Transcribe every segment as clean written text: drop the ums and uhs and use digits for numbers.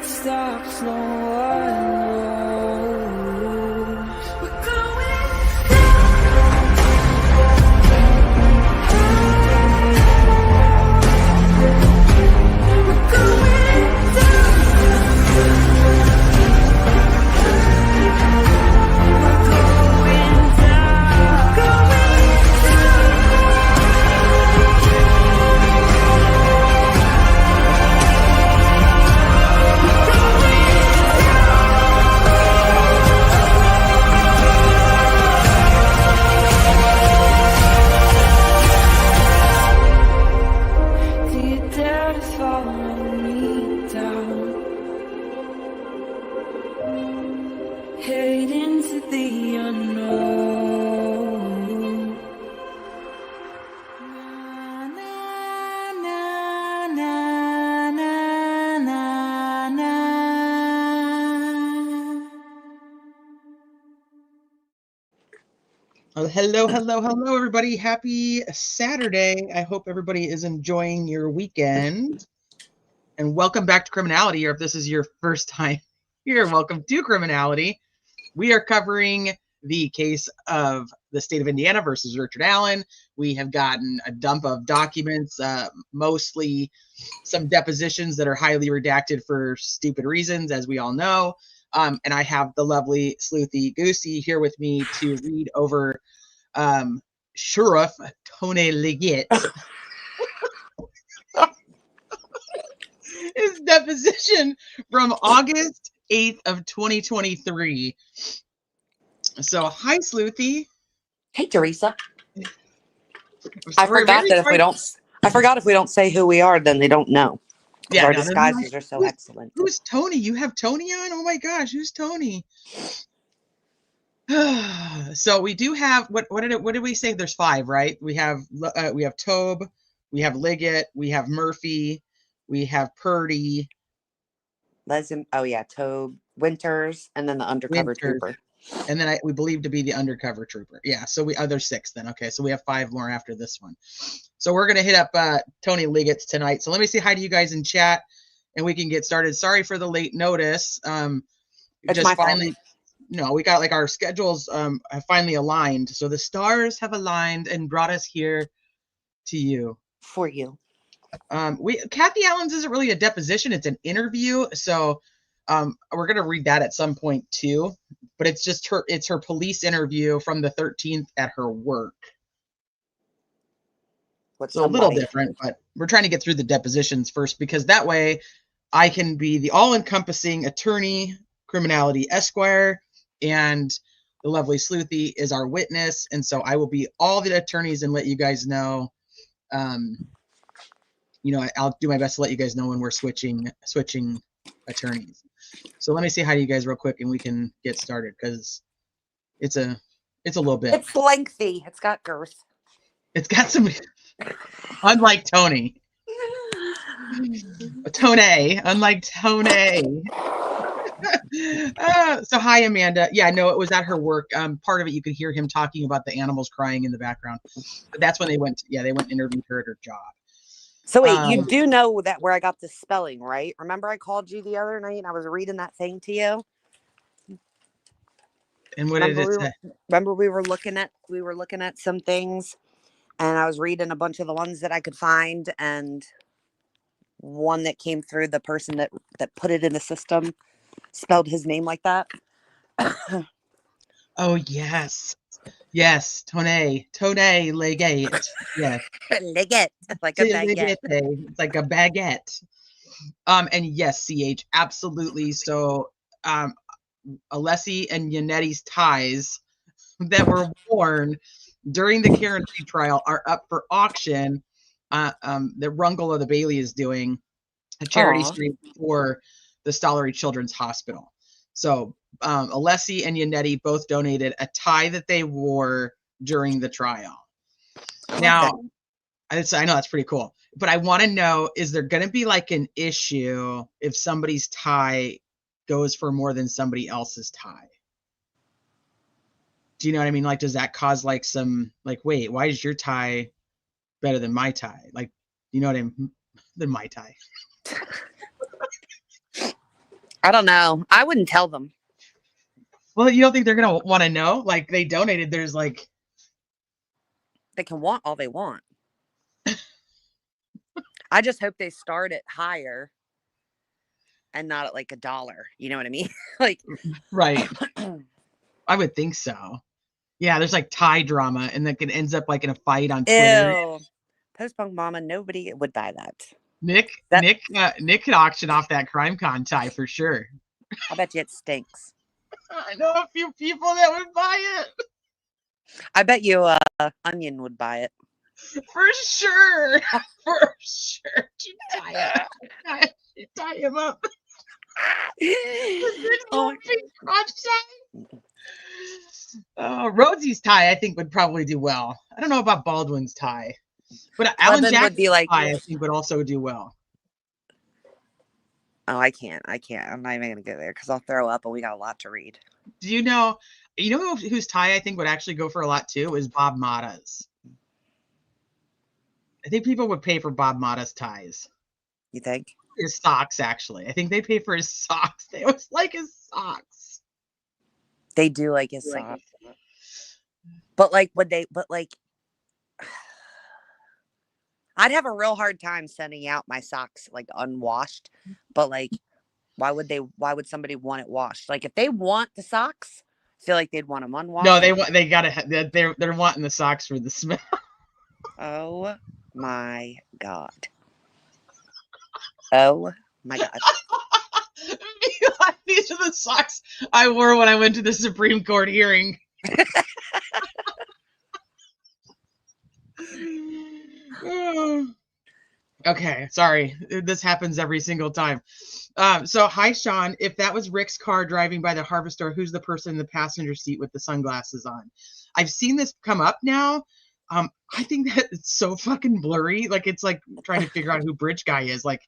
stops, no one knows. We're going head into the unknown. Na, na, na, na, na, na, na. Hello, everybody. Happy Saturday. I hope everybody is enjoying your weekend. And welcome back to Criminality, or if this is your first time here, welcome to Criminality. We are covering the case of the state of Indiana versus Richard Allen. We have gotten a dump of documents, mostly some depositions that are highly redacted for stupid reasons, as we all know. And I have the lovely Sleuthy Goosey here with me to read over Sheriff Tony Liggett. His deposition from August 8th of 2023. So, hi, Sleuthy. Hey, Teresa. I forgot if we don't say who we are, then they don't know. Yeah, our disguises are so excellent. Who's Tony? You have Tony on? Oh my gosh, who's Tony? So we do have what did we say? There's 5, right? We have Tobe, we have Liggett, we have Murphy, we have Purdy. Tobe, Winters, and then the undercover trooper. And then we believe to be the undercover trooper. Yeah, so there's 6 then. Okay, so we have 5 more after this one. So we're going to hit up Tony Liggett's tonight. So let me say hi to you guys in chat, and we can get started. Sorry for the late notice. It's my fault. No, we got our schedules have finally aligned. So the stars have aligned and brought us here to you. For you. Kathy Allen's isn't really a deposition, it's an interview. So we're gonna read that at some point too. But it's just her police interview from the 13th at her work. So a little different, but we're trying to get through the depositions first, because that way I can be the all-encompassing attorney, Criminality Esquire, and the lovely Sleuthy is our witness. And so I will be all the attorneys and let you guys know. I'll do my best to let you guys know when we're switching attorneys. So let me say hi to you guys real quick, and we can get started, because it's a little bit. It's lengthy. It's got girth. It's got some. Unlike Tony. Unlike Tony. So hi, Amanda. Yeah, no, it was at her work. Part of it you could hear him talking about the animals crying in the background. But that's when they went and interviewed her at her job. So wait, you do know that where I got the spelling, right? Remember I called you the other night and I was reading that thing to you? And what did it say? Remember we were looking at some things, and I was reading a bunch of the ones that I could find, and one that came through, the person that put it in the system spelled his name like that. Oh yes. Yes, Tony Liggett. Yes. Liggett, like a baguette. It's like a baguette. And yes, CH, absolutely. So Alessi and Yanetti's ties that were worn during the Karen Reed trial are up for auction. The Rungel of the Bailey is doing a charity stream for the Stollery Children's Hospital. So Alessi and Yanetti both donated a tie that they wore during the trial. Now, I know that's pretty cool, but I want to know, is there going to be like an issue if somebody's tie goes for more than somebody else's tie? Do you know what I mean? Like, does that cause like some, like, wait, why is your tie better than my tie? Like, you know what I mean? Than my tie. I don't know. I wouldn't tell them. Well, you don't think they're gonna want to know? Like they donated. There's like They can want all they want. I just hope they start it higher and not at like $1. You know what I mean? Like, right. I would think so. Yeah, there's like Thai drama, and that ends up like in a fight on Twitter. ew. Post-punk mama, nobody would buy that. Nick could auction off that CrimeCon tie for sure. I bet you it stinks. I know a few people that would buy it. I bet you Onion would buy it. For sure. For sure. Tie him up. Rosie's tie, I think, would probably do well. I don't know about Baldwin's tie, but Alan Jackson's would be like, tie, I think, would also do well. Oh, I can't. I'm not even gonna go there because I'll throw up, and we got a lot to read. Do you know whose tie I think would actually go for a lot too is Bob Mata's. I think people would pay for Bob Mata's ties. You think? His socks, actually. I think they pay for his socks. They always like his socks. They do like his socks. But like, would they? But like, I'd have a real hard time sending out my socks like unwashed. But like, why would somebody want it washed? Like, if they want the socks, I feel like they'd want them unwashed. No, they gotta. They're wanting the socks for the smell. Oh my god. Oh my god. These are the socks I wore when I went to the Supreme Court hearing. Okay, sorry. This happens every single time. So hi, Sean. If that was Rick's car driving by the Harvest store, who's the person in the passenger seat with the sunglasses on? I've seen this come up now. I think that it's so fucking blurry. Like, it's like trying to figure out who Bridge Guy is. Like,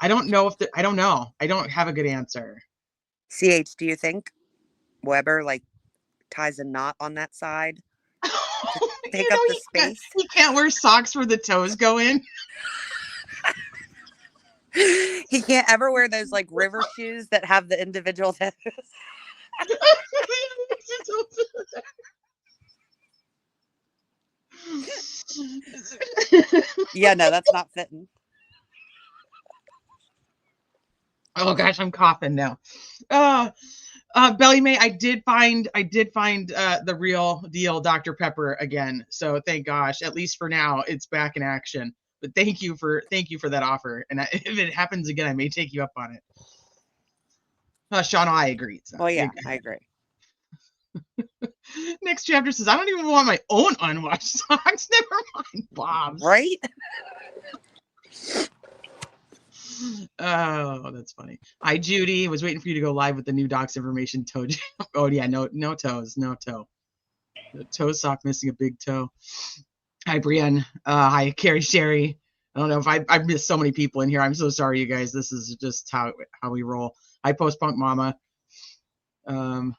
I don't know I don't know. I don't have a good answer. CH, do you think Weber like ties a knot on that side? Take up the space. He can't wear socks where the toes go in. He can't ever wear those like river shoes that have the individual toes. Yeah, no, that's not fitting. Oh gosh, I'm coughing now. Belly May, I did find the real deal Dr. Pepper again. So thank gosh, at least for now, it's back in action. But thank you for that offer. And if it happens again, I may take you up on it. Sean, I agree. So, well, yeah, I agree. Next chapter says, I don't even want my own unwashed socks. Never mind, Bob's. Right? Oh, that's funny. Hi, Judy. Was waiting for you to go live with the new docs information. Toe. Oh yeah, no toes, no toe. The toe sock missing a big toe. Hi, Brienne. Hi, Carrie Sherry. I don't know if I missed so many people in here. I'm so sorry, you guys. This is just how we roll. Hi, Post Punk Mama.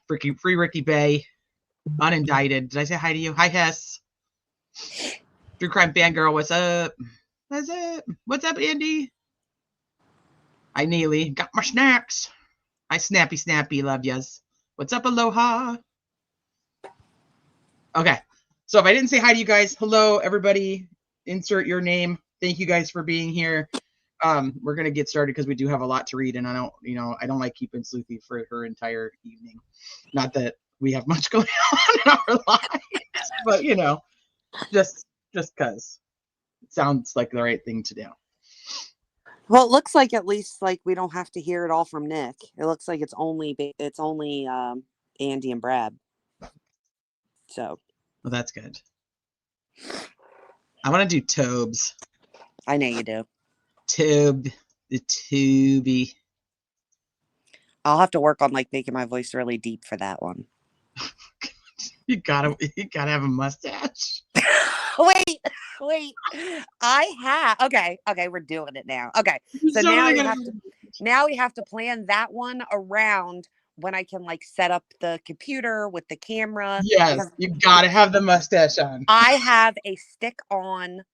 Free Ricky Bay. Unindicted. Did I say hi to you? Hi, Hess. True Crime Fangirl. What's up? What's up, Andy? Hi, Neely. Got my snacks. Hi, Snappy. Love yas. What's up, Aloha? Okay. So if I didn't say hi to you guys, hello, everybody. Insert your name. Thank you guys for being here. We're going to get started because we do have a lot to read, and I don't like keeping Sleuthy for her entire evening. Not that we have much going on in our lives, but, just because it sounds like the right thing to do. Well, it looks like at least like we don't have to hear it all from Nick. It looks like it's only Andy and Brad. So. Well, that's good. I want to do Tobes. I know you do. The Tubi. I'll have to work on like making my voice really deep for that one. You gotta have a mustache. Wait. Okay, we're doing it now. Okay. So now we have to plan that one around when I can like set up the computer with the camera. Yes, you gotta have the mustache on. I have a stick on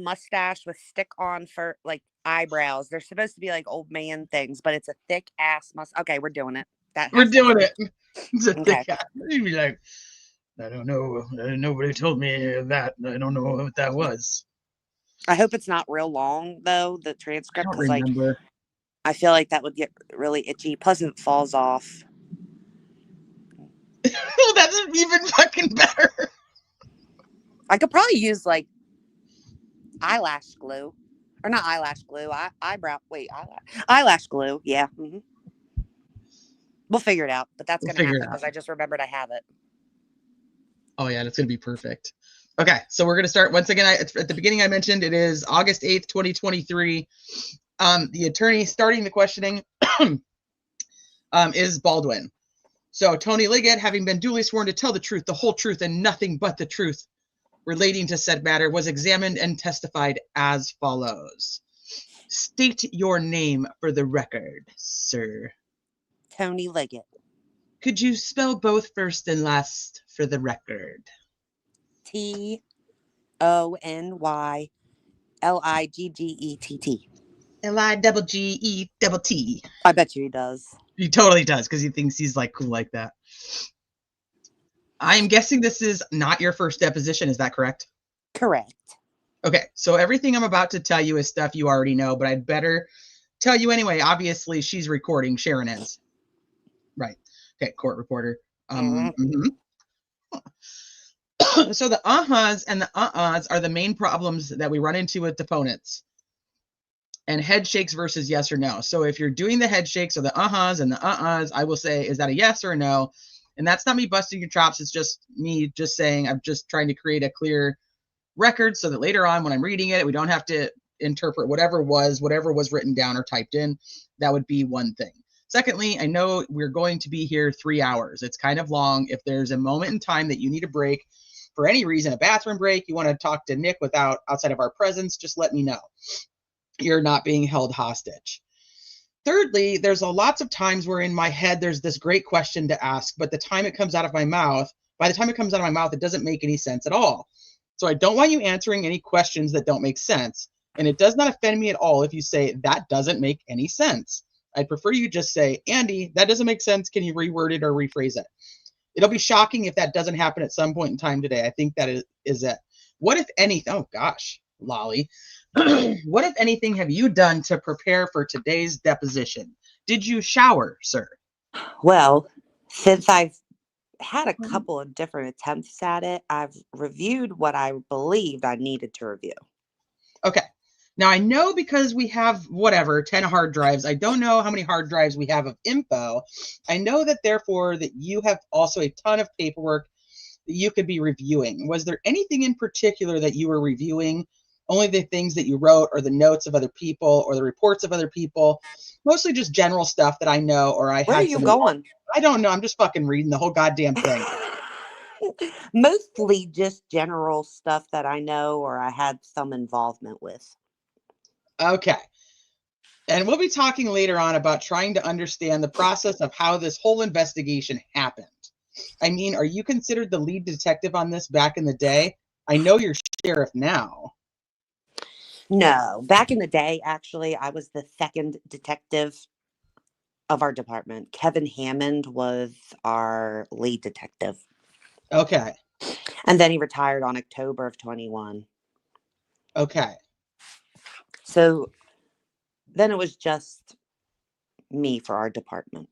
mustache with stick on for like eyebrows. They're supposed to be like old man things, but it's a thick ass Okay, we're doing it. That We're has to doing happen. it. It's a Okay. thick ass. You'd be like, I don't know. Nobody told me that. I don't know what that was. I hope it's not real long though, the I transcript, don't because like remember. I feel like that would get really itchy. Plus, if it falls off. Well, that's even fucking better. I could probably use like eyelash glue, or not eyelash glue. Eyelash glue. Yeah. We'll figure it out, but that's We'll gonna figure happen it out. because I just remembered I have it. Oh yeah, that's gonna be perfect. Okay, so we're gonna start once again. At the beginning, I mentioned it is August 8th, 2023. The attorney starting the questioning is Baldwin. So Tony Liggett, having been duly sworn to tell the truth, the whole truth, and nothing but the truth relating to said matter, was examined and testified as follows. State your name for the record, sir. Tony Liggett. Could you spell both first and last for the record? TonyLiggett. Liggett. I bet you he does. He totally does, because he thinks he's like cool like that. I'm guessing this is not your first deposition. Is that correct? Correct. Okay, so everything I'm about to tell you is stuff you already know, but I'd better tell you anyway. Obviously, she's recording. Sharon is. Right. Okay, court reporter. So the uh-huhs and the uh-uhs are the main problems that we run into with deponents. And head shakes versus yes or no. So if you're doing the head shakes or the uh-huhs and the uh-uhs, I will say, is that a yes or a no? And that's not me busting your chops. It's just me just saying, I'm just trying to create a clear record so that later on when I'm reading it, we don't have to interpret whatever was written down or typed in. That would be one thing. Secondly, I know we're going to be here 3 hours. It's kind of long. If there's a moment in time that you need a break for any reason, a bathroom break, you want to talk to Nick outside of our presence, just let me know. You're not being held hostage. Thirdly, there's lots of times where in my head there's this great question to ask, but by the time it comes out of my mouth, it doesn't make any sense at all. So I don't want you answering any questions that don't make sense. And it does not offend me at all if you say, that doesn't make any sense. I'd prefer you just say, Andy, that doesn't make sense. Can you reword it or rephrase it? It'll be shocking if that doesn't happen at some point in time today. I think that is it. What if anything, oh gosh, Lolly. What, if anything, have you done to prepare for today's deposition? Did you shower, sir? Well, since I've had a couple of different attempts at it, I've reviewed what I believed I needed to review. Okay. Now, I know because we have 10 hard drives. I don't know how many hard drives we have of info. I know that therefore that you have also a ton of paperwork that you could be reviewing. Was there anything in particular that you were reviewing? Only the things that you wrote or the notes of other people or the reports of other people? Mostly just general stuff that I know or I had. Where are you going? I don't know. I'm just fucking reading the whole goddamn thing. Mostly just general stuff that I know or I had some involvement with. Okay. And we'll be talking later on about trying to understand the process of how this whole investigation happened. I mean, are you considered the lead detective on this back in the day? I know you're sheriff now. No, back in the day, actually, I was the second detective of our department. Kevin Hammond was our lead detective. Okay. And then he retired on October of 21. Okay. So then it was just me for our department.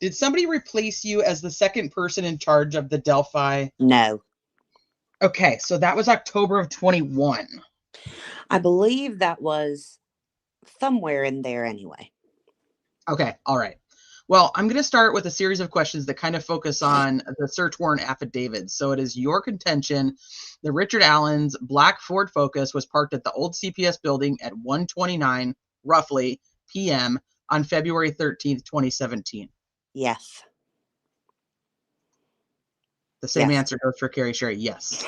Did somebody replace you as the second person in charge of the Delphi? No. Okay, so that was October of 21. I believe that was somewhere in there anyway. Okay, all right. Well, I'm going to start with a series of questions that kind of focus on the search warrant affidavits. So it is your contention that Richard Allen's black Ford Focus was parked at the old CPS building at 1:29, roughly, p.m. on February 13th, 2017. Yes. The same answer goes for Carrie Sherry. Yes.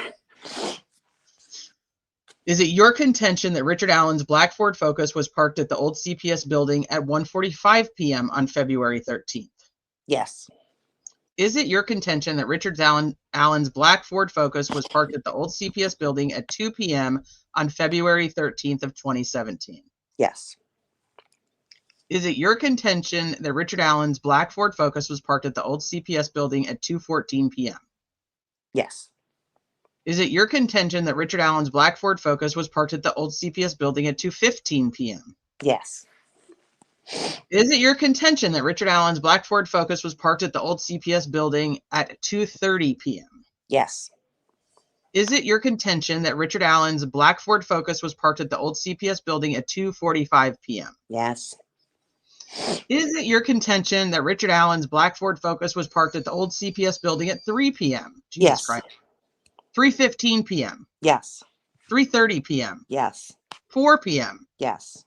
Is it your contention that Richard Allen's black Ford Focus was parked at the old CPS building at 1:45 p.m. on February 13th? Yes. Is it your contention that Richard Allen's black Ford Focus was parked at the old CPS building at 2 p.m. on February 13th of 2017? Yes. Is it your contention that Richard Allen's black Ford Focus was parked at the old CPS building at 2:14 p.m.? Yes. Is it your contention that Richard Allen's black Ford Focus was parked at the old CPS building at 2:15 p.m.? Yes. Is it your contention that Richard Allen's black Ford Focus was parked at the old CPS building at 2:30 p.m.? Yes. Is it your contention that Richard Allen's black Ford Focus was parked at the old CPS building at 2:45 p.m.? Yes. Is it your contention that Richard Allen's black Ford Focus was parked at the old CPS building at 3 p.m.? Jesus Yes. Christ. 3:15 p.m., Yes. 3:30 p.m., Yes. 4 p.m., Yes.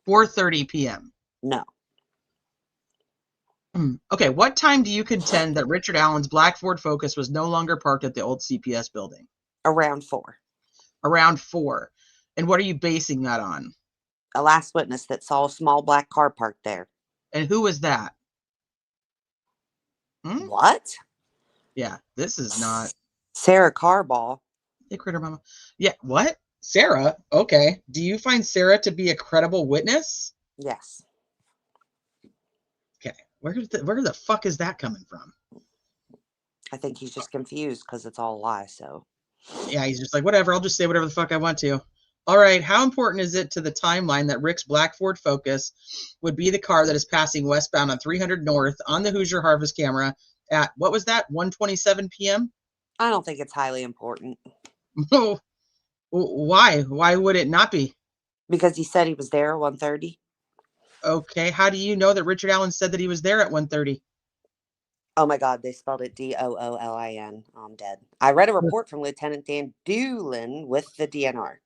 4:30 p.m. No. Okay, what time do you contend that Richard Allen's black Ford Focus was no longer parked at the old CPS building? Around 4. Around 4. And what are you basing that on? A last witness that saw a small black car parked there. And who was that? What? Yeah, this is not. Sarah Carball. Hey, Critter Mama. Yeah, what? Sarah? Okay. Do you find Sarah to be a credible witness? Yes. Okay. Where the fuck is that coming from? I think he's just confused because it's all a lie, so. Yeah, he's just like, whatever, I'll just say whatever the fuck I want to. All right, how important is it to the timeline that Rick's black Ford Focus would be the car that is passing westbound on 300 North on the Hoosier Harvest camera at, what was that, 1:27 p.m.? I don't think it's highly important. Oh, why? Why would it not be? Because he said he was there at 1:30. Okay, how do you know that Richard Allen said that he was there at 1:30? Oh my God, they spelled it Doolin. I'm dead. I read a report from Lieutenant Dan Doolin with the DNR.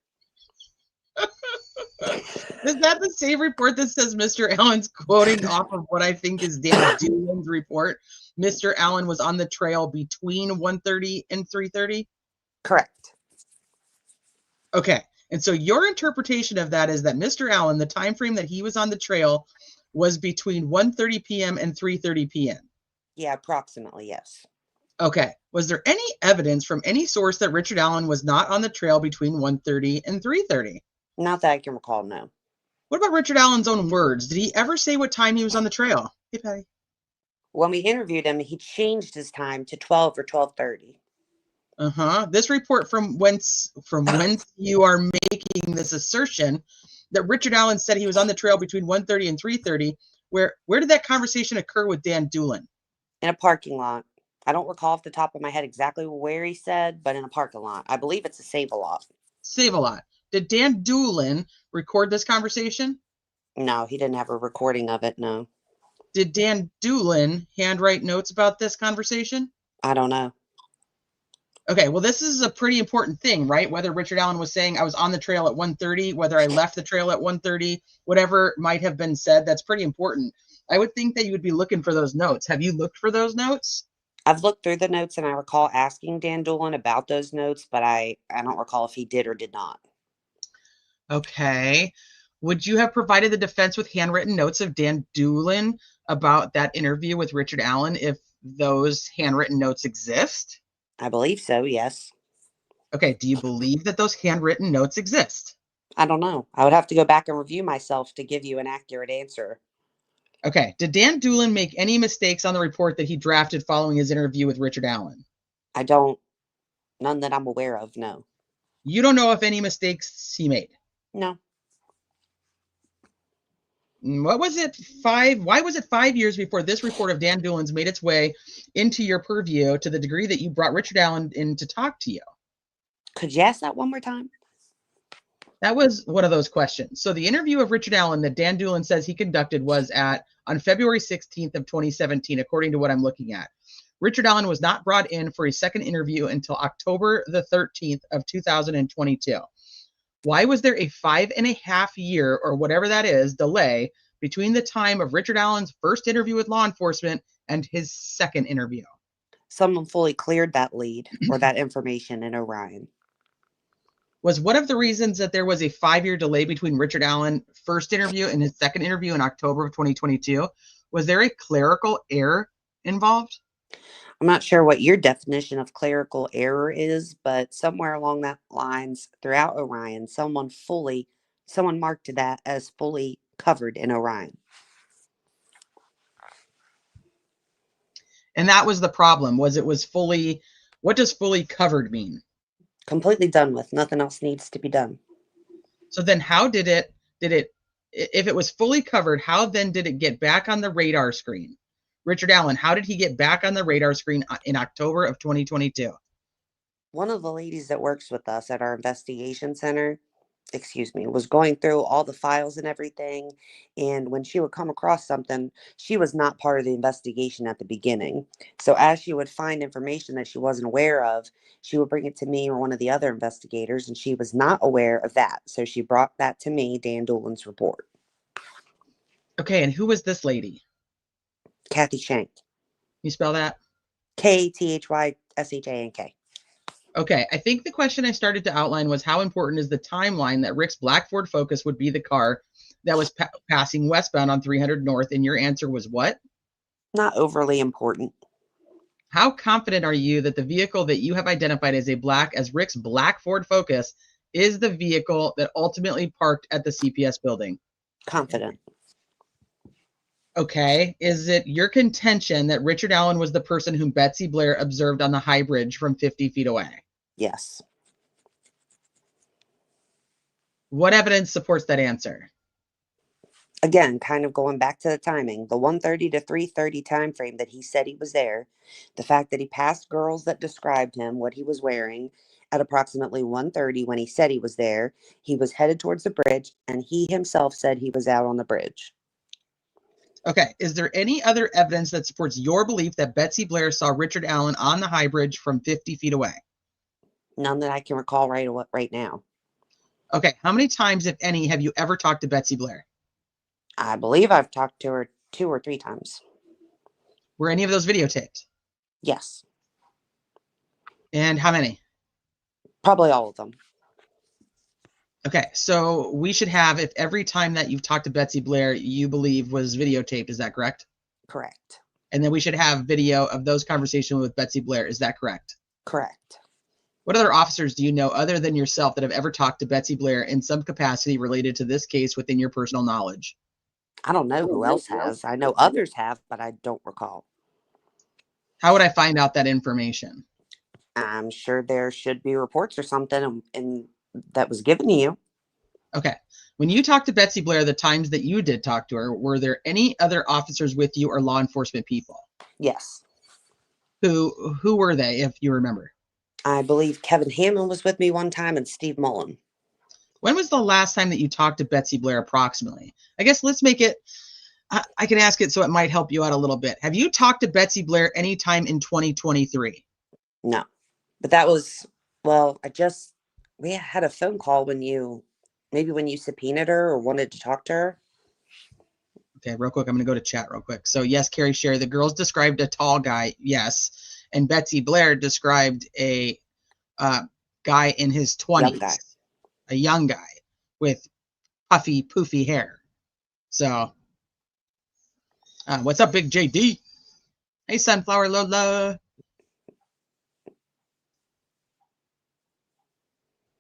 Is that the same report that says Mr. Allen's quoting off of what I think is Dan Doolin's report? Mr. Allen was on the trail between 1:30 and 3:30? Correct. Okay. And so your interpretation of that is that Mr. Allen, the time frame that he was on the trail was between 1:30 p.m. and 3:30 p.m. Yeah, approximately, yes. Okay. Was there any evidence from any source that Richard Allen was not on the trail between 1:30 and 3:30? Not that I can recall, no. What about Richard Allen's own words? Did he ever say what time he was on the trail? Hey, Patty. When we interviewed him, he changed his time to 12 or 12:30. This report from whence you are making this assertion that Richard Allen said he was on the trail between 1:30 and 3:30. Where did that conversation occur with Dan Doolin? In a parking lot. I don't recall off the top of my head exactly where he said, but in a parking lot. I believe it's a Save-A-Lot. Save-A-Lot. Did Dan Doolin record this conversation? No, he didn't have a recording of it, no. Did Dan Doolin handwrite notes about this conversation? I don't know. Okay, well, this is a pretty important thing, right? Whether Richard Allen was saying I was on the trail at 1:30, whether I left the trail at 1:30, whatever might have been said, that's pretty important. I would think that you would be looking for those notes. Have you looked for those notes? I've looked through the notes and I recall asking Dan Doolin about those notes, but I don't recall if he did or did not. Okay. Would you have provided the defense with handwritten notes of Dan Doolin about that interview with Richard Allen if those handwritten notes exist? I believe so, yes. Okay, do you believe that those handwritten notes exist? I don't know. I would have to go back and review myself to give you an accurate answer. Okay, did Dan Doolin make any mistakes on the report that he drafted following his interview with Richard Allen? None that I'm aware of, no. You don't know if any mistakes he made? No. Why was it 5 years before this report of Dan Doolin's made its way into your purview to the degree that you brought Richard Allen in to talk to you? Could you ask that one more time? That was one of those questions. So the interview of Richard Allen that Dan Doolin says he conducted was on February 16th of 2017, according to what I'm looking at. Richard Allen was not brought in for a second interview until October the 13th of 2022. Why was there a 5.5 year, or whatever that is, delay between the time of Richard Allen's first interview with law enforcement and his second interview? Someone fully cleared that lead or that information in Orion. Was one of the reasons that there was a 5-year delay between Richard Allen's first interview and his second interview in October of 2022? Was there a clerical error involved? I'm not sure what your definition of clerical error is, but somewhere along that lines throughout Orion, someone fully Someone marked that as fully covered in Orion. And that was the problem, was it was fully, what does fully covered mean? Completely done with. Nothing else needs to be done. So then how did it, if it was fully covered, how then did it get back on the radar screen? Richard Allen, how did he get back on the radar screen in October of 2022? One of the ladies that works with us at our investigation center, was going through all the files and everything. And when she would come across something, she was not part of the investigation at the beginning. So as she would find information that she wasn't aware of, she would bring it to me or one of the other investigators, and she was not aware of that. So she brought that to me, Dan Doolin's report. Okay, and who was this lady? Kathy Shank. You spell that? Kathyshank. Okay, I think the question I started to outline was how important is the timeline that Rick's black Ford Focus would be the car that was passing westbound on 300 North, and your answer was what? Not overly important. How confident are you that the vehicle that you have identified as Rick's black Ford Focus is the vehicle that ultimately parked at the CPS building? Confident. Okay, is it your contention that Richard Allen was the person whom Betsy Blair observed on the high bridge from 50 feet away? Yes. What evidence supports that answer? Again, kind of going back to the timing, the 1:30 to 3:30 time frame that he said he was there, the fact that he passed girls that described him, what he was wearing at approximately 1:30 when he said he was there, he was headed towards the bridge, and he himself said he was out on the bridge. Okay, is there any other evidence that supports your belief that Betsy Blair saw Richard Allen on the high bridge from 50 feet away? None that I can recall right now. Okay, how many times, if any, have you ever talked to Betsy Blair? I believe I've talked to her 2 or 3 times. Were any of those videotaped? Yes. And how many? Probably all of them. Okay, so we should have, if every time that you've talked to Betsy Blair you believe was videotaped, is that correct? Correct. And then we should have video of those conversations with Betsy Blair, is that correct? Correct. What other officers do you know other than yourself that have ever talked to Betsy Blair in some capacity related to this case within your personal knowledge? I don't know who else has. I know others have, but I don't recall. How would I find out that information? I'm sure there should be reports or something and that was given to you. Okay. When you talked to Betsy Blair, the times that you did talk to her, were there any other officers with you or law enforcement people? Yes. Who were they, if you remember? I believe Kevin Hammond was with me one time and Steve Mullen. When was the last time that you talked to Betsy Blair approximately? I guess let's make it, I can ask it so it might help you out a little bit. Have you talked to Betsy Blair anytime in 2023? No. But that was, well, we had a phone call when you subpoenaed her or wanted to talk to her. Okay, real quick, I'm going to go to chat real quick. So yes, Carrie Sherry, the girls described a tall guy, yes. And Betsy Blair described a guy in his 20s. Young guy. A young guy with puffy, poofy hair. So, what's up, Big JD? Hey, Sunflower Lola.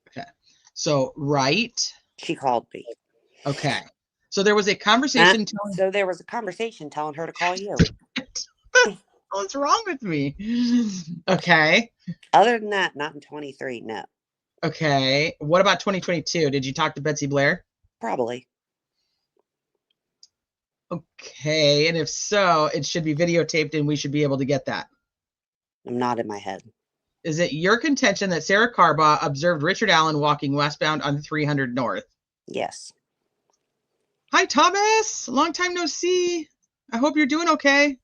Okay, so right. She called me. Okay, so there was a conversation. So there was a conversation telling her to call you. What's wrong with me? Okay. Other than that, not in 23, no. Okay, what about 2022? Did you talk to Betsy Blair? Probably. Okay, and if so, it should be videotaped and we should be able to get that. I'm not in my head. Is it your contention that Sarah Carbaugh observed Richard Allen walking westbound on 300 North? Yes. Hi, Thomas. Long time no see. I hope you're doing okay.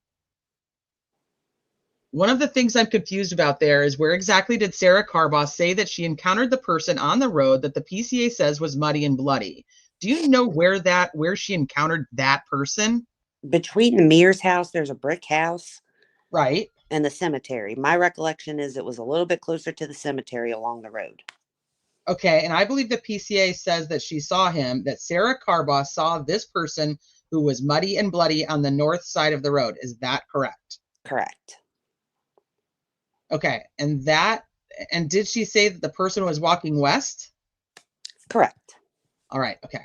One of the things I'm confused about there is where exactly did Sarah Carbaugh say that she encountered the person on the road that the PCA says was muddy and bloody? Do you know where she encountered that person? Between the Mears house, there's a brick house. Right. And the cemetery. My recollection is it was a little bit closer to the cemetery along the road. Okay, and I believe the PCA says that she saw him, that Sarah Carbaugh saw this person who was muddy and bloody on the north side of the road. Is that correct? Correct. Okay, and did she say that the person was walking west? Correct. All right. Okay.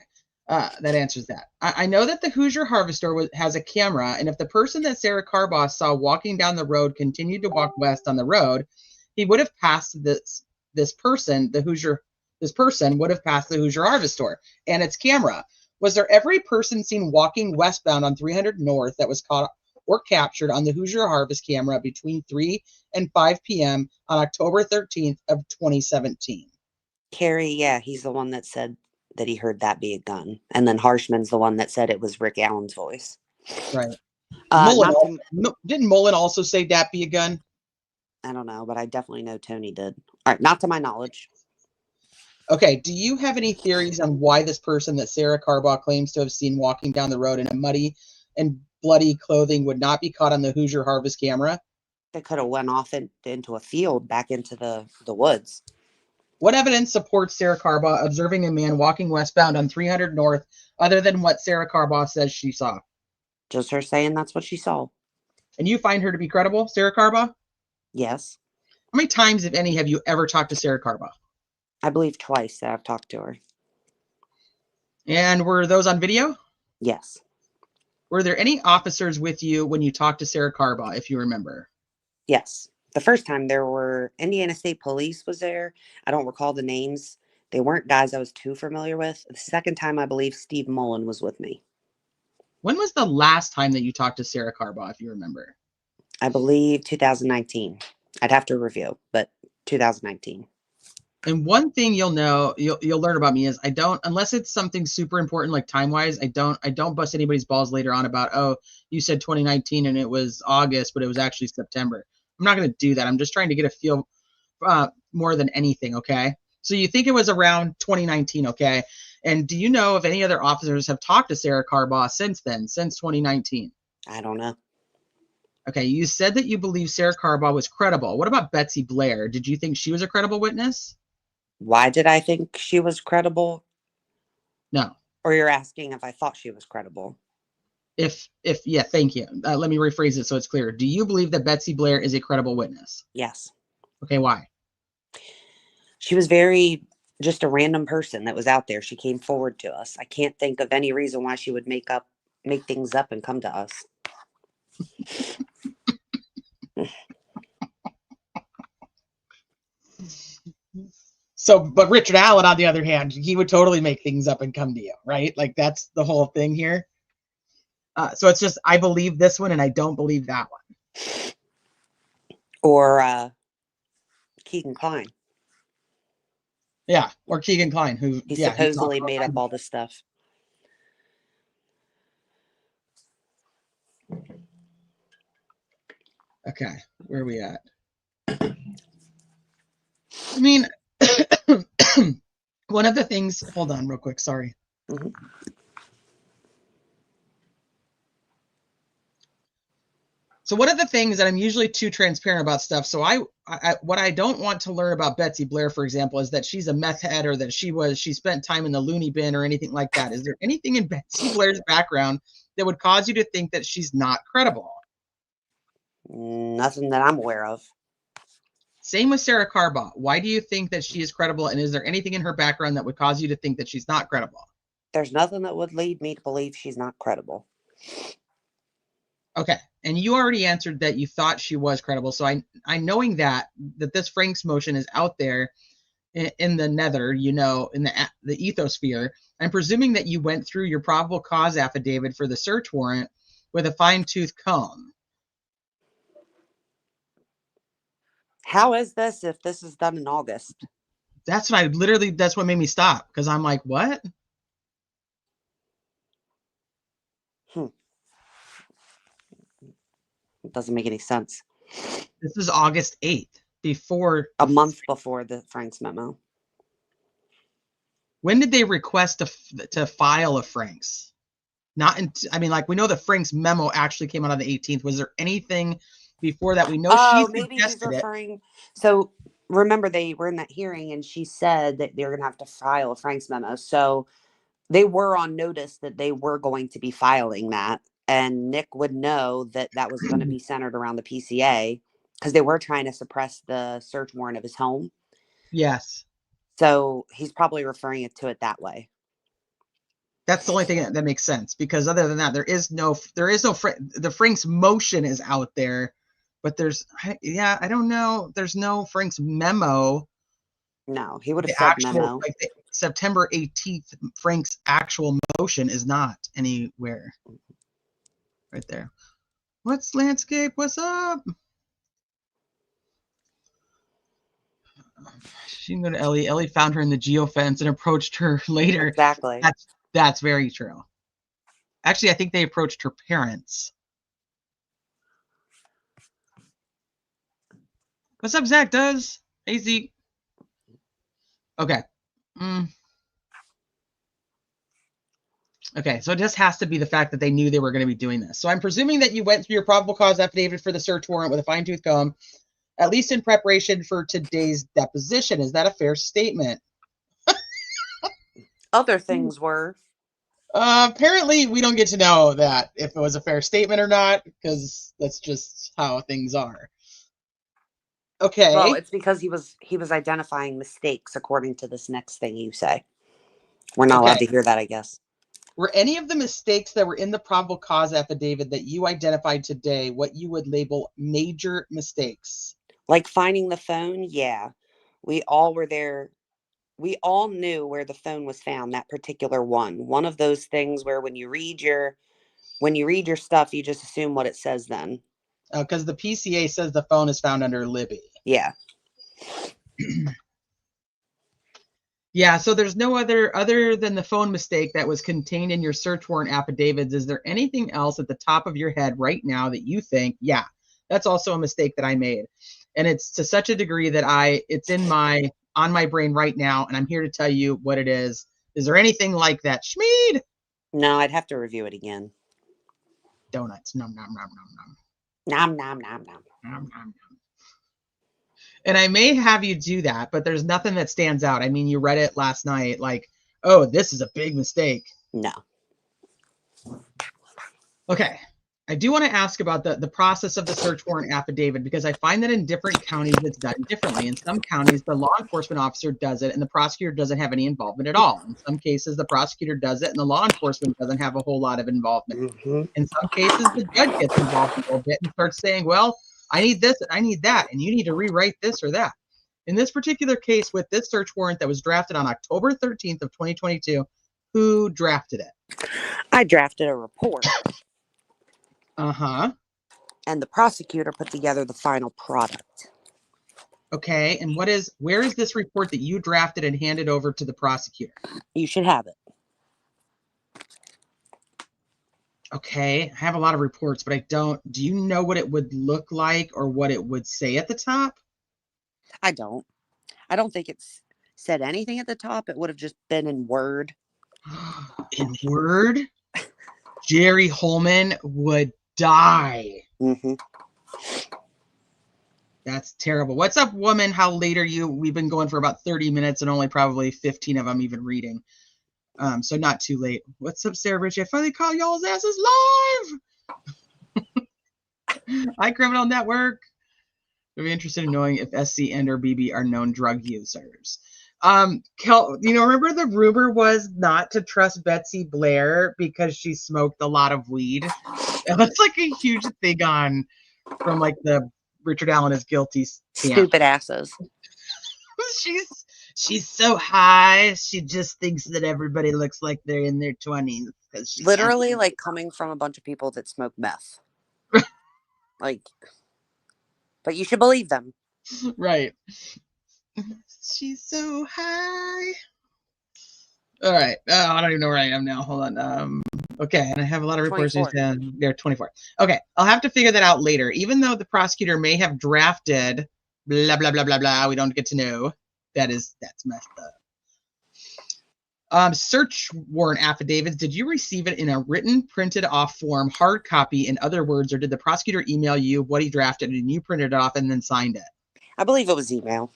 That answers that. I know that the Hoosier Harvester has a camera, and if the person that Sarah Carbaugh saw walking down the road continued to walk west on the road, he would have passed this person would have passed the Hoosier Harvester and its camera. Was there ever a person seen walking westbound on 300 North that was caught or captured on the Hoosier Harvest camera between 3 and 5 p.m. on October 13th of 2017? Carrie, yeah, he's the one that said that he heard that be a gun. And then Harshman's the one that said it was Rick Allen's voice. Right. Mullen, Not to, didn't Mullen also say that be a gun? I don't know, but I definitely know Tony did. All right, not to my knowledge. Okay, do you have any theories on why this person that Sarah Carbaugh claims to have seen walking down the road in a muddy and bloody clothing would not be caught on the Hoosier Harvest camera? They could have went off into a field back into the woods. What evidence supports Sarah Carbaugh observing a man walking westbound on 300 North other than what Sarah Carbaugh says she saw? Just her saying that's what she saw. And you find her to be credible, Sarah Carbaugh? Yes. How many times, if any, have you ever talked to Sarah Carbaugh? I believe twice that I've talked to her. And were those on video? Yes. Were there any officers with you when you talked to Sarah Carbaugh, if you remember? Yes. The first time there were Indiana State Police was there. I don't recall the names. They weren't guys I was too familiar with. The second time, I believe Steve Mullen was with me. When was the last time that you talked to Sarah Carbaugh, if you remember? I believe 2019. I'd have to review, but 2019. And one thing you'll learn about me is I don't, unless it's something super important like time wise, I don't bust anybody's balls later on about, oh, you said 2019 and it was August, but it was actually September. I'm not going to do that. I'm just trying to get a feel more than anything. Okay. So you think it was around 2019. Okay. And do you know if any other officers have talked to Sarah Carbaugh since then, since 2019? I don't know. Okay. You said that you believe Sarah Carbaugh was credible. What about Betsy Blair? Did you think she was a credible witness? Why did I think she was credible? No. Or you're asking if I thought she was credible? Yeah, thank you. Let me rephrase it so it's clear. Do you believe that Betsy Blair is a credible witness? Yes. Okay, why? She was just a random person that was out there. She came forward to us. I can't think of any reason why she would make things up and come to us. So, but Richard Allen, on the other hand, he would totally make things up and come to you, right? Like that's the whole thing here. So it's just, I believe this one and I don't believe that one. Or Keegan Kline. Yeah, or Keegan Kline, who he supposedly made up all this stuff. Okay, where are we at? I mean, one of the things, hold on real quick, sorry. Mm-hmm. So one of the things that I'm usually too transparent about stuff. So what I don't want to learn about Betsy Blair, for example, is that she's a meth head or that she spent time in the loony bin or anything like that. Is there anything in Betsy Blair's background that would cause you to think that she's not credible? Nothing that I'm aware of. Same with Sarah Carbaugh. Why do you think that she is credible? And is there anything in her background that would cause you to think that she's not credible? There's nothing that would lead me to believe she's not credible. Okay. And you already answered that you thought she was credible. So I knowing that this Frank's motion is out there in the nether, in the ethosphere, I'm presuming that you went through your probable cause affidavit for the search warrant with a fine-tooth comb. How is this if this is done in August? That's what made me stop, because I'm like, what? It doesn't make any sense. This is August 8th, a month before the Frank's memo. When did they request to file a Frank's? We know the Frank's memo actually came out on the 18th. Was there anything before that? We know maybe he's referring. So remember, they were in that hearing and she said that they're going to have to file a Frank's memo. So they were on notice that they were going to be filing that. And Nick would know that that was going to be centered around the PCA because they were trying to suppress the search warrant of his home. Yes. So he's probably referring to it that way. That's the only thing that makes sense, because other than that, the Frank's motion is out there, but I don't know. There's no Frank's memo. No, he would have The said actual, memo. like the September 18th, Frank's actual motion is not anywhere. Right there. What's landscape? What's up? She can go to Ellie. Ellie found her in the geofence and approached her later. Exactly. That's very true. Actually, I think they approached her parents. What's up, Zach? Does? Hey, Zeke. Okay. Okay, so it just has to be the fact that they knew they were going to be doing this. So I'm presuming that you went through your probable cause affidavit for the search warrant with a fine-tooth comb, at least in preparation for today's deposition. Is that a fair statement? Other things were. Apparently, we don't get to know that if it was a fair statement or not, because that's just how things are. Okay. Well, it's because he was identifying mistakes according to this next thing you say. We're not allowed to hear that, I guess. Were any of the mistakes that were in the probable cause affidavit that you identified today what you would label major mistakes? Like finding the phone, yeah. We all were there. We all knew where the phone was found, that particular one. One of those things where when you read your stuff, you just assume what it says then. Because the PCA says the phone is found under Libby. Yeah. Yeah, so there's no other than the phone mistake that was contained in your search warrant affidavits. Is there anything else at the top of your head right now that you think, yeah, that's also a mistake that I made? And it's to such a degree that it's on my brain right now, and I'm here to tell you what it is. Is there anything like that, Schmeed? No, I'd have to review it again. Donuts, nom nom nom nom nom. Nom nom nom nom. Nom nom nom. And I may have you do that, but there's nothing that stands out. I mean, you read it last night, like, oh, this is a big mistake. No. Okay. I do want to ask about the process of the search warrant affidavit, because I find that in different counties it's done differently. In some counties, the law enforcement officer does it and the prosecutor doesn't have any involvement at all. In some cases, the prosecutor does it and the law enforcement doesn't have a whole lot of involvement. Mm-hmm. In some cases, the judge gets involved a little bit and starts saying, well, I need this and I need that, and you need to rewrite this or that. In this particular case, with this search warrant that was drafted on October 13th of 2022, who drafted it? I drafted a report. Uh-huh. And the prosecutor put together the final product. Okay, and where is this report that you drafted and handed over to the prosecutor? You should have it. Okay, I have a lot of reports, but do you know what it would look like or what it would say at the top? I don't think it's said anything at the top. It would have just been in Word. In Word? Jerry Holman would die. Mm-hmm. That's terrible. What's up, woman? How late are you? We've been going for about 30 minutes and only probably 15 of them even reading. So not too late. What's up, Sarah Ritchie? I finally caught y'all's asses live. Hi, Criminal Network. I'd be interested in knowing if SC and or BB are known drug users. Remember the rumor was not to trust Betsy Blair because she smoked a lot of weed. That's like a huge thing from like the Richard Allen is guilty. Stupid asses. She's so high. She just thinks that everybody looks like they're in their 20s. Literally, like coming from a bunch of people that smoke meth. Like, but you should believe them. Right. She's so high. All right. I don't even know where I am now. Hold on. Okay, and I have a lot of reports. They're 24. Okay, I'll have to figure that out later. Even though the prosecutor may have drafted blah blah blah blah blah, we don't get to know. That's messed up. Search warrant affidavits. Did you receive it in a written, printed off form, hard copy, in other words, or did the prosecutor email you what he drafted and you printed it off and then signed it? I believe it was email.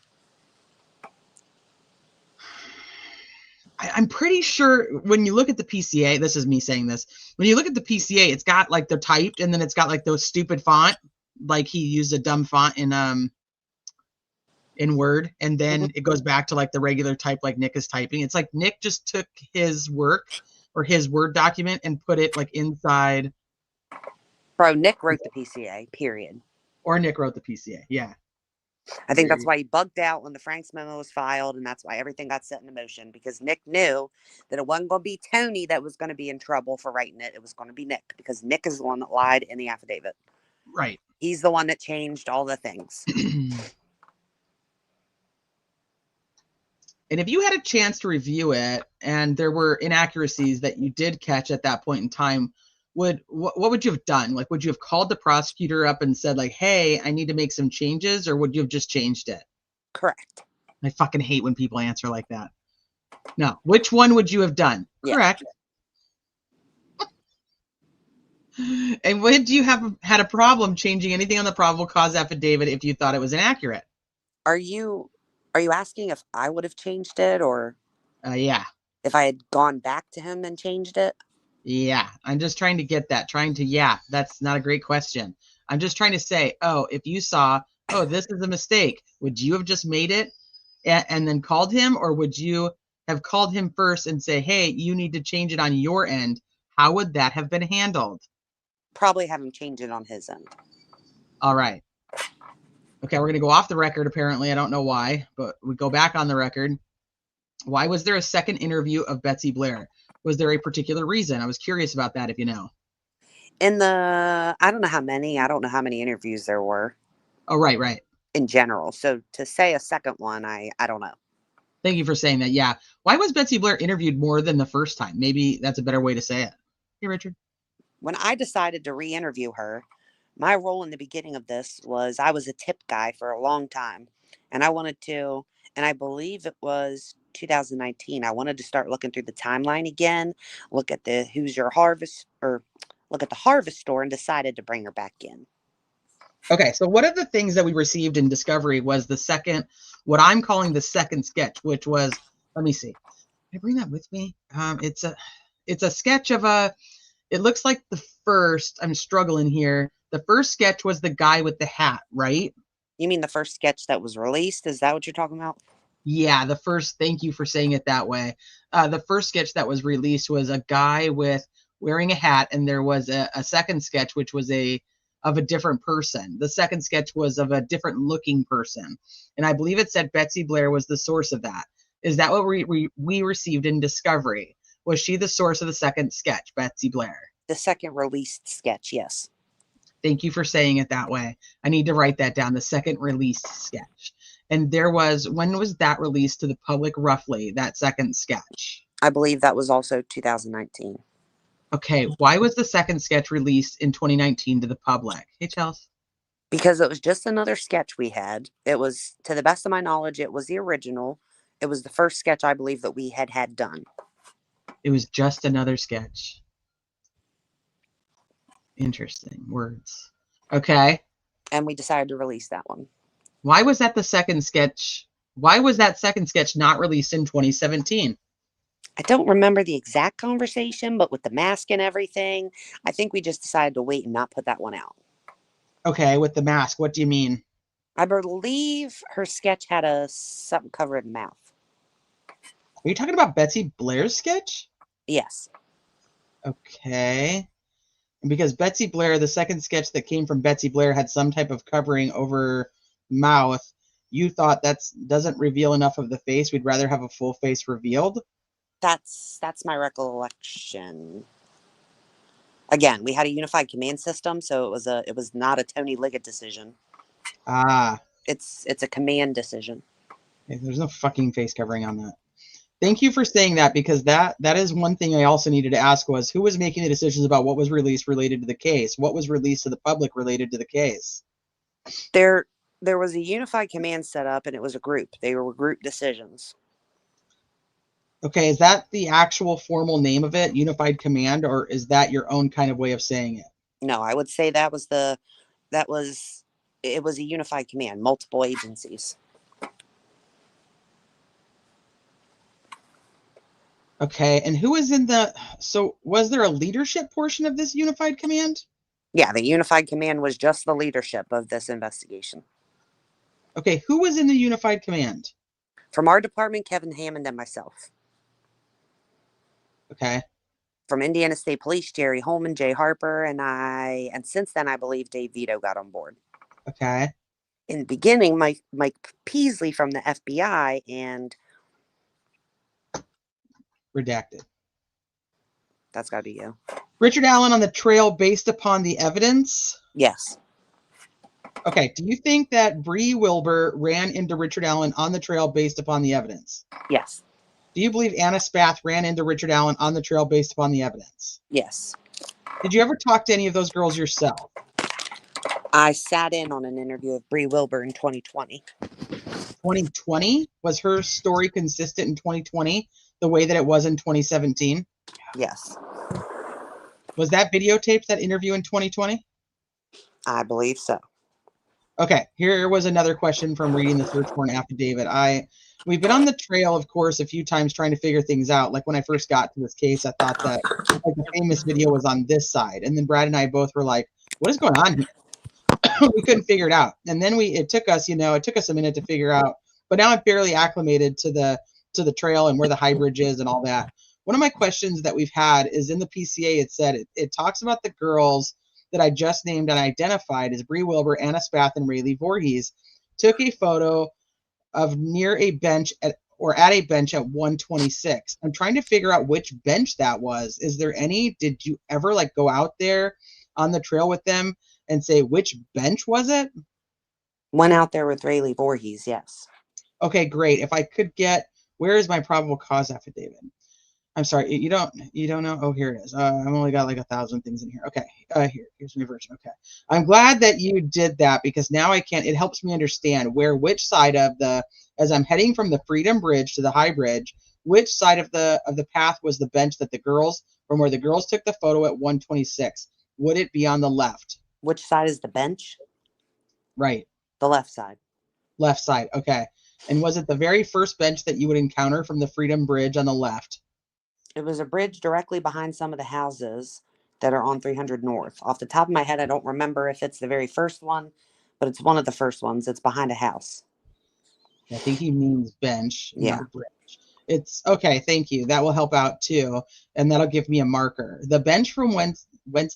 I'm pretty sure when you look at the PCA, this is me saying this, when you look at the PCA, it's got like the typed and then it's got like those stupid font, like he used a dumb font in Word, and then it goes back to like the regular type like Nick is typing. It's like Nick just took his work or his Word document and put it like inside, Bro, Nick wrote the PCA, period. or Nick wrote the PCA. Yeah. I think that's why he bugged out when the Franks memo was filed, and that's why everything got set into motion, because Nick knew that it wasn't going to be Tony that was going to be in trouble for writing it. It was going to be Nick, because Nick is the one that lied in the affidavit. Right. He's the one that changed all the things. And if you had a chance to review it and there were inaccuracies that you did catch at that point in time, what would you have done? Like, would you have called the prosecutor up and said, like, hey, I need to make some changes, or would you have just changed it? Correct. I fucking hate when people answer like that. No. Which one would you have done? Yeah. Correct. And would you have had a problem changing anything on the probable cause affidavit if you thought it was inaccurate? Are you asking if I would have changed it, or Yeah. if I had gone back to him and changed it? Yeah. I'm just trying to get that. Yeah. That's not a great question. I'm just trying to say, oh, if you saw, oh, this is a mistake, would you have just made it and then called him, or would you have called him first and say, hey, you need to change it on your end? How would that have been handled? Probably have him change it on his end. All right. Okay, we're going to go off the record, apparently. I don't know why, but we go back on the record. Why was there a second interview of Betsy Blair? Was there a particular reason? I was curious about that, if you know. I don't know how many interviews there were. Oh, right. In general. So to say a second one, I don't know. Thank you for saying that. Yeah. Why was Betsy Blair interviewed more than the first time? Maybe that's a better way to say it. Hey, Richard. When I decided to re-interview her, my role in the beginning of this was I was a tip guy for a long time. And I wanted to, and I believe it was 2019, I wanted to start looking through the timeline again, look at the look at the Harvest store, and decided to bring her back in. Okay, so one of the things that we received in discovery was what I'm calling the second sketch, which was, let me see. Can I bring that with me? It's a sketch of it looks like the first, I'm struggling here. The first sketch was the guy with the hat, right? You mean the first sketch that was released? Is that what you're talking about? Yeah, thank you for saying it that way. The first sketch that was released was a guy wearing a hat, and there was a second sketch, which was of a different person. The second sketch was of a different looking person. And I believe it said Betsy Blair was the source of that. Is that what we received in discovery? Was she the source of the second sketch, Betsy Blair? The second released sketch, yes. Thank you for saying it that way. I need to write that down, the second released sketch. And when was that released to the public roughly, that second sketch? I believe that was also 2019. Okay, why was the second sketch released in 2019 to the public? Hey, Chelsea. Because it was just another sketch we had. It was, to the best of my knowledge, it was the original. It was the first sketch I believe that we had done. It was just another sketch. Interesting words. Okay. And we decided to release that one. Why was that the second sketch? Why was that second sketch not released in 2017? I don't remember the exact conversation, but with the mask and everything, I think we just decided to wait and not put that one out. Okay, with the mask, what do you mean? I believe her sketch had something covering mouth. Are you talking about Betsy Blair's sketch? Yes. Okay. And because Betsy Blair, the second sketch that came from Betsy Blair had some type of covering over mouth, you thought that doesn't reveal enough of the face. We'd rather have a full face revealed. That's my recollection. Again, we had a unified command system, so it was not a Tony Liggett decision. Ah. It's a command decision. There's no fucking face covering on that. Thank you for saying that, because that is one thing I also needed to ask was who was making the decisions about what was released related to the case? What was released to the public related to the case? There was a unified command set up, and it was a group. They were group decisions. Okay, is that the actual formal name of it, Unified Command, or is that your own kind of way of saying it? No, I would say it was a unified command, multiple agencies. Okay, and who is so was there a leadership portion of this Unified Command? Yeah, the unified command was just the leadership of this investigation. Okay, who was in the Unified Command? From our department, Kevin Hammond and myself. Okay. from Indiana State Police, Jerry Holman, Jay Harper, and since then I believe Dave Vito got on board. Okay. In the beginning, Mike Peasley from the FBI, and Redacted. that's got to be you. Richard Allen on the trail based upon the evidence. Yes. Okay. Do you think that Bree Wilbur ran into Richard Allen on the trail based upon the evidence? Yes. Do you believe Anna Spath ran into Richard Allen on the trail based upon the evidence? Yes. Did you ever talk to any of those girls yourself? I sat in on an interview of Bree Wilbur in 2020. 2020? Was her story consistent in 2020 the way that it was in 2017? Yes. Was that videotaped, that interview in 2020? I believe so. Okay, here was another question from reading the search warrant affidavit. We've been on the trail, of course, a few times trying to figure things out. Like when I first got to this case, I thought that like the famous video was on this side, and then Brad and I both were like, "What is going on here?" We couldn't figure it out, and then it took us a minute to figure out. But now I'm fairly acclimated to the trail and where the high bridge is and all that. One of my questions that we've had is in the PCA. It said it talks about the girls that I just named and identified as Bree Wilbur, Anna Spath, and Rayleigh Voorhees took a photo of near a bench at a bench at 126. I'm trying to figure out which bench that was. Is there any? Did you ever like go out there on the trail with them and say which bench was it? Went out there with Rayleigh Voorhees, yes. Okay, great. If I could get, where is my probable cause affidavit? I'm sorry, you don't know? Oh, here it is. I've only got like 1,000 things in here. Okay, here's my version. Okay, I'm glad that you did that because now it helps me understand which side of as I'm heading from the Freedom Bridge to the High Bridge, which side of the path was the bench that from where the girls took the photo at 126? Would it be on the left? Which side is the bench? Right. The left side. Left side, okay. And was it the very first bench that you would encounter from the Freedom Bridge on the left? It was a bridge directly behind some of the houses that are on 300 North. Off the top of my head, I don't remember if it's the very first one, but it's one of the first ones. It's behind a house. I think he means bench, Yeah. not bridge. It's okay. Thank you. That will help out too, and that'll give me a marker. The bench from whence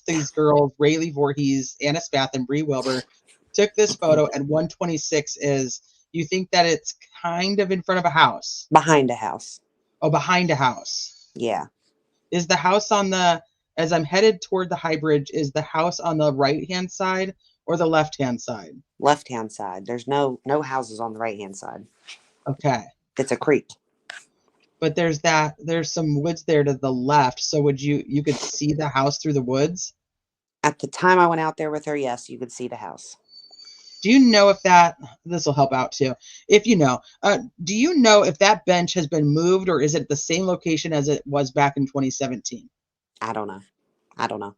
these girls, Rayleigh Voorhees, Anna Spath, and Bree Wilbur, took this photo at 126 is. You think that it's kind of in front of a house? Behind a house. Oh, behind a house. Yeah. Is the house as I'm headed toward the High Bridge, is the house on the right-hand side or the left-hand side? Left-hand side. There's no houses on the right-hand side. Okay. It's a creek. But there's some woods there to the left. So you could see the house through the woods? At the time I went out there with her, yes, you could see the house. Do you know if this will help out too? If you know, do you know if that bench has been moved or is it the same location as it was back in 2017? I don't know.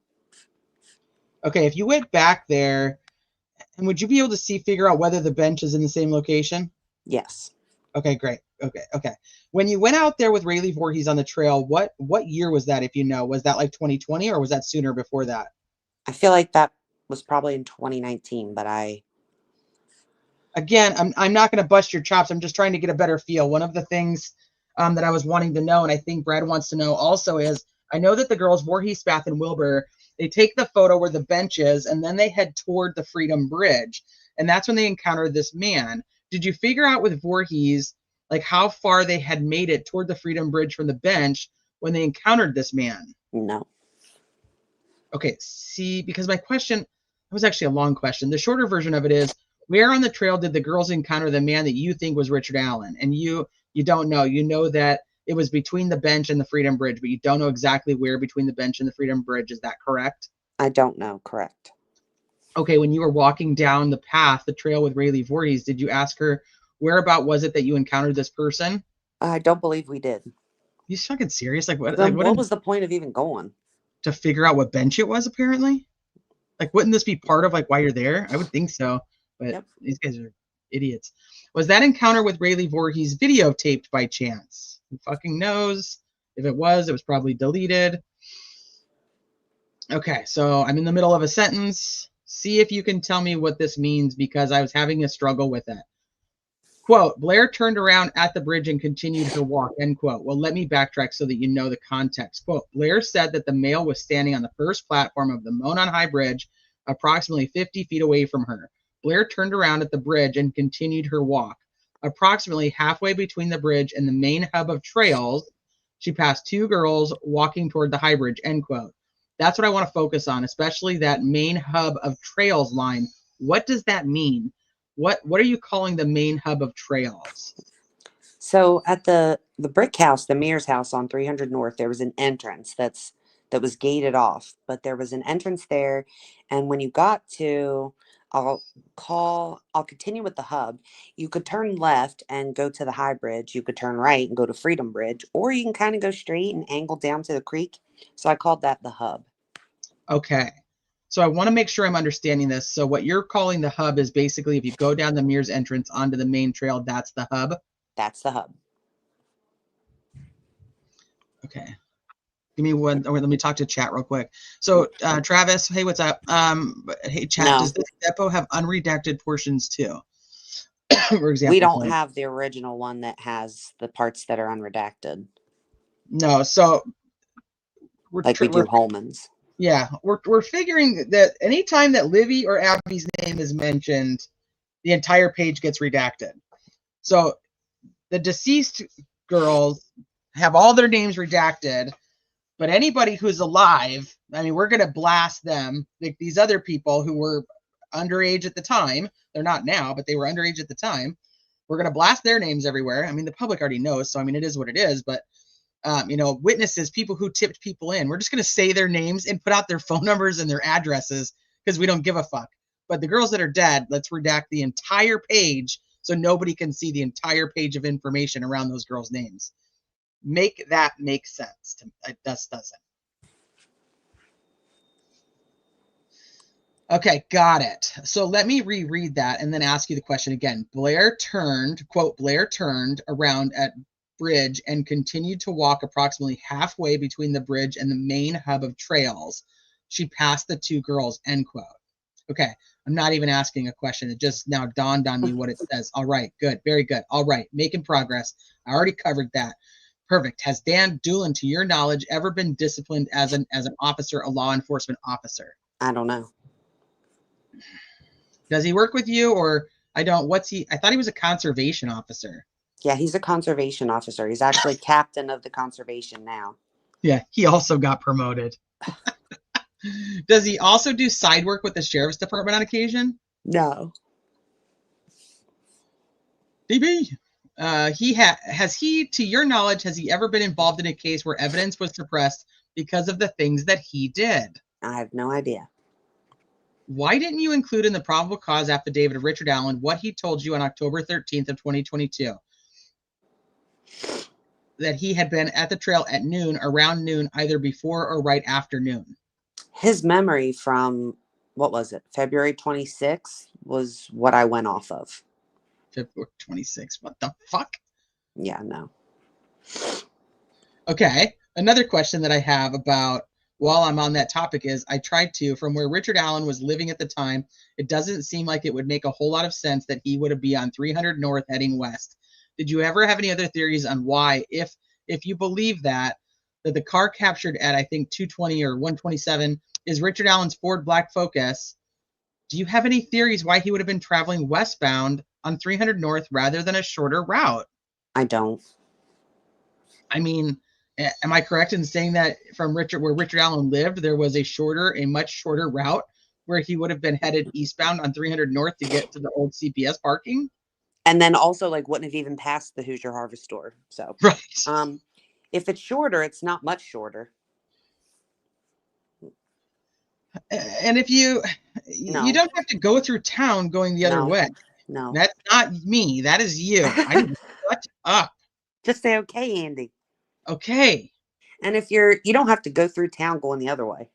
Okay, if you went back there, and would you be able to figure out whether the bench is in the same location? Yes. Okay, great. Okay. When you went out there with Rayleigh Voorhees on the trail, what year was that, if you know? Was that like 2020 or was that sooner before that? I feel like that was probably in 2019, but Again, I'm not going to bust your chops. I'm just trying to get a better feel. One of the things that I was wanting to know, and I think Brad wants to know also, is I know that the girls, Voorhees, Spath, and Wilbur, they take the photo where the bench is, and then they head toward the Freedom Bridge. And that's when they encounter this man. Did you figure out with Voorhees, like how far they had made it toward the Freedom Bridge from the bench when they encountered this man? no. Okay, see, because my question, it was actually a long question. The shorter version of it is, where on the trail did the girls encounter the man that you think was Richard Allen? And you don't know. You know that it was between the bench and the Freedom Bridge, but you don't know exactly where between the bench and the Freedom Bridge. Is that correct? I don't know. Correct. Okay, when you were walking down the path, the trail with Rayleigh Voorhees, did you ask her whereabout was it that you encountered this person? I don't believe we did. You fucking serious? Like what? Then Like what was the point of even going? To figure out what bench it was, apparently? Like, wouldn't this be part of like why you're there? I would think so. But These guys are idiots. Was that encounter with Rayleigh Voorhees videotaped by chance? Who fucking knows? If it was probably deleted. Okay, so I'm in the middle of a sentence. See if you can tell me what this means because I was having a struggle with it. Quote, Blair turned around at the bridge and continued her walk, end quote. Well, let me backtrack so that you know the context. Quote, Blair said that the male was standing on the first platform of the Monon High Bridge, approximately 50 feet away from her. Blair turned around at the bridge and continued her walk. Approximately halfway between the bridge and the main hub of trails, she passed two girls walking toward the high bridge, end quote. That's what I want to focus on, especially that main hub of trails line. What does that mean? What are you calling the main hub of trails? So at the brick house, the Mears house on 300 North, there was an entrance that was gated off, but there was an entrance there. And when you got to, I'll continue with the hub. You could turn left and go to the High Bridge. You could turn right and go to Freedom Bridge, or you can kind of go straight and angle down to the creek. So I called that the hub. Okay. So I want to make sure I'm understanding this. So what you're calling the hub is basically if you go down the Mears entrance onto the main trail, that's the hub? That's the hub. Okay. Give me one, or let me talk to chat real quick. So Travis, hey, what's up? Hey, chat, No. Does this depot have unredacted portions too? For example, We don't have the original one that has the parts that are unredacted. No, so we do Holman's. Yeah, we're figuring that anytime that Livy or Abby's name is mentioned, the entire page gets redacted. So the deceased girls have all their names redacted, but anybody who's alive, I mean, we're going to blast them. Like these other people who were underage at the time, they're not now, but they were underage at the time. We're going to blast their names everywhere. I mean, the public already knows, so I mean, it is what it is, but witnesses, people who tipped people in, we're just going to say their names and put out their phone numbers and their addresses because we don't give a fuck. But the girls that are dead, let's redact the entire page so nobody can see the entire page of information around those girls' names. Make that make sense. It just doesn't. Okay, got it. So let me reread that and then ask you the question again. Blair turned around at bridge and continued to walk approximately halfway between the bridge and the main hub of trails. She passed the two girls, end quote. Okay, I'm not even asking a question. It just now dawned on me what it says. All right, good, very good. All right, making progress. I already covered that. Perfect. Has Dan Doolin, to your knowledge, ever been disciplined as an officer, a law enforcement officer? I don't know. Does he work with you, or I don't? What's he? I thought he was a conservation officer. Yeah, he's a conservation officer. He's actually captain of the conservation now. Yeah, he also got promoted. Does he also do side work with the sheriff's department on occasion? No. DB. Has he, to your knowledge, has he ever been involved in a case where evidence was suppressed because of the things that he did? I have no idea. Why didn't you include in the probable cause affidavit of Richard Allen what he told you on October 13th of 2022? That he had been at the trail at noon, around noon, either before or right after noon. His memory from, what was it, February 26th was what I went off of. February 26th. What the fuck? Yeah, no. Okay. Another question that I have about, while I'm on that topic, is I tried to, from where Richard Allen was living at the time, it doesn't seem like it would make a whole lot of sense that he would be on 300 North heading west. Did you ever have any other theories on why, if you believe that the car captured at, I think, 220 or 127 is Richard Allen's Ford Black Focus, do you have any theories why he would have been traveling westbound on 300 North rather than a shorter route? I don't. I mean, am I correct in saying that from where Richard Allen lived, there was a much shorter route where he would have been headed eastbound on 300 North to get to the old CPS parking? And then also, like, wouldn't have even passed the Hoosier Harvest store. So, right. If it's shorter, it's not much shorter. And if you don't have to go through town going the other way. No. That's not me. That is you. I need to shut up. Just say, okay, Andy. Okay. And if you don't have to go through town going the other way.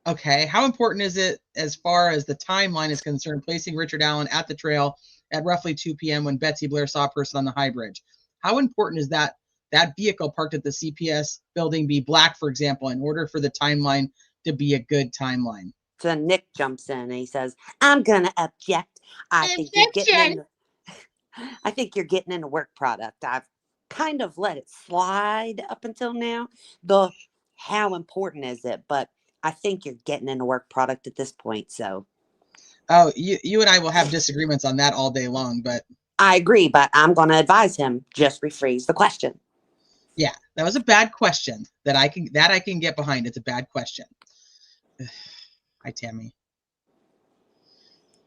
Okay. How important is it as far as the timeline is concerned, placing Richard Allen at the trail at roughly 2 p.m. when Betsy Blair saw a person on the High Bridge? How important is that vehicle parked at the CPS building be black, for example, in order for the timeline to be a good timeline? So then Nick jumps in and he says, I'm going to object. I think you're getting I think you're getting into work product. I've kind of let it slide up until now. How important is it? But I think you're getting into work product at this point. So Oh, you and I will have disagreements on that all day long, but I agree, but I'm going to advise him just rephrase the question. yeah, that was a bad question that I can get behind. It's a bad question. Hi, Tammy.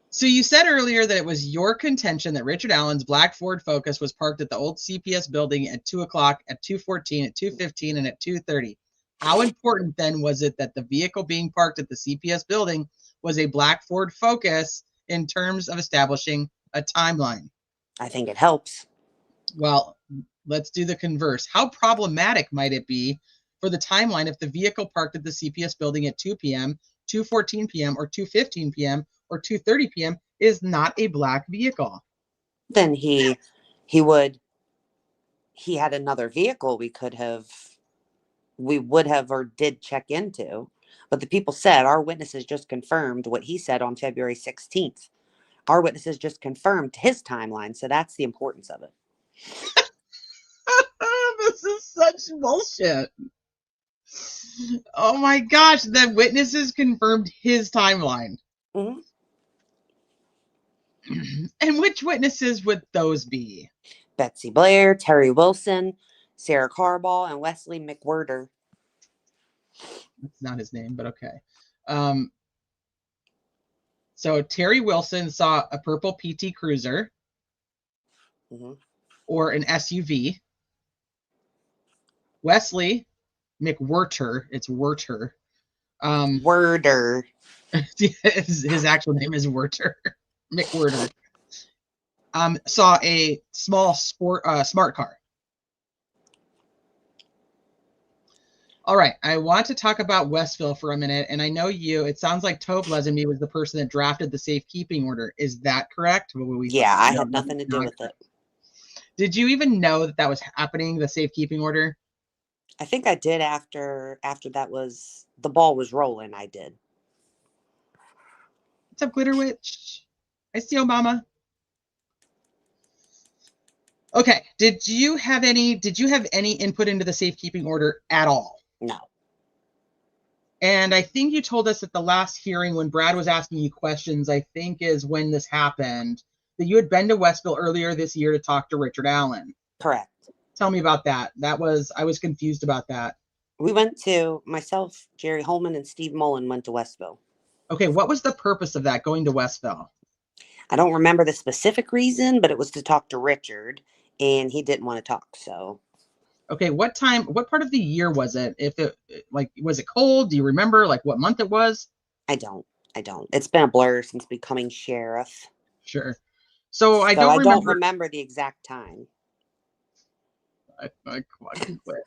So you said earlier that it was your contention that Richard Allen's black Ford Focus was parked at the old CPS building at 2 o'clock, at 2:14, at 2:15, and at 2:30. How important then was it that the vehicle being parked at the CPS building was a black Ford Focus in terms of establishing a timeline? I think it helps. Well, let's do the converse. How problematic might it be for the timeline if the vehicle parked at the CPS building at 2 p.m., 2:14 p.m., or 2:15 p.m., or 2:30 p.m. is not a black vehicle? Then he had another vehicle we would have or did check into. But the people said our witnesses just confirmed what he said on February 16th. Our witnesses just confirmed his timeline. So that's the importance of it. This is such bullshit. Oh my gosh, the witnesses confirmed his timeline. Mm-hmm. And which witnesses would those be? Betsy Blair, Terry Wilson, Sarah Carball, and Wesley McWhirter. That's not his name, but okay. So Terry Wilson saw a purple PT Cruiser or an SUV. Wesley McWhirter, it's Werter. Werder. His actual name is Werter. McWhirter. Saw a small smart car. All right, I want to talk about Westville for a minute, and I know it sounds like Tove Lesenby was the person that drafted the safekeeping order. Is that correct? Yeah, I had nothing to do with it. Did you even know that was happening, the safekeeping order? I think I did after the ball was rolling, I did. What's up, Glitter Witch? I see Obama. Okay, did you have any input into the safekeeping order at all? No. And I think you told us at the last hearing when Brad was asking you questions, I think is when this happened, that you had been to Westville earlier this year to talk to Richard Allen. Correct. Tell me about that. I was confused about that. We went to, myself, Jerry Holman, and Steve Mullen went to Westville. Okay, what was the purpose of that, going to Westville? I don't remember the specific reason, but it was to talk to Richard, and he didn't want to talk, so. Okay, what part of the year was it? Was it cold? Do you remember, what month it was? I don't. It's been a blur since becoming sheriff. Sure. So I don't remember the exact time. I quit.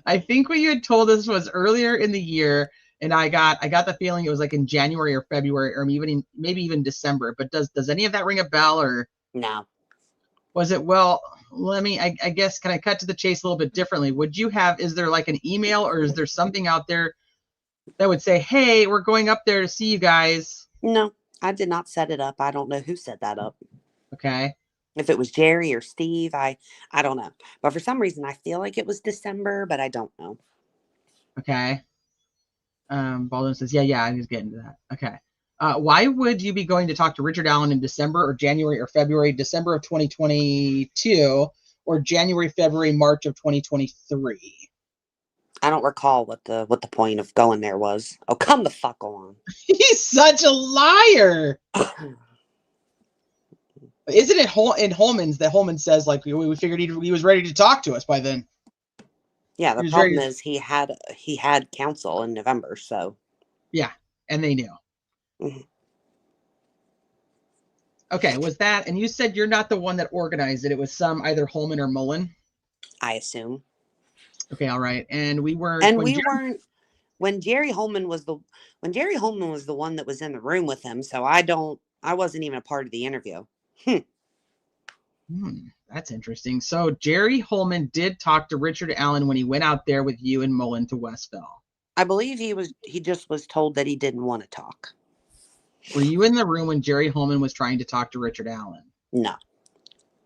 I think what you had told us was earlier in the year, and I got the feeling it was like in January or February or maybe even December. But does any of that ring a bell, or no? Was it? Well, I guess, can I cut to the chase a little bit differently? Is there like an email, or is there something out there that would say, hey, we're going up there to see you guys? No, I did not set it up. I don't know who set that up. Okay. If it was Jerry or Steve, I don't know. But for some reason, I feel like it was December, but I don't know. Okay. Baldwin says, yeah, I need to get into that. Okay. Why would you be going to talk to Richard Allen in December or January or February, December of 2022, or January, February, March of 2023? I don't recall what the point of going there was. Oh, come the fuck on. He's such a liar. Isn't it in Holman's that Holman says, we figured he was ready to talk to us by then? Yeah, the problem is he had counsel in November, so. Yeah, and they knew. Mm-hmm. Okay, was that, and you said you're not the one that organized it. It was either Holman or Mullen? I assume. Okay, all right. And we weren't. And when Jerry Holman was the one that was in the room with him, so I wasn't even a part of the interview. That's interesting. So Jerry Holman did talk to Richard Allen when he went out there with you and Mullen to Westville. I believe he just was told that he didn't want to talk. Were you in the room when Jerry Holman was trying to talk to Richard Allen? No.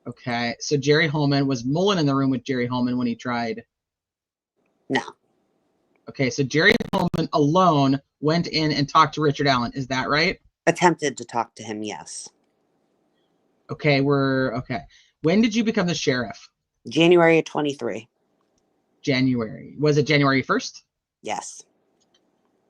Okay, so Jerry Holman, was Mullen in the room with Jerry Holman when he tried? No. Okay, so Jerry Holman alone went in and talked to Richard Allen. Is that right? Attempted to talk to him, yes. Okay, okay. When did you become the sheriff? January of 23. January. Was it January 1st? Yes.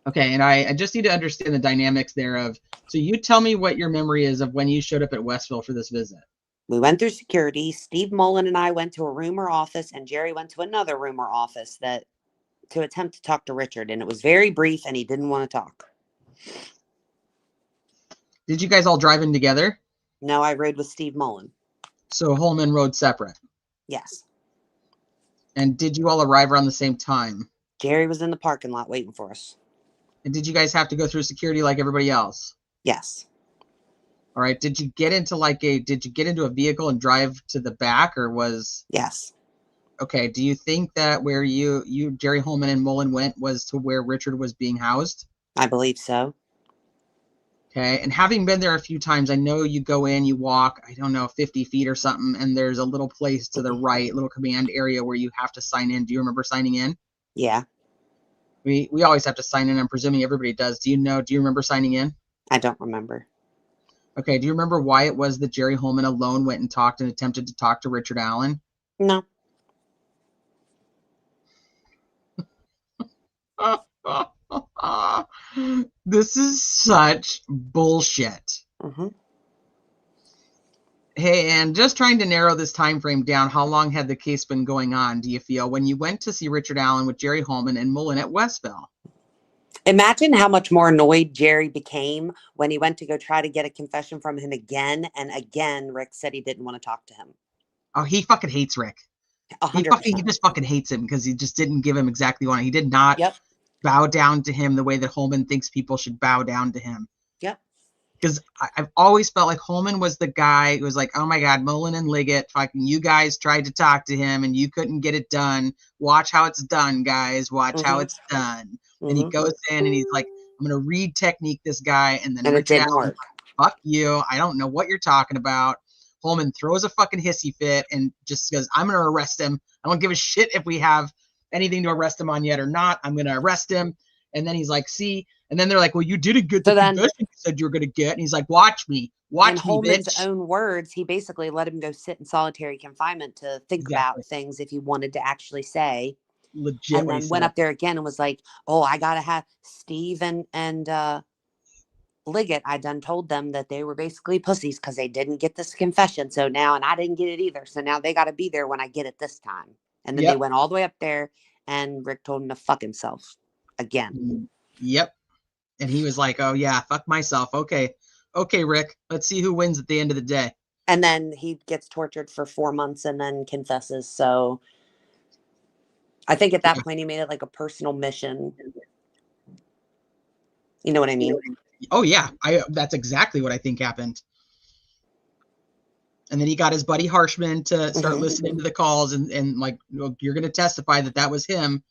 Okay, and I just need to understand the dynamics thereof. So you tell me what your memory is of when you showed up at Westville for this visit. We went through security. Steve Mullen and I went to a room or office, and Jerry went to another room or office to attempt to talk to Richard, and it was very brief, and he didn't want to talk. Did you guys all drive in together? No, I rode with Steve Mullen. So Holman rode separate. Yes. And did you all arrive around the same time? Jerry was in the parking lot waiting for us. And did you guys have to go through security like everybody else? Yes. All right. Did you get into a vehicle and drive to the back, or was? Yes. Okay. Do you think that where you Jerry Holman and Mullen went was to where Richard was being housed? I believe so. Okay. And having been there a few times, I know you go in, you walk, I don't know, 50 feet or something, and there's a little place to the right, little command area where you have to sign in. Do you remember signing in? Yeah. We always have to sign in. I'm presuming everybody does. Do you remember signing in? I don't remember. Okay. Do you remember why it was that Jerry Holman alone went and talked and attempted to talk to Richard Allen? No. This is such bullshit. Mm-hmm. Hey, and just trying to narrow this time frame down, how long had the case been going on, do you feel, when you went to see Richard Allen with Jerry Holman and Mullen at Westville? Imagine how much more annoyed Jerry became when he went to go try to get a confession from him again. And again, Rick said he didn't want to talk to him. Oh, he fucking hates Rick. 100%. He just fucking hates him because he just didn't give him exactly what he did not bow down to him the way that Holman thinks people should bow down to him. Yep. Because I've always felt like Holman was the guy who was like, oh my God, Mullen and Liggett, fucking you guys tried to talk to him and you couldn't get it done. Watch how it's done, guys. Watch how it's done. And he goes in and he's like, I'm going to read technique this guy. And then it didn't work. Fuck you. I don't know what you're talking about. Holman throws a fucking hissy fit and just goes, I'm going to arrest him. I don't give a shit if we have anything to arrest him on yet or not. I'm going to arrest him. And then he's like, see, and then they're like, well, you didn't get the confession you said you were going to get. And he's like, watch me, in Holman's own words, he basically let him go sit in solitary confinement to think about things if he wanted to actually say. Legit. And then went up there again and was like, oh, I got to have Steve and Liggett. I done told them that they were basically pussies because they didn't get this confession. So now, and I didn't get it either. So now they got to be there when I get it this time. And then they went all the way up there and Rick told him to fuck himself again. Yep. And he was like, oh yeah, fuck myself. Okay, Rick, let's see who wins at the end of the day. And then he gets tortured for 4 months and then confesses. So I think at that point he made it like a personal mission. You know what I mean? Oh yeah, that's exactly what I think happened. And then he got his buddy Harshman to start listening to the calls and like, you're going to testify that was him.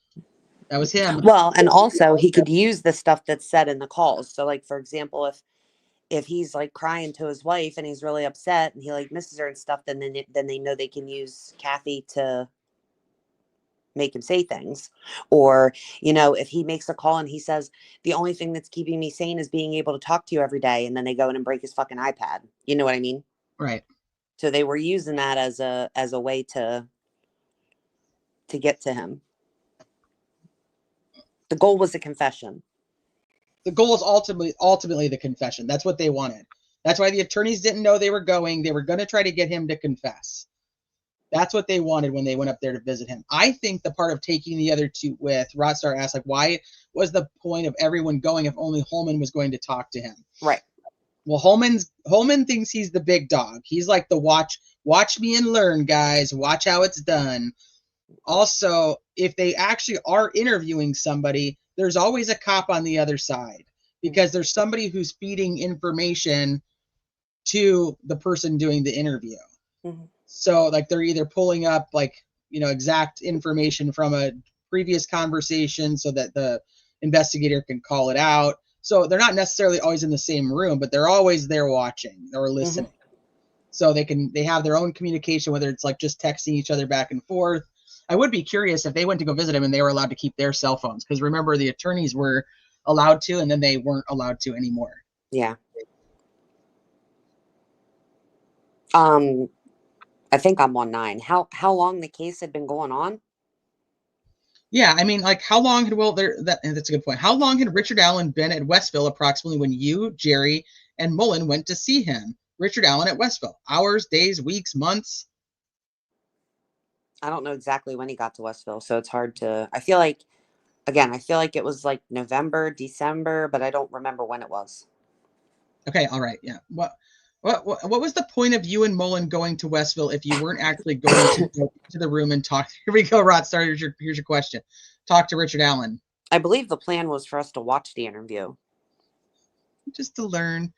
That was him. Well, and also he could use the stuff that's said in the calls. So like, for example, if he's like crying to his wife and he's really upset and he like misses her and stuff, then they know they can use Kathy to make him say things. Or, you know, if he makes a call and he says, the only thing that's keeping me sane is being able to talk to you every day. And then they go in and break his fucking iPad. You know what I mean? Right. So they were using that as a way to get to him. The goal was a confession. The goal was ultimately the confession. That's what they wanted. That's why the attorneys didn't know they were going. They were going to try to get him to confess. That's what they wanted when they went up there to visit him. I think the part of taking the other two with, Rodstar asked, like, why was the point of everyone going if only Holman was going to talk to him? Right. Well, Holman thinks he's the big dog. He's like the watch me and learn, guys. Watch how it's done. Also, if they actually are interviewing somebody, there's always a cop on the other side because there's somebody who's feeding information to the person doing the interview. Mm-hmm. So like they're either pulling up like, you know, exact information from a previous conversation so that the investigator can call it out. So they're not necessarily always in the same room, but they're always there watching or listening. Mm-hmm. So they have their own communication, whether it's like just texting each other back and forth. I would be curious if they went to go visit him and they were allowed to keep their cell phones, because remember, the attorneys were allowed to, and then they weren't allowed to anymore. Yeah. I think I'm on 9. How long the case had been going on? Yeah, I mean, like, how long had that's a good point. How long had Richard Allen been at Westville approximately when you, Jerry, and Mullen went to see him? Richard Allen at Westville. Hours, days, weeks, months? I don't know exactly when he got to Westville, so it's hard to. I feel like it was like November, December, but I don't remember when it was. Okay, all right, yeah. What was the point of you and Mullen going to Westville if you weren't actually going to go to the room and talk? Here we go, Rodstar. Here's your question. Talk to Richard Allen. I believe the plan was for us to watch the interview. Just to learn.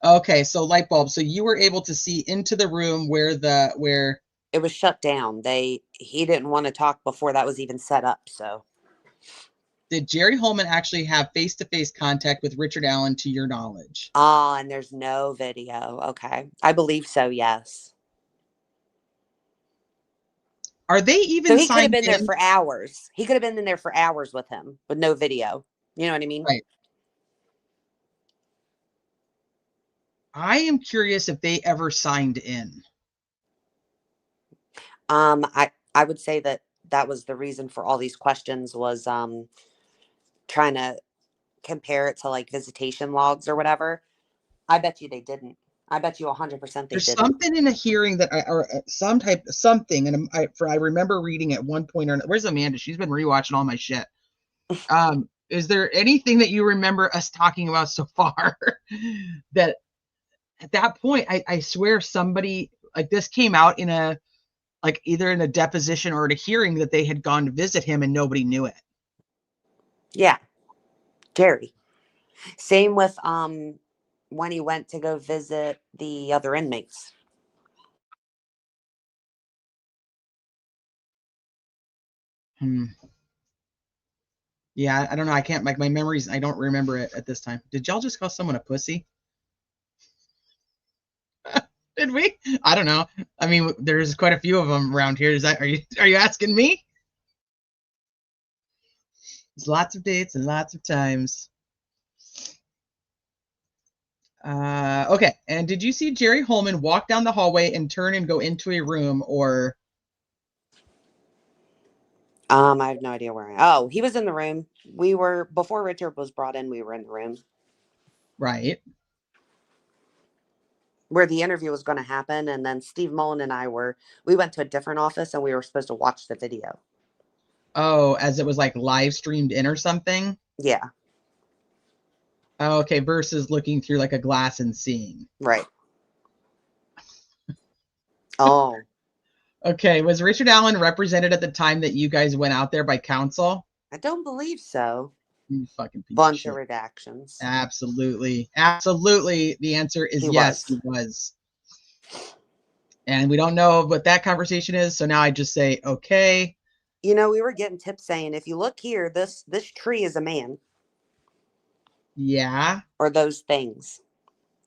Okay, so light bulb. So you were able to see into the room where it was shut down. He didn't want to talk before that was even set up. So did Jerry Holman actually have face-to-face contact with Richard Allen, to your knowledge? And there's no video. Okay, I believe so. Yes. Are they even So he could have signed been there in? for hours. He could have been in there for hours with him with no video. You know what I mean? Right. I am curious if they ever signed in. I would say that was the reason for all these questions, was trying to compare it to like visitation logs or whatever. I bet you they didn't. I bet you 100% they There's didn't. something in a hearing that or something, and I remember reading at one point or where's Amanda? She's been rewatching all my shit. Is there anything that you remember us talking about so far that at that point, I swear somebody like this came out in a, like, either in a deposition or at a hearing, that they had gone to visit him and nobody knew it. Yeah. Jerry. Same with when he went to go visit the other inmates. Yeah, I don't know. I can't, like, my memories, I don't remember it at this time. Did y'all just call someone a pussy? Did we? I don't know. I mean, there's quite a few of them around here. Are you asking me? There's lots of dates and lots of times. Okay. And did you see Jerry Holman walk down the hallway and turn and go into a room, or? I have no idea where. Oh, he was in the room. Before Richard was brought in, we were in the room. Right. Where the interview was going to happen, and then Steve Mullen and we went to a different office and we were supposed to watch the video. Oh, as it was like live streamed in or something? Yeah. Oh, okay, versus looking through like a glass and seeing. Right. Oh. Okay, was Richard Allen represented at the time that you guys went out there by counsel? I don't believe so. You fucking piece Bunch of of redactions. Absolutely. Absolutely. The answer is yes, he was. And we don't know what that conversation is, so now I just say, okay. You know, we were getting tips saying, if you look here, this tree is a man. Yeah. Or those things.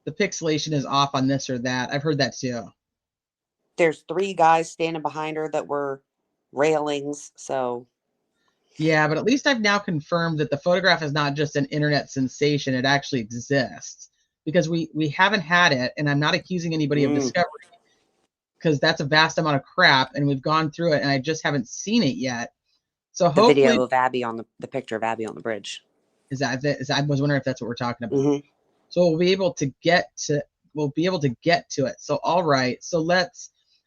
The pixelation is off on this or that. I've heard that too. There's 3 guys standing behind her that were railings, so. Yeah, but at least I've now confirmed that the photograph is not just an internet sensation. It actually exists, because we haven't had it, and I'm not accusing anybody of discovery, because that's a vast amount of crap, and we've gone through it, and I just haven't seen it yet. So the hopefully, video of Abby on the picture of Abby on the bridge. I was wondering if that's what we're talking about. Mm-hmm. So we'll be able to get to it. So all right, so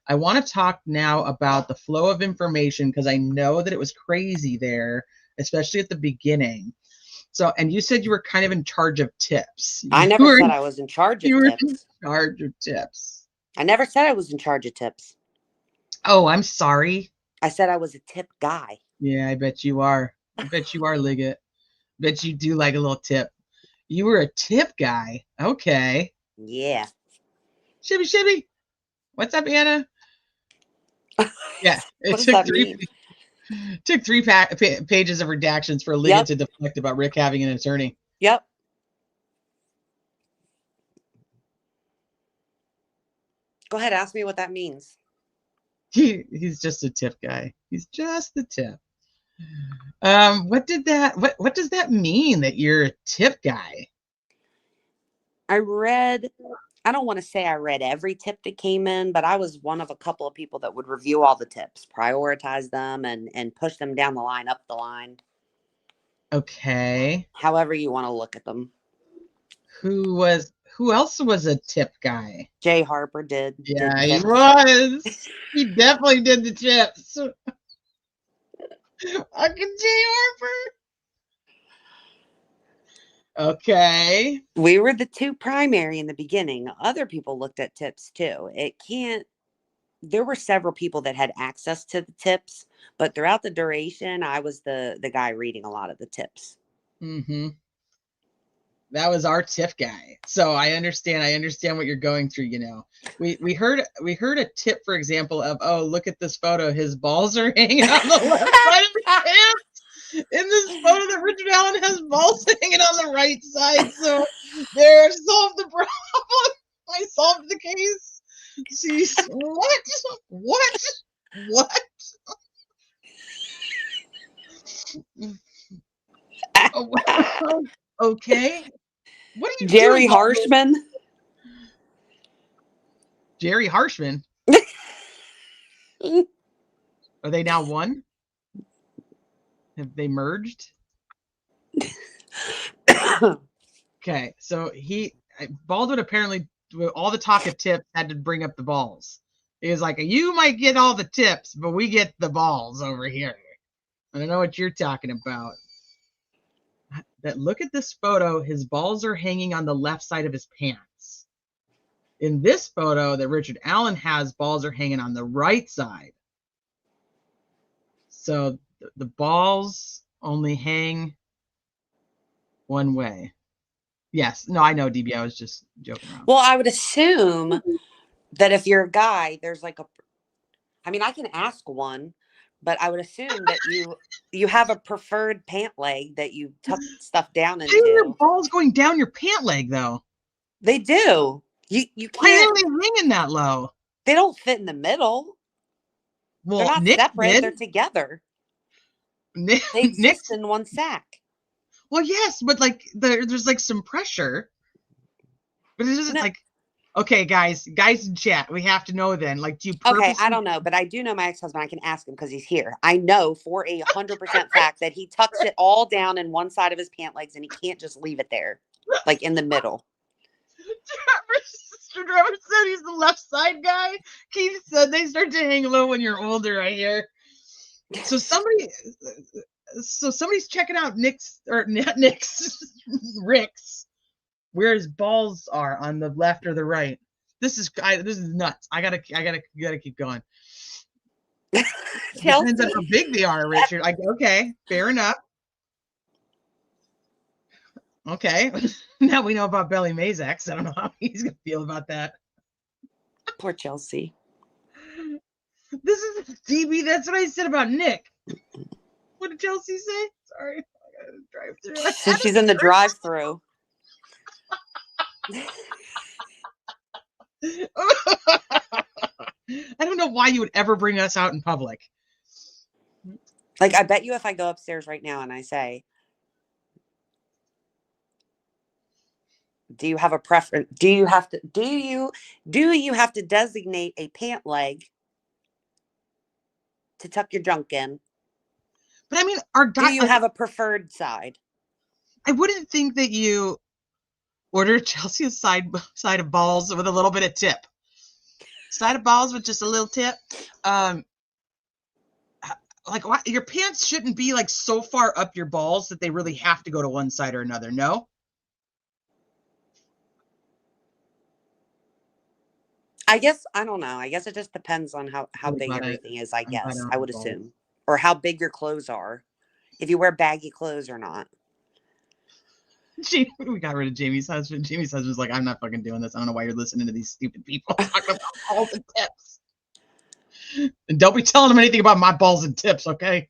I want to talk now about the flow of information, because I know that it was crazy there, especially at the beginning. So, and you said you were kind of in charge of tips. I never said I was in charge of tips. You were in charge of tips. I never said I was in charge of tips. Oh, I'm sorry. I said I was a tip guy. Yeah, I bet you are. I bet you are, Liggett. Bet you do like a little tip. You were a tip guy. Okay. Yeah. Shibby. What's up, Anna? Yeah, it took three pages of redactions for Liggett to deflect about Rick having an attorney. Yep. Go ahead, ask me what that means. He's just a tip guy. He's just the tip. What does that mean that you're a tip guy? I don't want to say I read every tip that came in, but I was one of a couple of people that would review all the tips, prioritize them, and push them down the line, up the line. Okay. However you want to look at them. Who else was a tip guy? Jay Harper did. Yeah, did he tips. was. He definitely did the tips. Fucking Jay Harper. Okay. We were the two primary in the beginning. Other people looked at tips too. There were several people that had access to the tips, but throughout the duration, I was the guy reading a lot of the tips. Mm-hmm. That was our tip guy. So I understand what you're going through, you know. We heard a tip, for example, of, oh, look at this photo. His balls are hanging on the left side of his pants. In this photo that Richard Allen has balls hanging on the right side. So there, solved the problem. I solved the case. See, what? Oh, okay. What are you Jerry doing, Harshman? Jerry Harshman? Are they now one? Have they merged? Okay, so Baldwin apparently, all the talk of tips, had to bring up the balls. He was like, you might get all the tips, but we get the balls over here. I don't know what you're talking about. Look at this photo. His balls are hanging on the left side of his pants. In this photo that Richard Allen has, balls are hanging on the right side. So the balls only hang one way. Yes. No, I know, DB. I was just joking around. Well, I would assume that if you're a guy, there's like I can ask one, but I would assume that you have a preferred pant leg that you tuck stuff down into. Your balls going down your pant leg, though. They do. You Why can't. are they hanging that low? They don't fit in the middle. Well, They're not Nick separate. did. They're together. Nick, They exist in one sack. Well, yes, but like there's like some pressure. But it isn't like, okay, guys in chat, we have to know then. Like, do you purposely... Okay, I don't know, but I do know my ex-husband. I can ask him because he's here. I know for 100% fact that he tucks it all down in one side of his pant legs and he can't just leave it there, like in the middle. Trevor said he's the left side guy. Keith said they start to hang low when you're older, I hear. So somebody's checking out Rick's, where his balls are on the left or the right. This is nuts. I gotta keep going. Depends on how big they are, Richard. Okay, fair enough. Okay, now we know about Belly Mazax. I don't know how he's gonna feel about that. Poor Chelsea. This is DB. That's what I said about Nick. What did Chelsea say? Sorry, I gotta drive through. So she's in the drive-through. I don't know why you would ever bring us out in public. Like, I bet you if I go upstairs right now and I say, do you have a preference? Do you have to designate a pant leg to tuck your junk in? But I mean, our guy. Do you have a preferred side? I wouldn't think that you order Chelsea a side of balls with a little bit of tip. Side of balls with just a little tip. Like, why, your pants shouldn't be like so far up your balls that they really have to go to one side or another. No. I guess I don't know. I guess it just depends on how big everything is. I guess I would assume, or how big your clothes are, if you wear baggy clothes or not. We got rid of Jamie's husband. Jamie's husband's like, I'm not fucking doing this. I don't know why you're listening to these stupid people talking about balls and tips. And don't be telling them anything about my balls and tips, okay?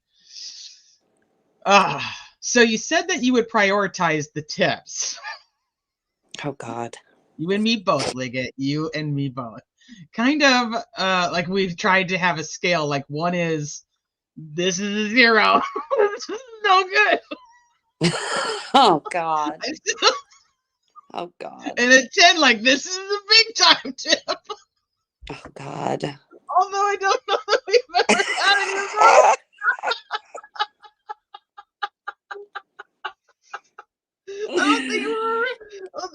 So you said that you would prioritize the tips. Oh God. You and me both, Liggett. You and me both. kind of like we've tried to have a scale. Like one is this is a 0. This is no good. Oh God. Oh God. And a 10, like this is a big time tip. Oh God. Although I don't know that we've ever had any of those. I don't think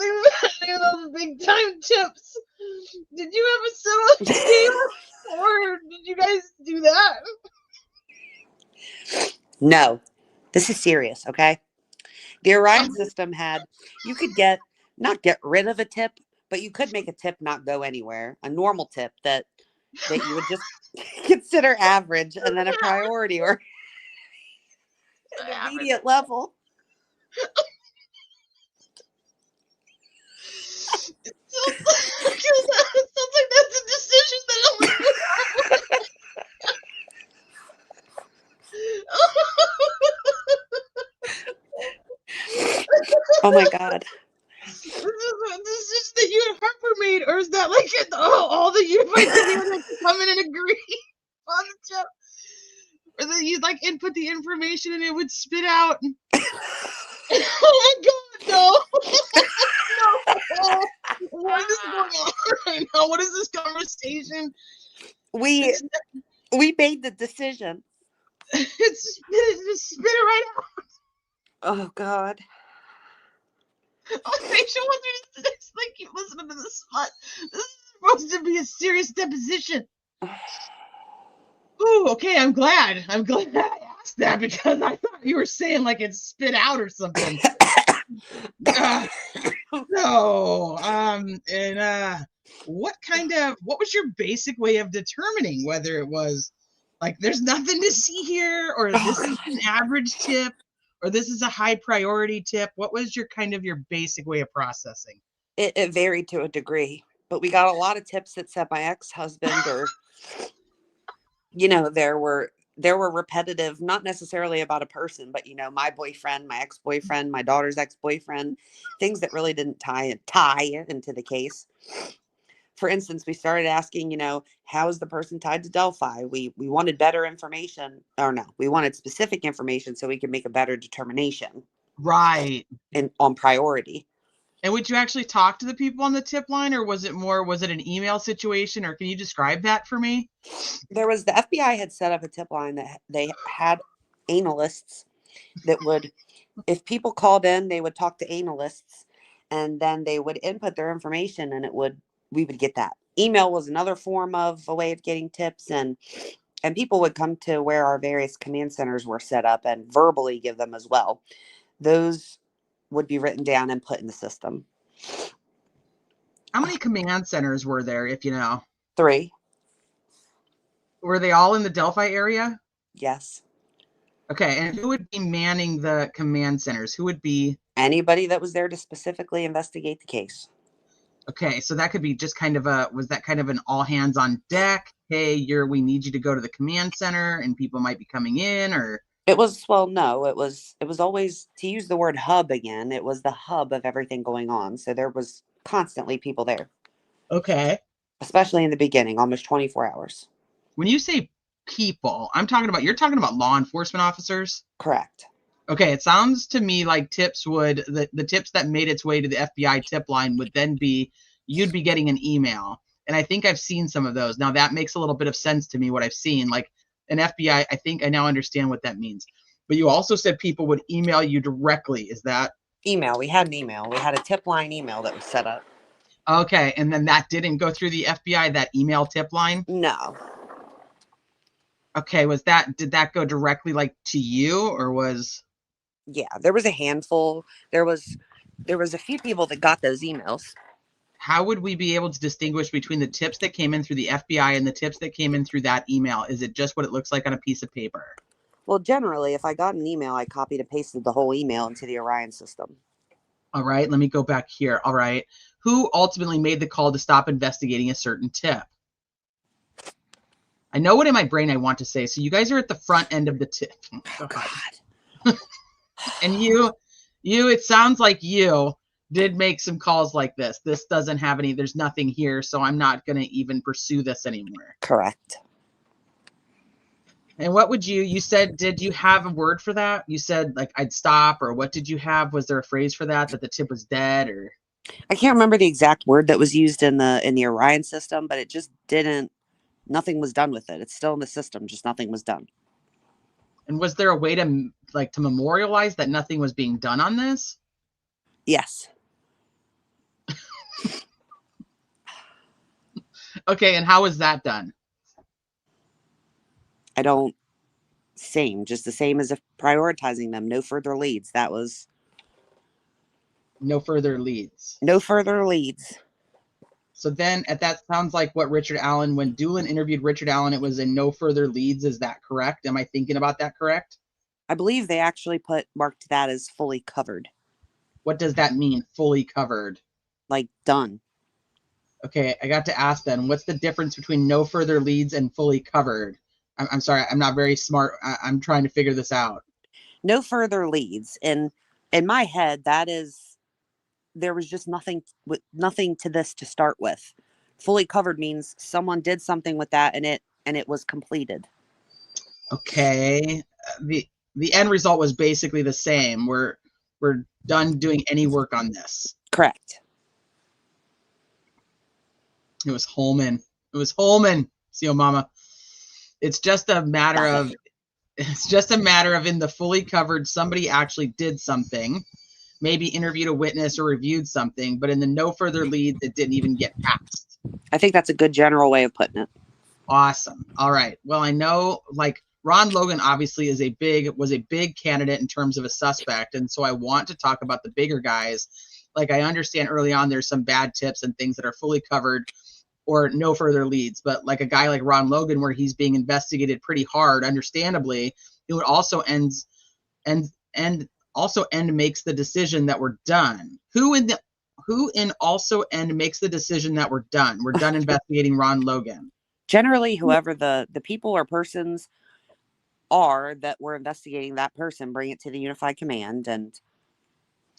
we've had any of those big time tips. Did you have a similar scale? Or did you guys do that? No, this is serious, okay? The Orion system had, you could not get rid of a tip, but you could make a tip not go anywhere. A normal tip that you would just consider average, and then a priority or an immediate level. It sounds like that's a decision that only Oh my God. This is a decision that you and Harper made, or is that like all the unified community come in and agree on the tip? Or that you'd like input the information and it would spit out. Oh my God, no. No. What is going on right now? What is this conversation? We made the decision. It's spit it right out. Oh God. Oh, Rachel wants me to like keep listening to this spot. This is supposed to be a serious deposition. Oh, okay. I'm glad I asked that because I thought you were saying like it's spit out or something. No. What was your basic way of determining whether it was like there's nothing to see here, or this is an average tip, or this is a high priority tip? What was your basic way of processing? It varied to a degree, but we got a lot of tips that said my ex-husband, or there were repetitive, not necessarily about a person, but my boyfriend, my ex-boyfriend, my daughter's ex-boyfriend, things that really didn't tie into the case. For instance, we started asking, how is the person tied to Delphi? We wanted better information, or no, we wanted specific information so we could make a better determination. Right. On priority. And would you actually talk to the people on the tip line, or was it an email situation, or can you describe that for me? The FBI had set up a tip line that they had analysts that would, if people called in, they would talk to analysts, and then they would input their information, and we would get that. Email was another form of a way of getting tips, and people would come to where our various command centers were set up and verbally give them as well. Those would be written down and put in the system. How many command centers were there, if you know? 3. Were they all in the Delphi area? Yes. Okay, and who would be manning the command centers? Who would be? Anybody that was there to specifically investigate the case. Okay, so that could be just was that kind of an all hands on deck? Hey, we need you to go to the command center, and people might be coming in, or? It was, no, it was always, to use the word hub again, it was the hub of everything going on. So there was constantly people there. Okay. Especially in the beginning, almost 24 hours. When you say people, you're talking about law enforcement officers? Correct. Okay, it sounds to me like the tips that made its way to the FBI tip line would then be, you'd be getting an email. And I think I've seen some of those. Now that makes a little bit of sense to me, what I've seen. Like an FBI, I think I now understand what that means. But you also said people would email you directly. Is that? Email. We had an email. We had a tip line email that was set up. Okay, and then that didn't go through the FBI, that email tip line? No. Okay, did that go directly like to you, or was? Yeah, there was a handful. There was a few people that got those emails. How would we be able to distinguish between the tips that came in through the FBI and the tips that came in through that email? Is it just what it looks like on a piece of paper? Well, generally, if I got an email, I copied and pasted the whole email into the Orion system. All right, let me go back here. All right. Who ultimately made the call to stop investigating a certain tip? I know what in my brain I want to say. So you guys are at the front end of the tip. Oh, God. And it sounds like you did make some calls like this. This doesn't have any, there's nothing here, so I'm not going to even pursue this anymore. Correct. And what would you said, did you have a word for that? You said like, I'd stop, or what did you have? Was there a phrase for that the tip was dead, or? I can't remember the exact word that was used in the Orion system, but it just didn't, nothing was done with it. It's still in the system, just nothing was done. And was there a way to like to memorialize that nothing was being done on this? Yes. Okay, and how was that done? I don't, just the same as if prioritizing them. No further leads. That was No further leads. no further leads. So then that sounds like what Richard Allen, when Doolin interviewed Richard Allen, it was in no further leads. Is that correct? Am I thinking about that correct? I believe they actually marked that as fully covered. What does that mean? Fully covered. Like done. Okay, I got to ask then, what's the difference between no further leads and fully covered? I'm sorry, I'm not very smart. I'm trying to figure this out. No further leads. And in my head, that is, there was just nothing to this to start with. Fully covered means someone did something with that and it was completed. Okay. The end result was basically the same. We're done doing any work on this. Correct. It was Holman. See you, mama. It's just a matter of in the fully covered, somebody actually did something, maybe interviewed a witness or reviewed something, but in the no further leads, it didn't even get passed. I think that's a good general way of putting it. Awesome. All right. Well, I know like Ron Logan obviously was a big candidate in terms of a suspect. And so I want to talk about the bigger guys. Like I understand early on, there's some bad tips and things that are fully covered or no further leads, but like a guy like Ron Logan, where he's being investigated pretty hard, understandably, it would also end makes the decision that we're done. Who in also end makes the decision that we're done? We're done investigating Ron Logan. Generally, whoever the people or persons are that we're investigating that person, bring it to the unified command. And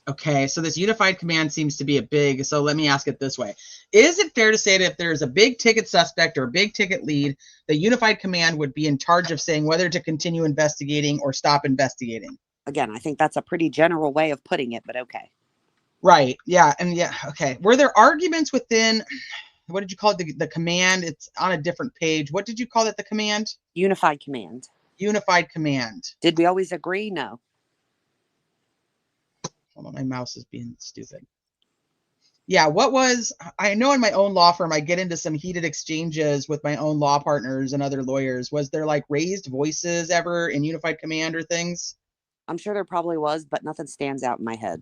okay, so this unified command seems to be so let me ask it this way. Is it fair to say that if there's a big ticket suspect or a big ticket lead, the unified command would be in charge of saying whether to continue investigating or stop investigating? again, I think that's a pretty general way of putting it, but okay. Right. Yeah. And yeah. Okay. Were there arguments within, what did you call it? The command? It's on a different page. What did you call it? The command? Unified command. Unified command. Did we always agree? No. Hold on, my mouse is being stupid. Yeah, I know in my own law firm, I get into some heated exchanges with my own law partners and other lawyers. Was there like raised voices ever in unified command or things? I'm sure there probably was, but nothing stands out in my head.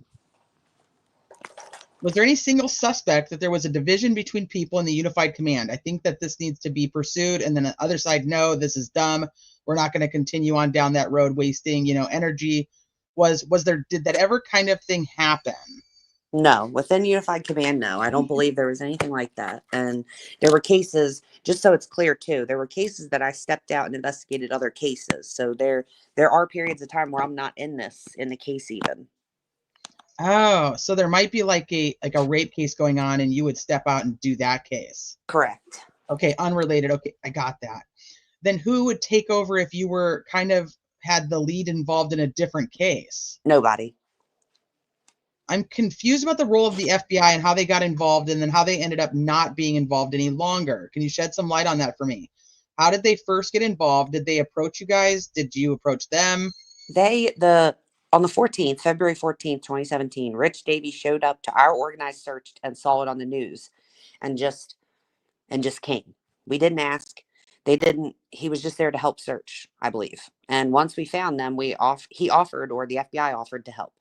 Was there any single suspect that there was a division between people in the unified command? I think that this needs to be pursued. And then the other side, no, this is dumb. We're not going to continue on down that road, wasting, energy. Did that ever kind of thing happen? No, within unified command, no. I don't believe there was anything like that. And there were cases, just so it's clear too, there were cases that I stepped out and investigated other cases. So there are periods of time where I'm not in the case even. Oh, so there might be like a rape case going on and you would step out and do that case. Correct. Okay, unrelated. Okay, I got that. Then who would take over if you were kind of had the lead involved in a different case? Nobody. I'm confused about the role of the FBI and how they got involved and then how they ended up not being involved any longer. Can you shed some light on that for me? How did they first get involved? Did they approach you guys? Did you approach them? On the 14th, February 14th, 2017, Rich Davies showed up to our organized search and saw it on the news and just came. We didn't ask. They didn't. He was just there to help search, I believe. And once we found them, the FBI offered to help.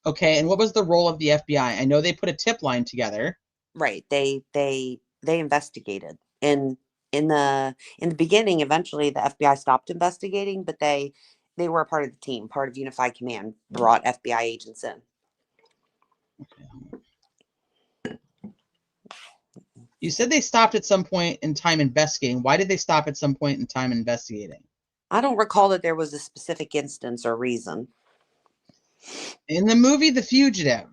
Okay, and what was the role of the FBI? I know they put a tip line together. Right. They investigated. In the beginning, eventually the FBI stopped investigating, but they were a part of the team, part of Unified Command, brought FBI agents in. Okay. You said they stopped at some point in time investigating. Why did they stop at some point in time investigating? I don't recall that there was a specific instance or reason. In the movie The Fugitive,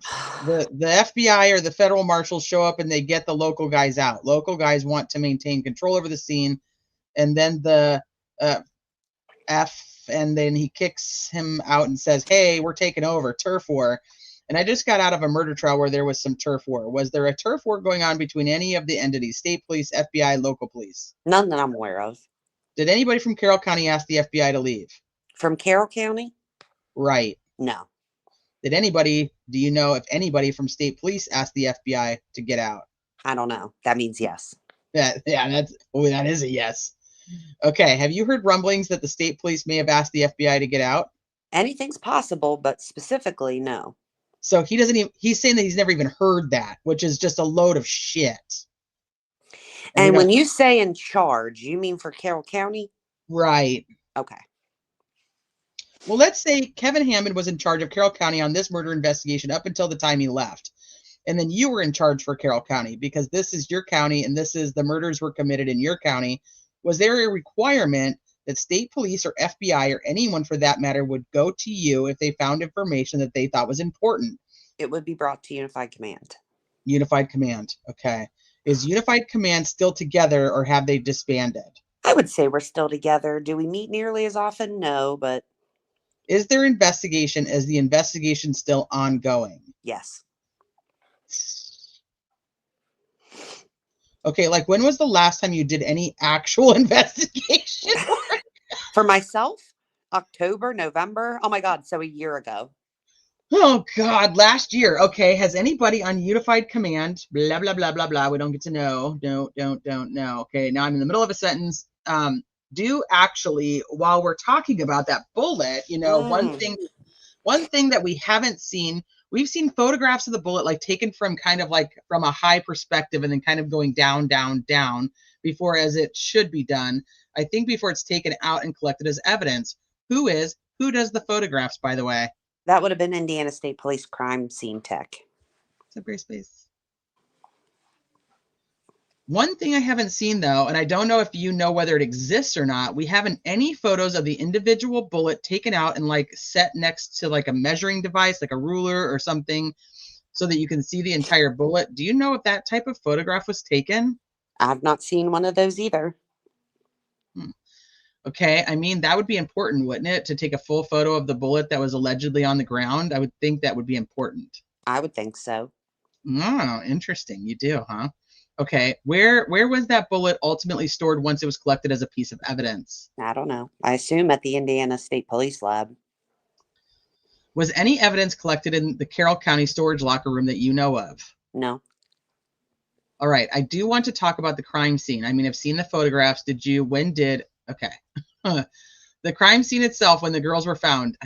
The FBI or the federal marshals show up and they get the local guys out. Local guys want to maintain control over the scene, and then the and then he kicks him out and says, "Hey, we're taking over, turf war." And I just got out of a murder trial where there was some turf war. Was there a turf war going on between any of the entities, state police, FBI, local police? None that I'm aware of. Did anybody from Carroll County ask the FBI to leave? From Carroll County? Right. No. Did anybody, do you know if anybody from state police asked the FBI to get out? I don't know. That means yes. Yeah, that is a yes. Okay, have you heard rumblings that the state police may have asked the FBI to get out? Anything's possible, but specifically, no. So he doesn't even, he's saying that he's never even heard that, which is just a load of shit. And when you say in charge, you mean for Carroll County? Right. Okay. Well, let's say Kevin Hammond was in charge of Carroll County on this murder investigation up until the time he left. And then you were in charge for Carroll County because this is your county and this is the murders were committed in your county. Was there a requirement that state police or FBI or anyone for that matter would go to you if they found information that they thought was important? It would be brought to Unified Command. Unified Command. Okay. Is Unified Command still together or have they disbanded? I would say we're still together. Do we meet nearly as often? No, but. Is there investigation? Is the investigation still ongoing? Yes. Okay, like when was the last time you did any actual investigation? For myself, October, November. Oh my God. So a year ago. Oh God, last year. Okay, has anybody on Unified Command, blah, blah, blah, blah, blah, we don't get to know. Don't know. Okay, now I'm in the middle of a sentence. Do actually, while we're talking about that bullet, you know, one thing that we haven't seen, we've seen photographs of the bullet like taken from kind of like from a high perspective and then kind of going down, down, down before as it should be done. I think before it's taken out and collected as evidence. Who does the photographs, by the way? That would have been Indiana State Police crime scene tech. It's a great space. One thing I haven't seen, though, and I don't know if you know whether it exists or not, we haven't any photos of the individual bullet taken out and like set next to like a measuring device, like a ruler or something, so that you can see the entire bullet. Do you know if that type of photograph was taken? I've not seen one of those either. Okay, I mean, that would be important, wouldn't it? To take a full photo of the bullet that was allegedly on the ground. I would think that would be important. I would think so. Oh, interesting. You do, huh? Okay, where was that bullet ultimately stored once it was collected as a piece of evidence? I don't know. I assume at the Indiana State Police lab. Was any evidence collected in the Carroll County storage locker room that you know of? No. All right, I do want to talk about the crime scene. I mean, I've seen the photographs. Okay. The crime scene itself, when the girls were found,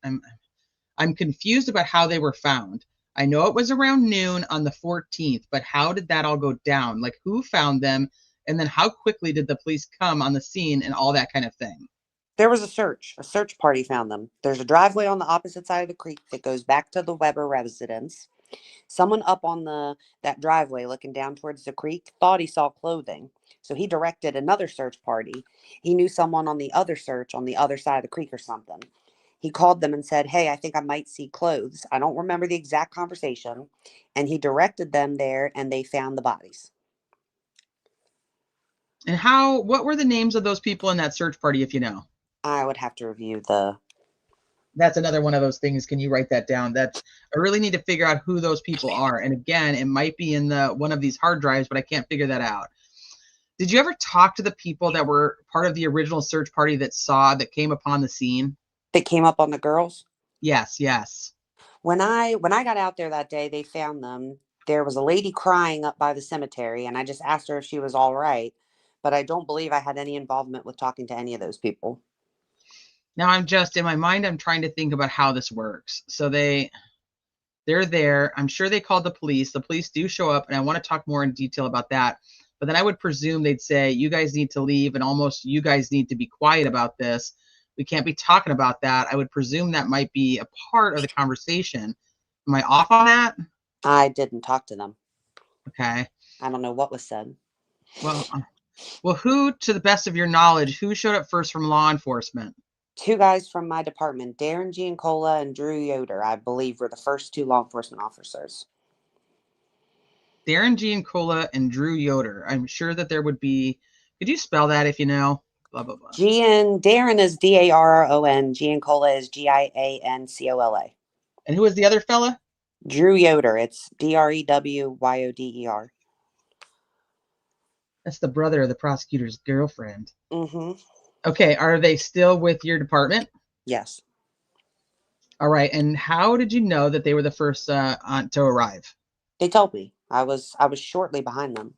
I'm confused about how they were found. I know it was around noon on the 14th, but how did that all go down? Like, who found them? And then how quickly did the police come on the scene and all that kind of thing? There was a search. A search party found them. There's a driveway on the opposite side of the creek that goes back to the Weber residence. Someone up on that driveway looking down towards the creek thought he saw clothing. So he directed another search party. He knew someone on the other search on the other side of the creek or something. He called them and said, "Hey, I think I might see clothes." I don't remember the exact conversation. And he directed them there and they found the bodies. And what were the names of those people in that search party, if you know? I would have to review That's another one of those things. Can you write that down? I really need to figure out who those people are. And again, it might be in one of these hard drives, but I can't figure that out. Did you ever talk to the people that were part of the original search party that came upon the scene? that came up on the girls. Yes. When I got out there that day, they found them. There was a lady crying up by the cemetery, and I just asked her if she was all right. But I don't believe I had any involvement with talking to any of those people. Now I'm just in my mind, I'm trying to think about how this works. So they're there. I'm sure they called the police. The police do show up, and I want to talk more in detail about that. But then I would presume they'd say, you guys need to leave, and almost you guys need to be quiet about this. We can't be talking about that. I would presume that might be a part of the conversation. Am I off on that? I didn't talk to them. Okay. I don't know what was said. Well, who, to the best of your knowledge, who showed up first from law enforcement? 2 guys from my department, Darren Giancola and Drew Yoder, I believe, were the first 2 law enforcement officers. Darren Giancola and Drew Yoder. I'm sure that there would be. Could you spell that if you know? Blah blah blah. Darren is Daron. Giancola is Giancola. And who was the other fella? Drew Yoder. It's Drewyoder. That's the brother of the prosecutor's girlfriend. Mm-hmm. Okay, are they still with your department? Yes. All right, and how did you know that they were the first to arrive? They told me. I was shortly behind them.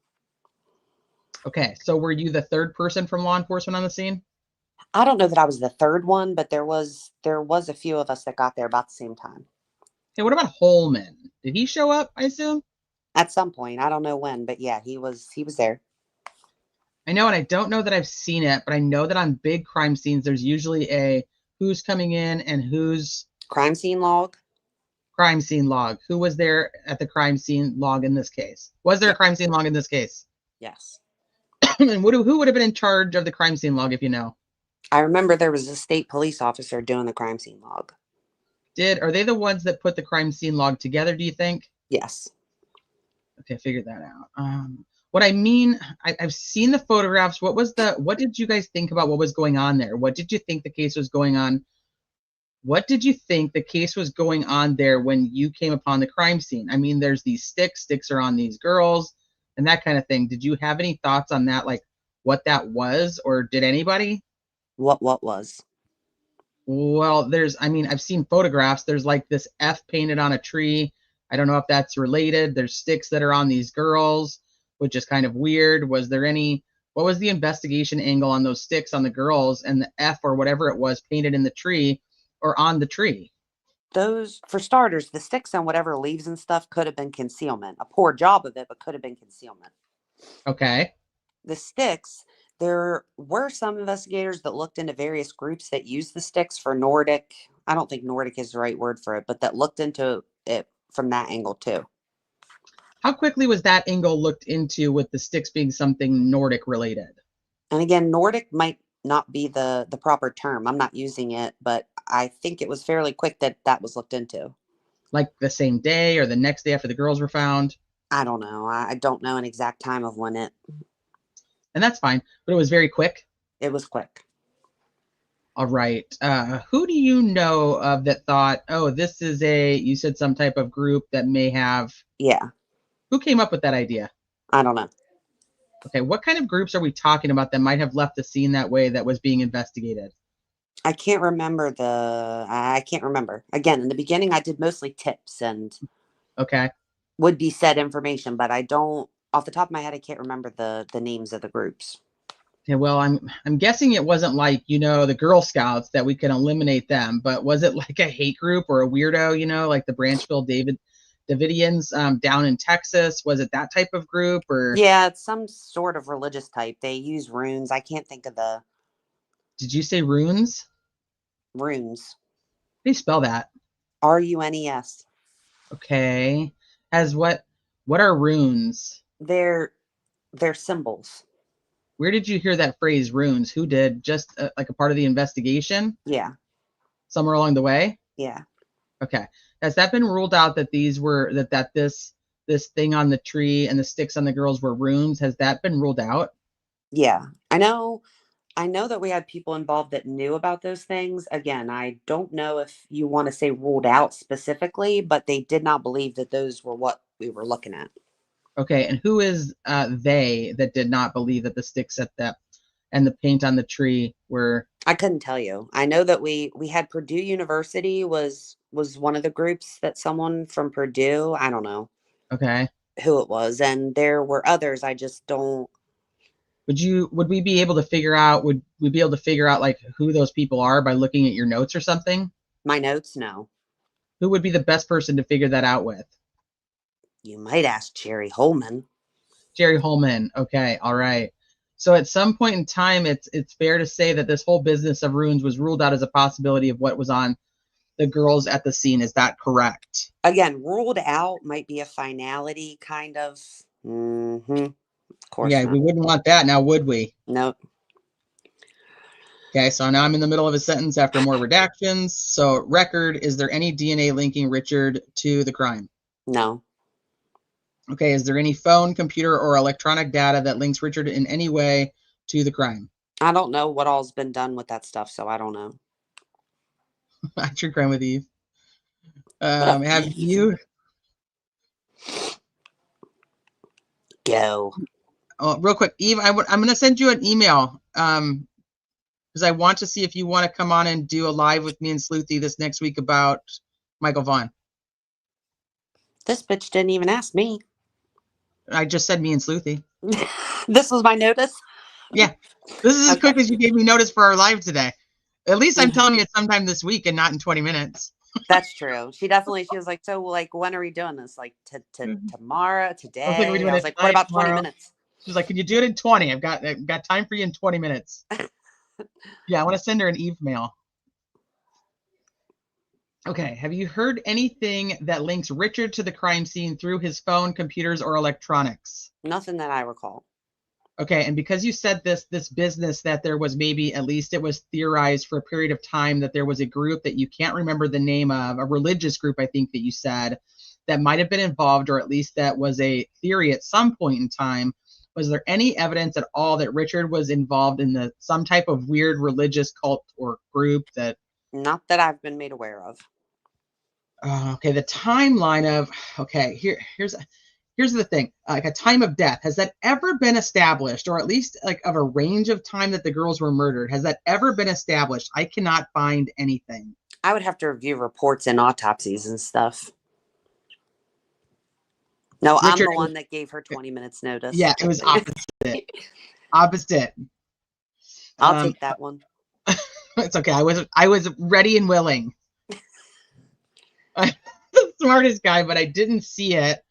Okay, so were you the third person from law enforcement on the scene? I don't know that I was the third one, but there was a few of us that got there about the same time. Hey, what about Holman? Did he show up, I assume? At some point. I don't know when, but yeah, he was there. I know, and I don't know that I've seen it, but I know that on big crime scenes, there's usually a who's coming in and who's Crime scene log. crime scene log. Who was there at the crime scene log in this case? Was there a crime scene log in this case? Yes. And who would have been in charge of the crime scene log, if you know? I remember there was a state police officer doing the crime scene log. Are they the ones that put the crime scene log together, do you think? Yes. Okay, figure that out. What I mean, I've seen the photographs. What did you guys think about what was going on there? What did you think the case was going on? What did you think the case was going on there when you came upon the crime scene? I mean, there's these sticks are on these girls and that kind of thing. Did you have any thoughts on that, like what that was, or did anybody? What was? Well, I've seen photographs. There's like this F painted on a tree. I don't know if that's related. There's sticks that are on these girls, which is kind of weird. What was the investigation angle on those sticks on the girls and the F or whatever it was painted in the tree or on the tree? Those, for starters, the sticks and whatever leaves and stuff could have been concealment. A poor job of it, but could have been concealment. Okay. The sticks, there were some investigators that looked into various groups that use the sticks for Nordic. I don't think Nordic is the right word for it, but that looked into it from that angle too. How quickly was that angle looked into with the sticks being something Nordic related? And again, Nordic might not be the proper term. I'm not using it, but I think it was fairly quick that was looked into. Like the same day or the next day after the girls were found? I don't know. I don't know an exact time of when And that's fine, but it was very quick. it was quick. All right. Who do you know of that thought, oh, this is you said some type of group that may have. Yeah. Who came up with that idea? I don't know. Okay, what kind of groups are we talking about that might have left the scene that way that was being investigated? I can't remember I can't remember. Again, in the beginning, I did mostly tips and Okay. would be said information, but I don't, off the top of my head, I can't remember the names of the groups. Okay, well, I'm guessing it wasn't like, the Girl Scouts that we can eliminate them, but was it like a hate group or a weirdo, like the Branchville Davidians down in Texas? Was it that type of group or? Yeah, it's some sort of religious type. They use runes. I can't think of the Did you say runes? runes. How do you spell that? RUNES. Okay. What are runes? They're symbols. Where did you hear that phrase runes? Who did? Just like a part of the investigation? Yeah. Somewhere along the way? Yeah. Okay. Has that been ruled out that these were that this thing on the tree and the sticks on the girls were runes? Has that been ruled out? Yeah. I know that we had people involved that knew about those things. Again, I don't know if you want to say ruled out specifically, but they did not believe that those were what we were looking at. Okay, and who is they that did not believe that the sticks at that and the paint on the tree were? I couldn't tell you. I know that we had Purdue University was one of the groups, that someone from Purdue, I don't know Okay. who it was, and there were others. I just don't. Would we be able to figure out like who those people are by looking at your notes or something? My notes, no. Who would be the best person to figure that out with? You might ask Jerry Holman. Jerry Holman. Okay, all right. So at some point in time, it's fair to say that this whole business of runes was ruled out as a possibility of what was on the girls at the scene. Is that correct? Again, ruled out might be a finality kind of. Mm-hmm. Of course Yeah, not. we wouldn't want that now, would we? Nope. Okay, so now I'm in the middle of a sentence after more redactions. So, record, is there any DNA linking Richard to the crime? No. Okay, is there any phone, computer, or electronic data that links Richard in any way to the crime? I don't know what all's been done with that stuff, so I don't know. True crime with Eve. What up, Have Eve? you? Go. Oh, real quick, Eve, I'm going to send you an email because I want to see if you want to come on and do a live with me and Sleuthy this next week about Michael Vaughn. This bitch didn't even ask me. I just said me and Sleuthy. This was my notice? Yeah. This is as Okay. quick as you gave me notice for our live today. At least I'm telling you it's sometime this week and not in 20 minutes. That's true. She was like, so like, when are we doing this? Like tomorrow, today? I was like, we're doing I was it like, what about 20 tomorrow. minutes? She was like, can you do it in 20? I've got time for you in 20 minutes. Yeah, I want to send her an email. Okay, have you heard anything that links Richard to the crime scene through his phone, computers, or electronics? Nothing that I recall. Okay, and because you said this business that there was maybe, at least it was theorized for a period of time, that there was a group that you can't remember the name of, a religious group, I think that you said, that might have been involved, or at least that was a theory at some point in time. Was there any evidence at all that Richard was involved in some type of weird religious cult or group that? Not that I've been made aware of. Okay, the timeline of, okay, here's the thing, like a time of death. Has that ever been established, or at least like of a range of time that the girls were murdered? Has that ever been established? I cannot find anything. I would have to review reports and autopsies and stuff. No, Richard, I'm the one that gave her 20 minutes notice. Yeah, it was opposite. Opposite. I'll take that one. It's okay. I was ready and willing. I'm the smartest guy, but I didn't see it.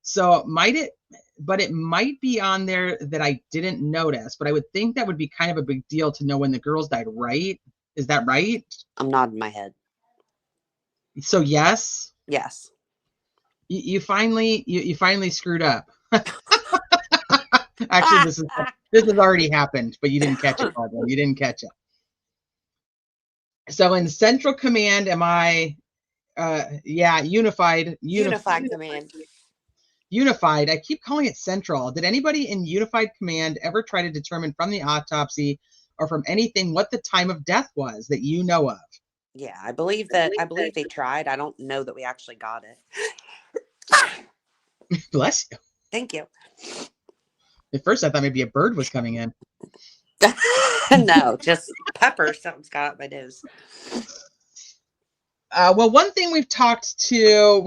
So it might be on there that I didn't notice, but I would think that would be kind of a big deal to know when the girls died, right? Is that right? I'm nodding my head. So yes? Yes. You finally screwed up. Actually, this has already happened, but you didn't catch it, Barbara. You didn't catch it. So in Central Command, am I Unified Command. Unified. I keep calling it Central. Did anybody in Unified Command ever try to determine from the autopsy or from anything what the time of death was that you know of? Yeah, I believe they tried. I don't know that we actually got it. Bless you. Thank you. At first, I thought maybe a bird was coming in. No, just pepper. Something's got up my nose. Well, one thing we've talked to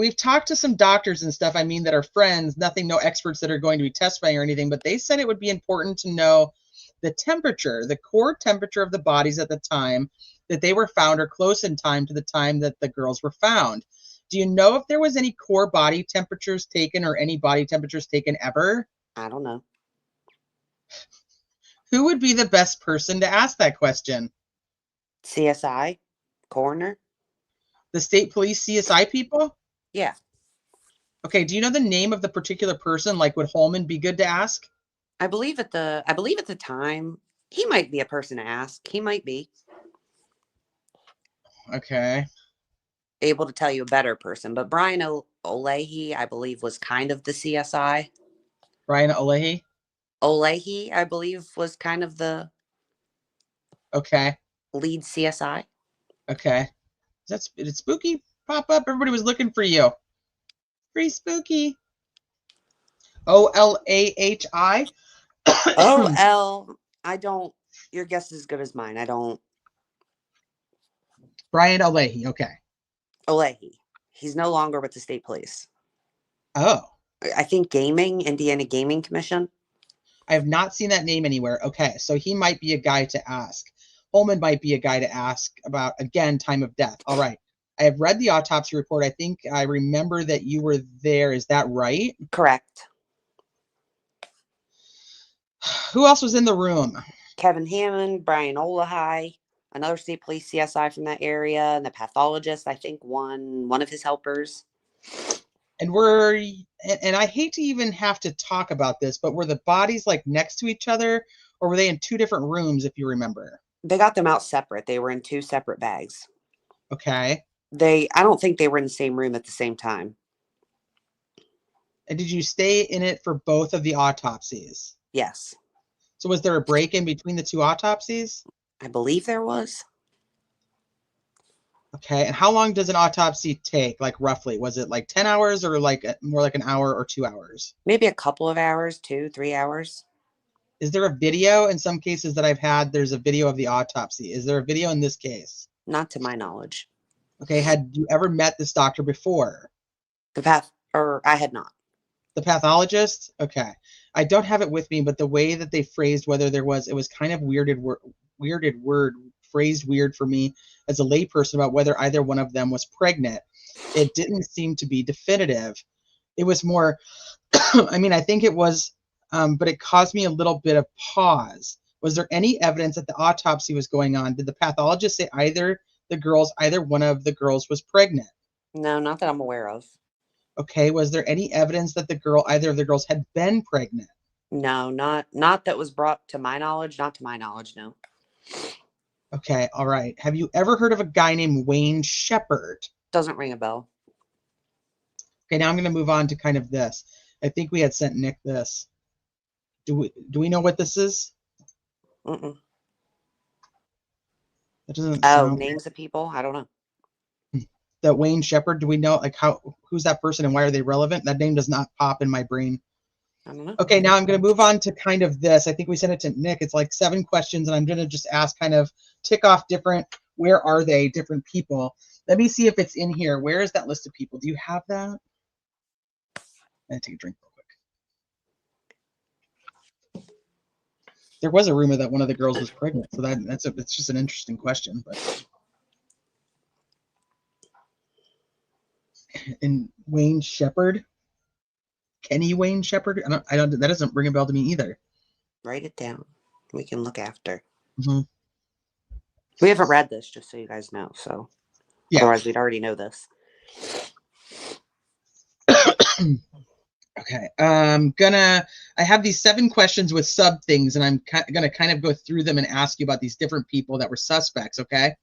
some doctors and stuff, I mean, that are friends, no experts that are going to be testifying or anything, but they said it would be important to know the temperature, the core temperature of the bodies at the time that they were found, or close in time to the time that the girls were found. Do you know if there was any core body temperatures taken, or any body temperatures taken ever? I don't know. Who would be the best person to ask that question? CSI? Coroner? The state police CSI people? Yeah. Okay, do you know the name of the particular person? Like, would Holman be good to ask? I believe at the time, he might be a person to ask. He might be. Okay. Able to tell you a better person. But Brian Olehi, I believe, was kind of the CSI. Brian Olehi? Olehi, I believe, was kind of the lead CSI. Okay. Did Spooky pop up? Everybody was looking for you. Pretty spooky. Olahi? I don't. Your guess is as good as mine. I don't. Brian Olehi. Okay. Olehi. He's no longer with the state police. Oh. I think Indiana Gaming Commission. I have not seen that name anywhere. Okay, so he might be a guy to ask. Holman might be a guy to ask about, again, time of death. All right. I have read the autopsy report. I think I remember that you were there. Is that right? Correct. Who else was in the room? Kevin Hammond, Brian Olehi, another state police CSI from that area, and the pathologist, I think, one of his helpers. And I hate to even have to talk about this, but were the bodies like next to each other, or were they in two different rooms, if you remember? They got them out separate. They were in 2 separate bags. Okay. I don't think they were in the same room at the same time. And did you stay in it for both of the autopsies? Yes. So was there a break in between the 2 autopsies? I believe there was. Okay. And how long does an autopsy take, like roughly? Was it like 10 hours or like more like an hour or 2 hours? Maybe a couple of hours, 2, 3 hours. Is there a video? In some cases that I've had, there's a video of the autopsy. Is there a video in this case? Not to my knowledge. Okay. Had you ever met this doctor before? I had not. The pathologist? Okay. I don't have it with me, but the way that they phrased whether it was kind of phrased weird for me as a layperson about whether either one of them was pregnant. It didn't seem to be definitive. It was more, I think it was, but it caused me a little bit of pause. Was there any evidence that the autopsy was going on? Did the pathologist say either one of the girls was pregnant? No, not that I'm aware of. Okay, was there any evidence that either of the girls had been pregnant? No, not that was brought to my knowledge. Not to my knowledge, no. Okay, all right. Have you ever heard of a guy named Wayne Shepherd? Doesn't ring a bell. Okay, now I'm going to move on to kind of this. I think we had sent Nick this. Do we know what this is? Mm-mm. That doesn't Oh, sound names of people? I don't know. that Wayne Shepherd. Do we know who's that person and why are they relevant? That name does not pop in my brain. I don't know. Okay, now I'm going to move on to kind of this. I think we sent it to Nick. It's like 7 questions, and I'm going to just ask kind of tick off where are they, different people. Let me see if it's in here. Where is that list of people? Do you have that? I'm going to take a drink real quick. There was a rumor that one of the girls was pregnant, so it's just an interesting question. But and Wayne Shepherd, Kenny Wayne Shepherd. I don't. That doesn't ring a bell to me either. Write it down. We can look after. Mm-hmm. We haven't read this, just so you guys know. So, yeah. Otherwise, we'd already know this. Okay. I have these 7 questions with sub things, and I'm gonna kind of go through them and ask you about these different people that were suspects. Okay.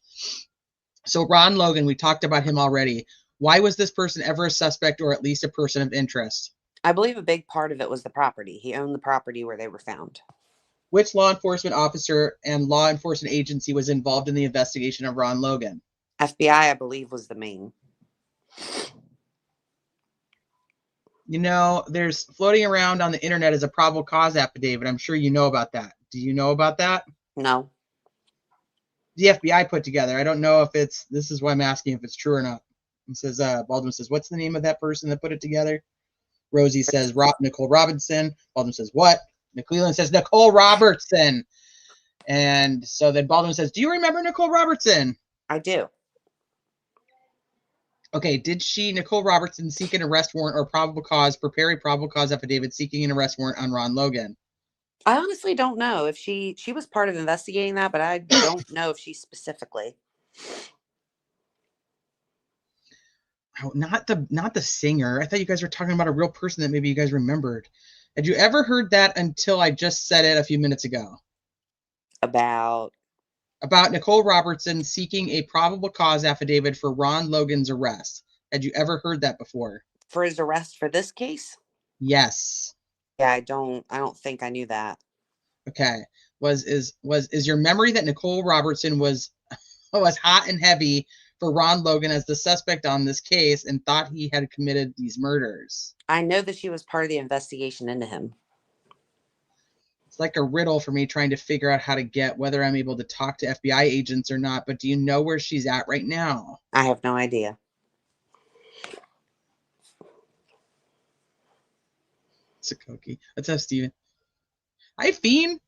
So Ron Logan, we talked about him already. Why was this person ever a suspect or at least a person of interest? I believe a big part of it was the property. He owned the property where they were found. Which law enforcement officer and law enforcement agency was involved in the investigation of Ron Logan? FBI, I believe, was the main. You know, there's floating around on the internet as a probable cause affidavit. I'm sure you know about that. Do you know about that? No. The FBI put together. I don't know if this is why I'm asking if it's true or not. He says, Baldwin says, what's the name of that person that put it together? Rosie says, Nicole Robinson. Baldwin says, what? McClellan says, Nicole Robertson. And so then Baldwin says, do you remember Nicole Robertson? I do. Okay, did Nicole Robertson, seek an arrest warrant or prepare a probable cause affidavit seeking an arrest warrant on Ron Logan? I honestly don't know if she was part of investigating that, but I don't know if she specifically. Oh, not the singer. I thought you guys were talking about a real person that maybe you guys remembered. Had you ever heard that until I just said it a few minutes ago? About Nicole Robertson seeking a probable cause affidavit for Ron Logan's arrest. Had you ever heard that before? For his arrest for this case? Yes. Yeah, I don't think I knew that. Okay. Is your memory that Nicole Robertson was hot and heavy for Ron Logan as the suspect on this case and thought he had committed these murders? I know that she was part of the investigation into him. It's like a riddle for me trying to figure out how to get whether I'm able to talk to FBI agents or not, but do you know where she's at right now? I have no idea. It's a cookie. Let's have Steven. Hi, Fiend.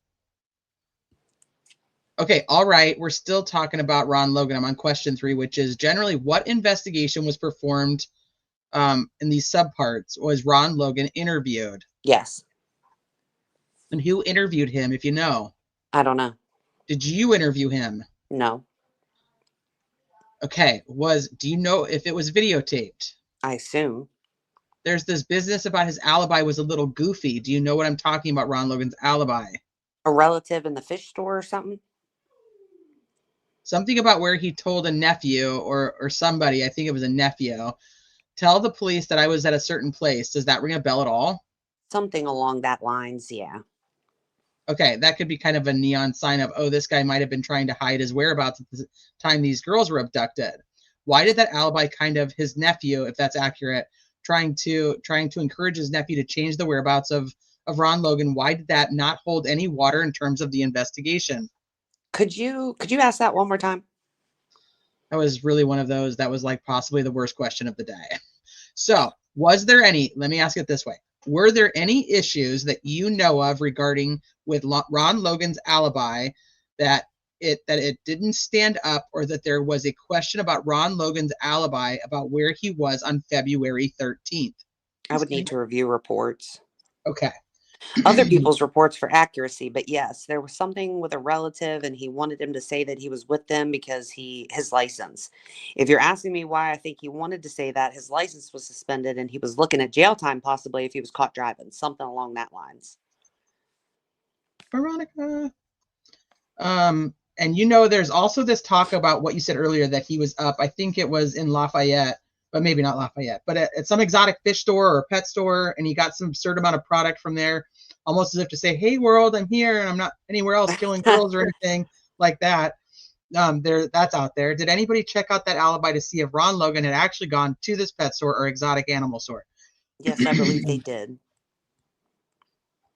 Okay, all right. We're still talking about Ron Logan. I'm on question 3, which is generally what investigation was performed in these subparts? Was Ron Logan interviewed? Yes. And who interviewed him, if you know? I don't know. Did you interview him? No. Okay. Do you know if it was videotaped? I assume. There's this business about his alibi was a little goofy. Do you know what I'm talking about, Ron Logan's alibi? A relative in the fish store or something? Something about where he told a nephew or somebody, I think it was a nephew, tell the police that I was at a certain place. Does that ring a bell at all? Something along that lines, yeah. Okay, that could be kind of a neon sign of, oh, this guy might have been trying to hide his whereabouts at the time these girls were abducted. Why did that alibi kind of his nephew, if that's accurate, trying to encourage his nephew to change the whereabouts of Ron Logan? Why did that not hold any water in terms of the investigation? Could you ask that one more time? That was really one of those that was like possibly the worst question of the day. So, was there any, let me ask it this way. Were there any issues that you know of regarding with Ron Logan's alibi that it didn't stand up, or that there was a question about Ron Logan's alibi about where he was on February 13th? I would need to review reports. Okay. Other people's reports for accuracy, but yes, there was something with a relative and he wanted him to say that he was with them because his license. If you're asking me why I think he wanted to say that, his license was suspended and he was looking at jail time possibly if he was caught driving, something along that lines. Veronica. And you know, there's also this talk about what you said earlier, that he was up, I think it was in Lafayette, but maybe not Lafayette, but at some exotic fish store or pet store, and he got some absurd amount of product from there, almost as if to say, hey world, I'm here and I'm not anywhere else killing girls or anything like that. That's out there. Did anybody check out that alibi to see if Ron Logan had actually gone to this pet store or exotic animal store? Yes, I believe they did.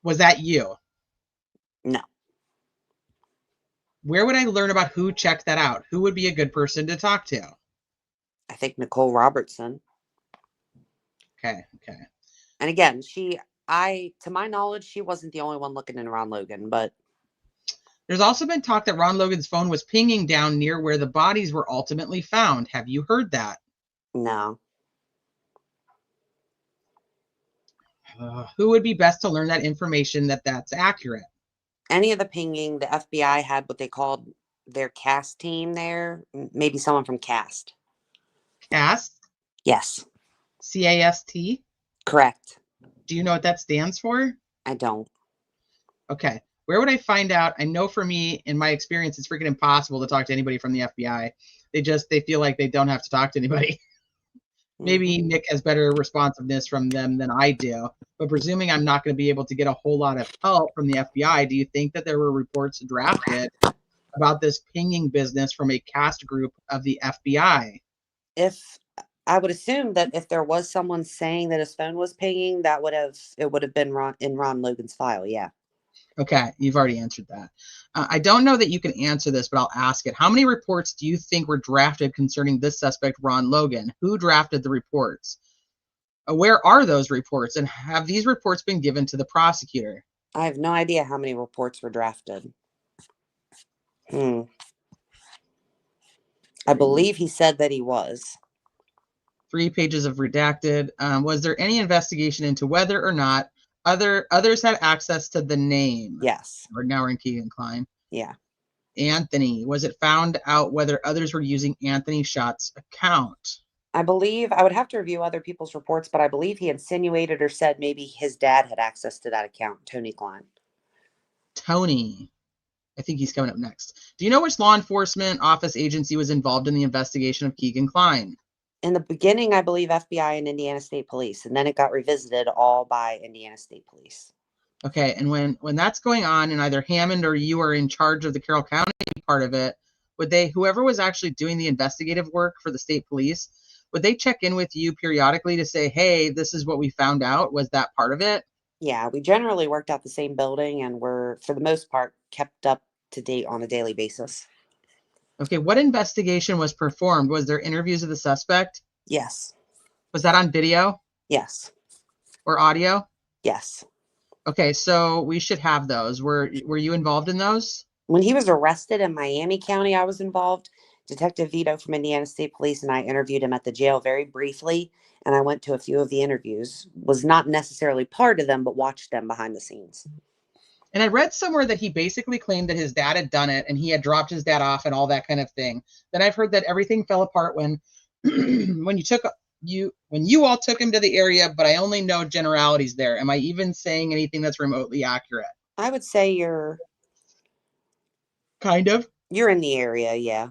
Was that you? No. Where would I learn about who checked that out? Who would be a good person to talk to? I think Nicole Robertson. Okay. And again, to my knowledge, she wasn't the only one looking in Ron Logan, but there's also been talk that Ron Logan's phone was pinging down near where the bodies were ultimately found. Have you heard that? no. Who would be best to learn that information that's accurate? Any of the pinging, the FBI had what they called their CAST team there. Maybe someone from CAST. CAST? Yes. CAST? Correct. Do you know what that stands for? I don't. Okay. Where would I find out? I know for me, in my experience, it's freaking impossible to talk to anybody from the FBI. They feel like they don't have to talk to anybody. Maybe Nick has better responsiveness from them than I do. But presuming I'm not going to be able to get a whole lot of help from the FBI, do you think that there were reports drafted about this pinging business from a cast group of the FBI? If I would assume that if there was someone saying that his phone was pinging, it would have been in Ron Logan's file. Yeah. Okay, you've already answered that. I don't know that you can answer this, but I'll ask it. How many reports do you think were drafted concerning this suspect, Ron Logan? Who drafted the reports? Where are those reports? And have these reports been given to the prosecutor? I have no idea how many reports were drafted. I believe he said that he was. 3 pages of redacted. Was there any investigation into whether or not others had access to the name? Yes. Now we're in Keegan Klein. Yeah. Anthony. Was it found out whether others were using Anthony Schott's account? I believe I would have to review other people's reports, but I believe he insinuated or said maybe his dad had access to that account, Tony Klein. Tony. I think he's coming up next. Do you know which law enforcement office agency was involved in the investigation of Keegan Klein? In the beginning, I believe FBI and Indiana State Police, and then it got revisited all by Indiana State Police. Okay, and when that's going on, and either Hammond or you are in charge of the Carroll County part of it, whoever was actually doing the investigative work for the state police, would they check in with you periodically to say, hey, this is what we found out? Was that part of it? Yeah, we generally worked out the same building and were, for the most part, kept up to date on a daily basis. Okay, what investigation was performed? Was there interviews of the suspect? Yes. Was that on video? Yes. Or audio? Yes. Okay, so we should have those. Were you involved in those? When he was arrested in Miami County, I was involved. Detective Vito from Indiana State Police and I interviewed him at the jail very briefly, and I went to a few of the interviews. Was not necessarily part of them, but watched them behind the scenes. And I read somewhere that he basically claimed that his dad had done it and he had dropped his dad off and all that kind of thing. Then I've heard that everything fell apart when when you all took him to the area, but I only know generalities there. Am I even saying anything that's remotely accurate? I would say you're kind of. You're in the area, yeah.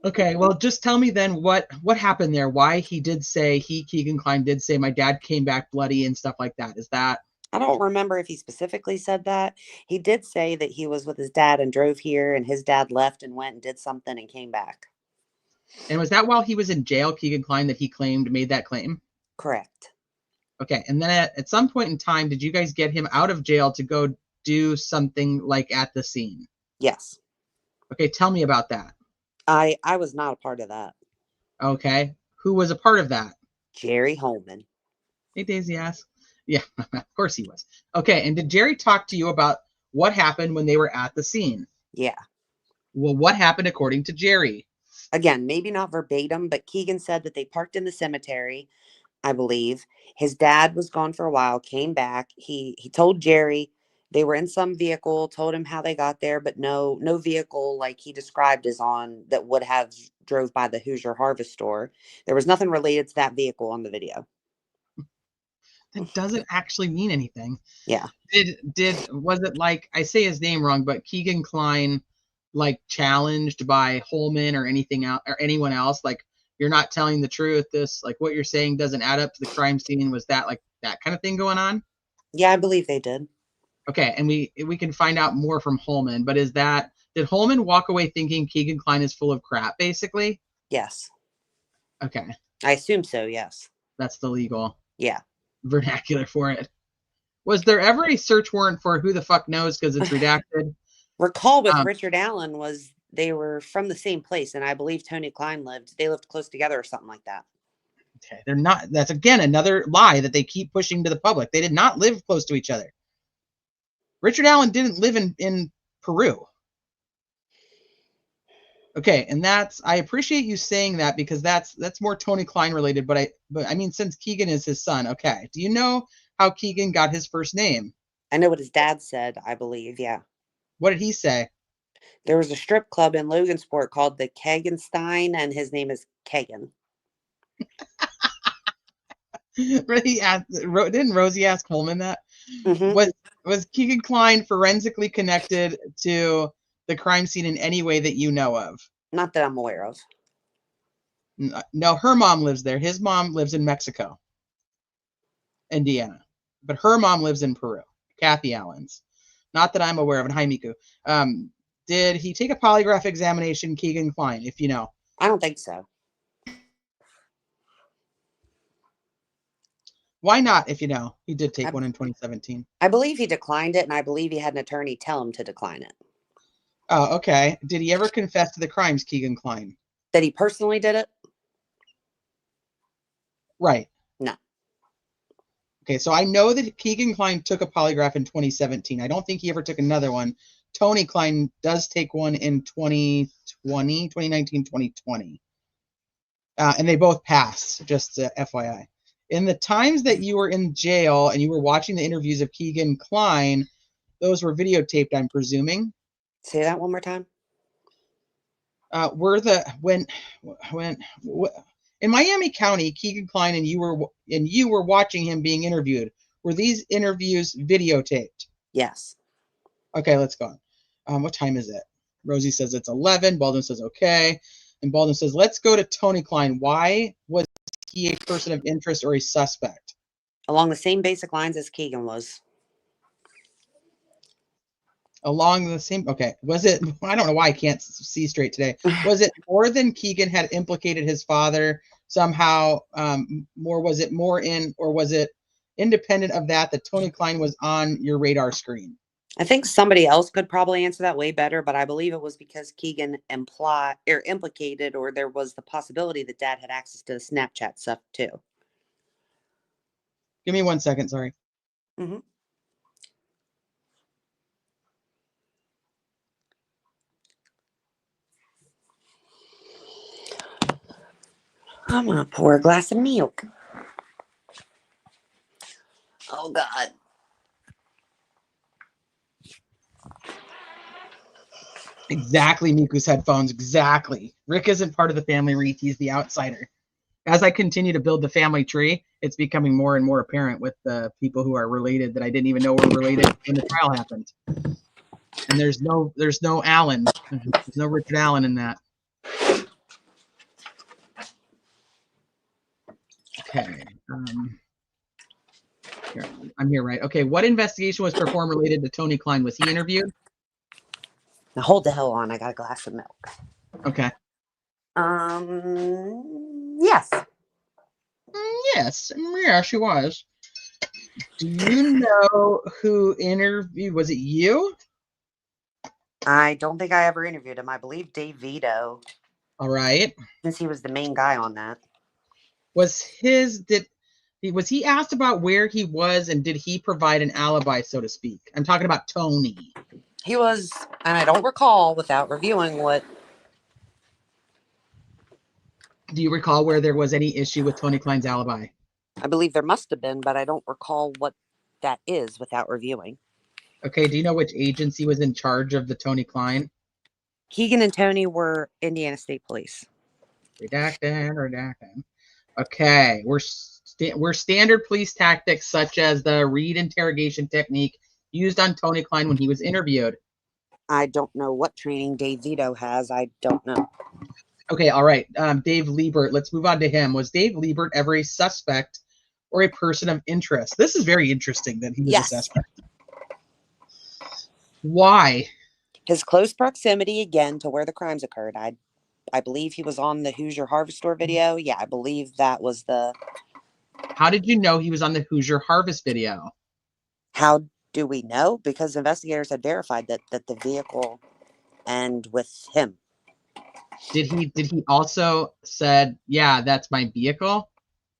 Okay, well, just tell me then what happened there. Why he did say Keegan Klein did say my dad came back bloody and stuff like that. Is that I don't remember if he specifically said that. He did say that he was with his dad and drove here, and his dad left and went and did something and came back. and was that while he was in jail, Keegan Klein, that he made that claim? Correct. Okay, and then at some point in time, did you guys get him out of jail to go do something like at the scene? Yes. Okay, tell me about that. I was not a part of that. Okay, who was a part of that? Jerry Holman. Hey, Daisy ass. Yeah, of course he was. Okay, and did Jerry talk to you about what happened when they were at the scene? Yeah. Well, what happened according to Jerry? Again, maybe not verbatim, but Keegan said that they parked in the cemetery, I believe. His dad was gone for a while, came back. He told Jerry they were in some vehicle, told him how they got there, but no vehicle like he described is on that would have drove by the Hoosier Harvest store. There was nothing related to that vehicle on the video. That doesn't actually mean anything. Yeah. Was it like, I say his name wrong, but Keegan Klein like challenged by Holman or anything else or anyone else? Like, you're not telling the truth. This, like, what you're saying doesn't add up to the crime scene. Was that like that kind of thing going on? Yeah, I believe they did. Okay, and we can find out more from Holman, but did Holman walk away thinking Keegan Klein is full of crap, basically? Yes. Okay, I assume so, yes. that's the legal Yeah. vernacular for it. Was there ever a search warrant for who the fuck knows because it's redacted? Recall with Richard Allen was they were from the same place, and I believe Tony Klein they lived close together or something like that. Okay, they're not. That's again another lie that they keep pushing to the public. They did not live close to each other. Richard Allen didn't live in Peru. Okay, and I appreciate you saying that because that's more Tony Klein related. But I mean, since Keegan is his son, okay. Do you know how Keegan got his first name? I know what his dad said, I believe, yeah. What did he say? There was a strip club in Logansport called the Kagenstein, and his name is Kagan. Didn't Rosie ask Holman that? Mm-hmm. Was Keegan Klein forensically connected to the crime scene in any way that you know of? Not that I'm aware of. No, her mom lives there. His mom lives in Mexico, Indiana, but her mom lives in Peru. Kathy Allen's. Not that I'm aware of. And hi, Miku. Did he take a polygraph examination, Keegan Klein, if you know? I don't think so. Why not, if you know? He did take one in 2017. I believe he declined it, and I believe he had an attorney tell him to decline it. Oh, okay. Did he ever confess to the crimes, Keegan Klein? That he personally did it? Right. No. Okay, so I know that Keegan Klein took a polygraph in 2017. I don't think he ever took another one. Tony Klein does take one in 2019, 2020. And they both passed, just FYI. In the times that you were in jail and you were watching the interviews of Keegan Klein, those were videotaped, I'm presuming. Say that one more time. When in Miami County, Keegan Klein and you were watching him being interviewed. Were these interviews videotaped? Yes. Okay, let's go on. What time is it? Rosie says it's 11. Baldwin says okay. And Baldwin says, let's go to Tony Klein. Why was he a person of interest or a suspect? Along the same basic lines as Keegan was. Along the same, okay. Was it, I don't know why I can't see straight today. Was it more than Keegan had implicated his father somehow? Was it independent of that Tony Klein was on your radar screen? I think somebody else could probably answer that way better, but I believe it was because Keegan implicated, or there was the possibility that Dad had access to the Snapchat stuff too. Give me 1 second, sorry. Mm-hmm. I'm gonna pour a glass of milk. Oh God. Exactly, Miku's headphones. Exactly. Rick isn't part of the family wreath. He's the outsider. As I continue to build the family tree, it's becoming more and more apparent with the people who are related that I didn't even know were related when the trial happened. And there's no Allen. There's no Richard Allen in that. Okay. Here, I'm here, right? Okay. What investigation was performed related to Tony Klein? Was he interviewed? Now hold the hell on. I got a glass of milk. Okay. Yes. Yes. Yeah, she was. Do you know who interviewed? Was it you? I don't think I ever interviewed him. I believe Dave Vito, All right. since he was the main guy on that. Was he asked about where he was, and did he provide an alibi, so to speak? I'm talking about Tony. He was, and I don't recall without reviewing what. Do you recall where there was any issue with Tony Klein's alibi? I believe there must have been, but I don't recall what that is without reviewing. Okay. Do you know which agency was in charge of the Tony Klein? Keegan and Tony were Indiana State Police. Redacted. Okay. We're standard police tactics such as the Reed interrogation technique used on Tony Klein when he was interviewed. I don't know what training Dave Vito has. I don't know. Okay, all right. Dave Liebert, let's move on to him. Was Dave Liebert ever a suspect or a person of interest? This is very interesting that he was a suspect. Why? His close proximity, again, to where the crimes occurred. I believe he was on the Hoosier Harvestor video. Yeah, I believe that was the... How did you know he was on the Hoosier Harvest video? How do we know? Because investigators had verified that the vehicle and with him. Did he also said, yeah, that's my vehicle?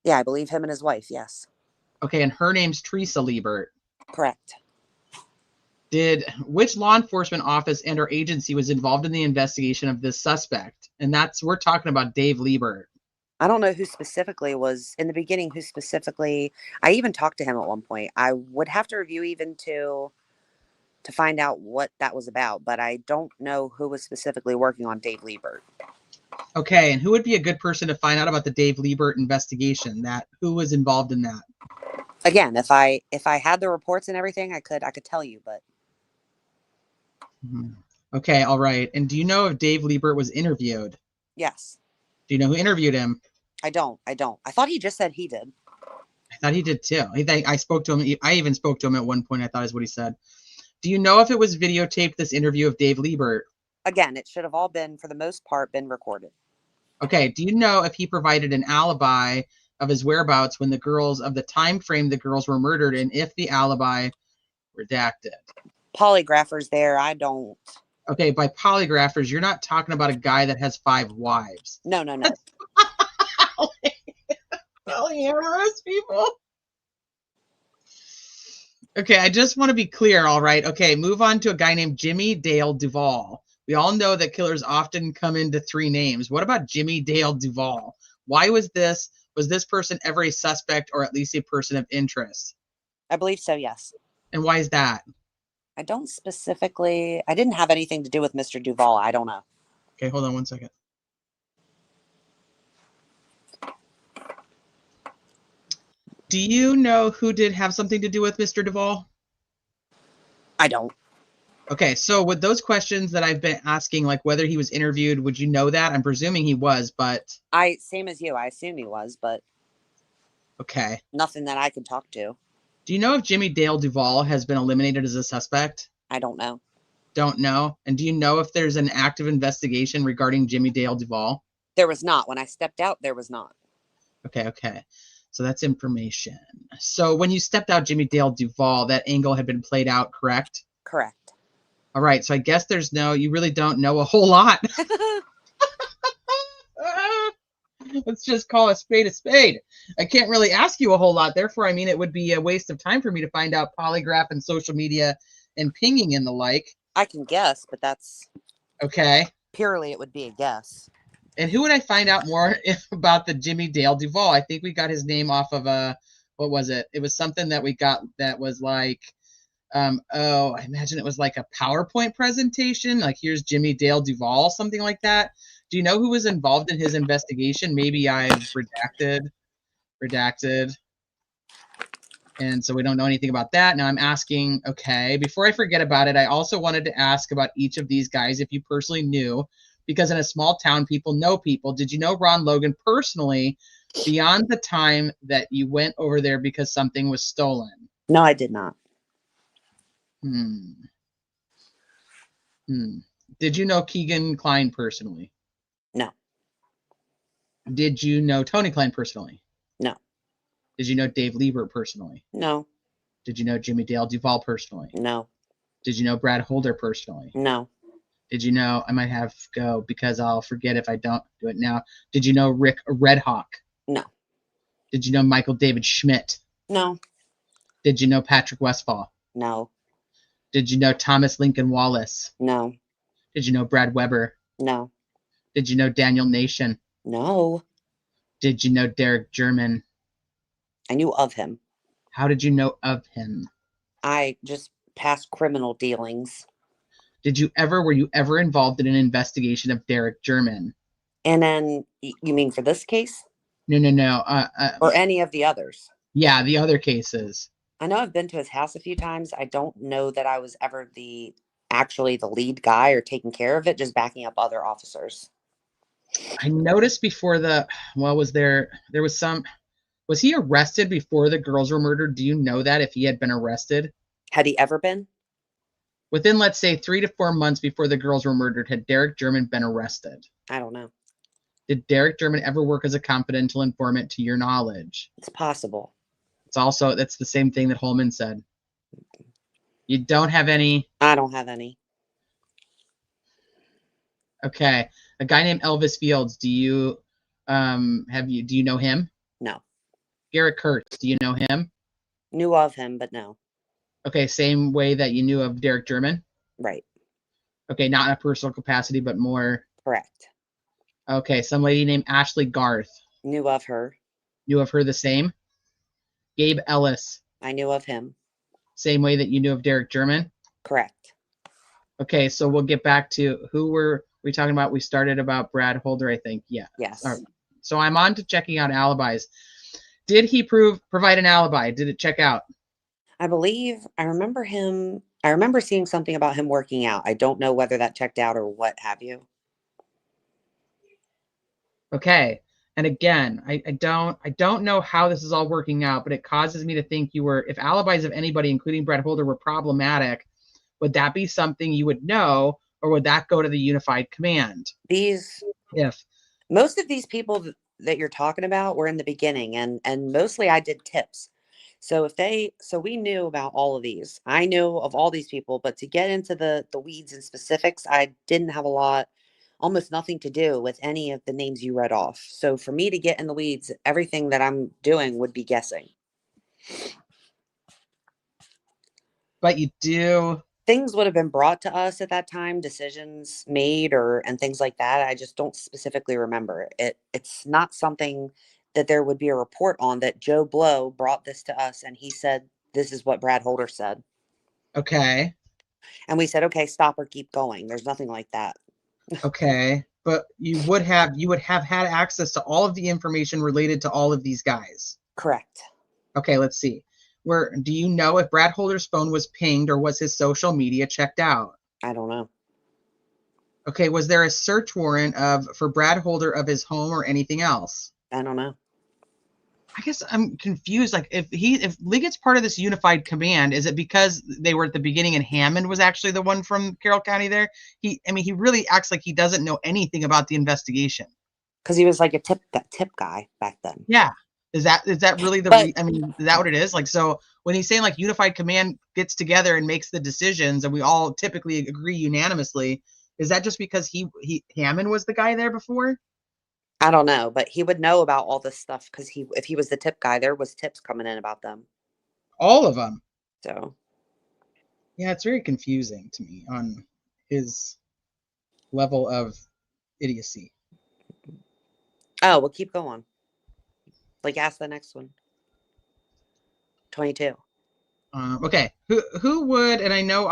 Yeah, I believe him and his wife, yes. Okay, and her name's Teresa Liebert. Correct. Which law enforcement office and or agency was involved in the investigation of this suspect? And we're talking about Dave Liebert. I don't know who specifically was in the beginning, I even talked to him at one point. I would have to review even to find out what that was about, but I don't know who was specifically working on Dave Liebert. Okay, and who would be a good person to find out about the Dave Liebert investigation? Who was involved in that? Again, if I had the reports and everything, I could tell you, but okay, all right. And do you know if Dave Liebert was interviewed? yes. Do you know who interviewed him? I don't. I thought he just said he did. I thought he did too. I spoke to him. I even spoke to him at one point. I thought is what he said. Do you know if it was videotaped, this interview of Dave Liebert? Again, it should have all been, for the most part, been recorded. Okay. Do you know if he provided an alibi of his whereabouts when the time frame the girls were murdered, and if the alibi redacted? Polygraphers there, I don't. Okay, by polygraphers, you're not talking about a guy that has 5 wives. No. Polyamorous people. Okay, I just want to be clear, all right? Okay, move on to a guy named Jimmy Dale Duvall. We all know that killers often come into 3 names. What about Jimmy Dale Duvall? Why was this person ever a suspect or at least a person of interest? I believe so, yes. And why is that? I didn't have anything to do with Mr. Duvall. I don't know. Okay, hold on one second. Do you know who did have something to do with Mr. Duvall? I don't. Okay, so with those questions that I've been asking, like whether he was interviewed, would you know that? I'm presuming he was, but... Same as you. I assume he was, but... Okay. Nothing that I could talk to. Do you know if Jimmy Dale Duvall has been eliminated as a suspect? I don't know. Don't know? And do you know if there's an active investigation regarding Jimmy Dale Duvall? There was not. When I stepped out, there was not. Okay. So that's information. So when you stepped out Jimmy Dale Duvall, that angle had been played out, correct? Correct. All right. So I guess you really don't know a whole lot. Let's just call a spade a spade. I can't really ask you a whole lot. Therefore, I mean, it would be a waste of time for me to find out polygraph and social media and pinging and the like. I can guess, but that's... Okay. Purely, it would be a guess. And who would I find out more about the Jimmy Dale Duvall? I think we got his name off of what was it? It was something that we got that was like, I imagine it was like a PowerPoint presentation. Like, here's Jimmy Dale Duvall, something like that. Do you know who was involved in his investigation? Maybe I've redacted. And so we don't know anything about that. Now I'm asking, okay, before I forget about it, I also wanted to ask about each of these guys if you personally knew, because in a small town, people know people. Did you know Ron Logan personally beyond the time that you went over there because something was stolen? No, I did not. Did you know Keegan Klein personally? No. Did you know Tony Klein personally? No. Did you know Dave Liebert personally? No. Did you know Jimmy Dale Duvall personally? No. Did you know Brad Holder personally? No. Did you know, I might have to go because I'll forget if I don't do it now. Did you know Rick Redhawk? No. Did you know Michael David Schmidt? No. Did you know Patrick Westfall? No. Did you know Thomas Lincoln Wallace? No. Did you know Brad Weber? No. Did you know Daniel Nation? No. Did you know Derek German? I knew of him. How did you know of him? I just past criminal dealings. Were you ever involved in an investigation of Derek German? And then, you mean for this case? No. Or any of the others? Yeah, the other cases. I know I've been to his house a few times. I don't know that I was ever actually the lead guy or taking care of it, just backing up other officers. I noticed before was he arrested before the girls were murdered? Do you know that, if he had been arrested? Had he ever been? Within, let's say, 3 to 4 months before the girls were murdered, had Derek German been arrested? I don't know. Did Derek German ever work as a confidential informant to your knowledge? It's possible. That's the same thing that Holman said. You don't have any? I don't have any. Okay. A guy named Elvis Fields, do you know him? No. Garrett Kurtz, do you know him? Knew of him, but no. Okay, same way that you knew of Derek German? Right. Okay, not in a personal capacity, but more. Correct. Okay, some lady named Ashley Garth. Knew of her. Knew of her the same? Gabe Ellis. I knew of him. Same way that you knew of Derek German? Correct. Okay, so we'll get back to who were we talking about? We started about Brad Holder, I think. Yeah. Yes. Right. So I'm on to checking out alibis. Did he provide an alibi? Did it check out? I remember seeing something about him working out. I don't know whether that checked out or what have you. Okay. And again, I don't know how this is all working out, but it causes me to think if alibis of anybody, including Brad Holder, were problematic, would that be something you would know, or would that go to the unified command? Most of these people that you're talking about were in the beginning, and mostly I did tips. So we knew about all of these. I knew of all these people, but to get into the weeds and specifics, I didn't have almost nothing to do with any of the names you read off. So for me to get in the weeds, everything that I'm doing would be guessing. But you do. Things would have been brought to us at that time, decisions made and things like that. I just don't specifically remember it. It's not something that there would be a report on that Joe Blow brought this to us and he said, this is what Brad Holder said. Okay. And we said, okay, stop or keep going. There's nothing like that. Okay. But you would have had access to all of the information related to all of these guys. Correct. Okay, let's see. Do you know if Brad Holder's phone was pinged or was his social media checked out? I don't know. Okay, was there a search warrant for Brad Holder of his home or anything else? I don't know. I guess I'm confused. Like, if Liggett's part of this unified command, is it because they were at the beginning and Hammond was actually the one from Carroll County there? He really acts like he doesn't know anything about the investigation. Because he was like a tip guy back then. Yeah. Is that really is that what it is? Like, so when he's saying like unified command gets together and makes the decisions and we all typically agree unanimously, is that just because Hammond was the guy there before? I don't know, but he would know about all this stuff because if he was the tip guy, there was tips coming in about them. All of them. So. Yeah, it's very confusing to me on his level of idiocy. Oh, well, keep going. Like, ask the next one. 22. Okay. Who would, and I know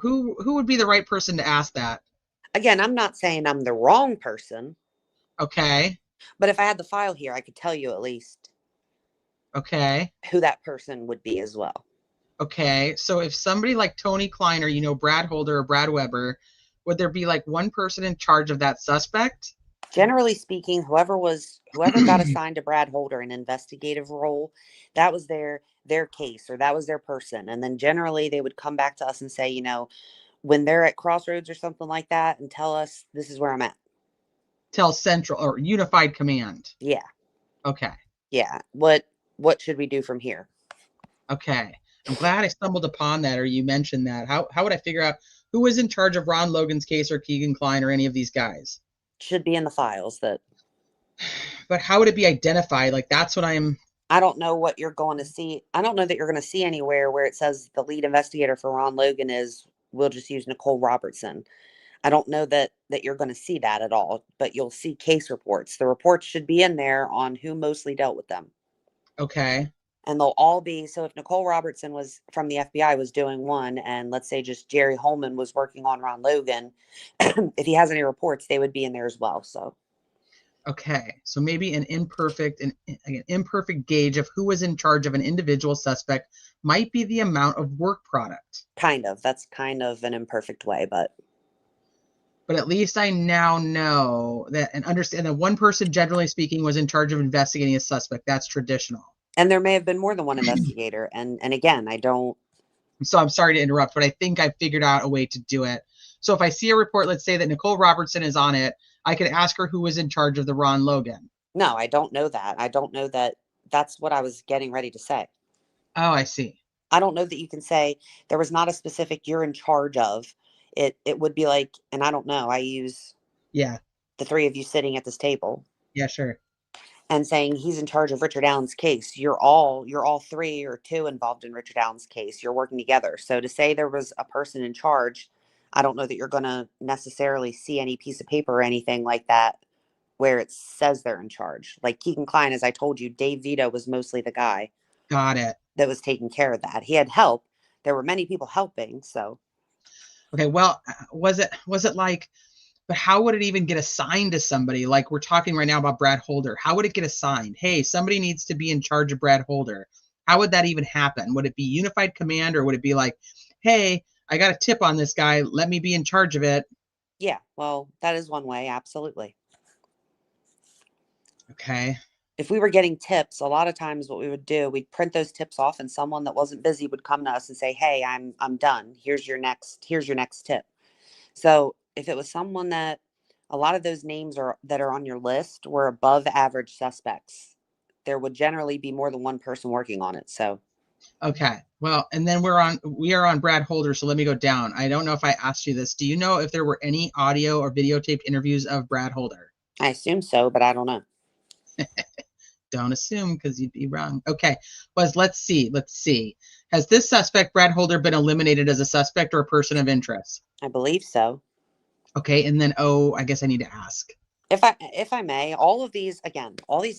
who would be the right person to ask that? Again, I'm not saying I'm the wrong person. Okay. But if I had the file here, I could tell you at least. Okay. Who that person would be as well. Okay. So if somebody like Tony Klein or, Brad Holder or Brad Weber, would there be like one person in charge of that suspect? Generally speaking, whoever got assigned to Brad Holder an investigative role, that was their case, or that was their person. And then generally they would come back to us and say, when they're at crossroads or something like that, and tell us, this is where I'm at. Tell Central or Unified Command. Yeah. Okay. Yeah. What should we do from here? Okay. I'm glad I stumbled upon that, or you mentioned that. How would I figure out who was in charge of Ron Logan's case, or Keegan Kline, or any of these guys? Should be in the files. That But how would it be identified? Like, that's what I don't know what you're going to see. I don't know that you're going to see anywhere where it says the lead investigator for Ron Logan is, we'll just use Nicole Robertson. I don't know that you're going to see that at all, but you'll see case reports. The reports should be in there on who mostly dealt with them. Okay. And they'll all be, so if Nicole Robertson was from the FBI was doing one, and let's say just Jerry Holman was working on Ron Logan, if he has any reports, they would be in there as well. So Okay. So maybe an imperfect gauge of who was in charge of an individual suspect might be the amount of work product. that's kind of an imperfect way, but at least I now know that and understand that one person, generally speaking, was in charge of investigating a suspect. That's traditional. and there may have been more than one investigator. And again, I don't. So I'm sorry to interrupt, but I think I figured out a way to do it. So if I see a report, let's say that Nicole Robertson is on it, I could ask her who was in charge of the Ron Logan. No, I don't know that. I don't know that. That's what I was getting ready to say. Oh, I see. I don't know that you can say there was not a specific you're in charge of. It would be like, and I don't know, I use Yeah. the three of you sitting at this table Yeah, sure. and saying he's in charge of Richard Allen's case. You're all three or two involved in Richard Allen's case. You're working together. So to say there was a person in charge, I don't know that you're going to necessarily see any piece of paper or anything like that where it says they're in charge. Like Keegan Kline, as I told you, Dave Vito was mostly the guy Got it. that was taking care of that. He had help. There were many people helping. So Okay, well, was it like, but how would it even get assigned to somebody? Like, we're talking right now about Brad Holder. How would it get assigned? Hey, somebody needs to be in charge of Brad Holder. How would that even happen? Would it be Unified Command, or would it be like, hey, I got a tip on this guy, let me be in charge of it? yeah, well, that is one way. Absolutely. Okay. If we were getting tips, a lot of times what we would do, we'd print those tips off, and someone that wasn't busy would come to us and say, hey, I'm done. Here's your next tip. So if it was someone that a lot of those names that are on your list were above average suspects, there would generally be more than one person working on it. So Okay. Well, and then we are on Brad Holder, so let me go down. I don't know if I asked you this. Do you know if there were any audio or videotaped interviews of Brad Holder? I assume so, but I don't know. Don't assume, because you'd be wrong. Okay. Let's see. Has this suspect, Brad Holder, been eliminated as a suspect or a person of interest? I believe so. Okay. And then, I guess I need to ask. If I may, all these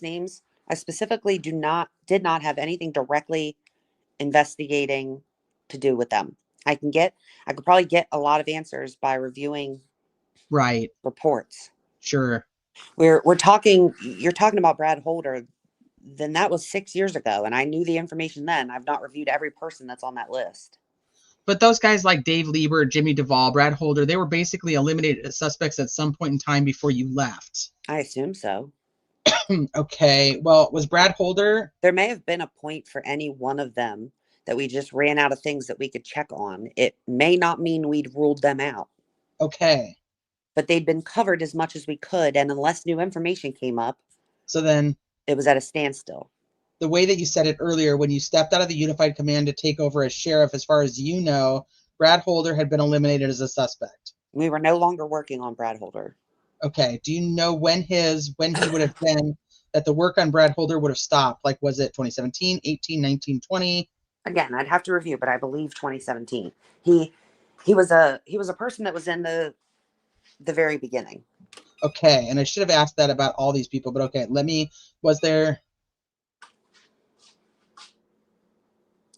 names, I specifically did not have anything directly investigating to do with them. I could probably get a lot of answers by reviewing Right. reports. Sure. You're talking about Brad Holder, then that was 6 years ago, and I knew the information then. I've not reviewed every person that's on that list. But those guys like Dave Lieber, Jimmy Duvall, Brad Holder, they were basically eliminated as suspects at some point in time before you left. I assume so. Okay. Well, was Brad Holder? There may have been a point for any one of them that we just ran out of things that we could check on. It may not mean we'd ruled them out. Okay. But they'd been covered as much as we could, and unless new information came up, So then it was at a standstill. the way that you said it earlier, when you stepped out of the Unified Command to take over as sheriff, as far as you know, Brad Holder had been eliminated as a suspect. We were no longer working on Brad Holder. Okay. Do you know when he would have been, that the work on Brad Holder would have stopped? Like, was it 2017, 18, 19, 20? Again, I'd have to review, but I believe 2017. He was a person that was in the very beginning. Okay. And I should have asked that about all these people, but okay. Was there...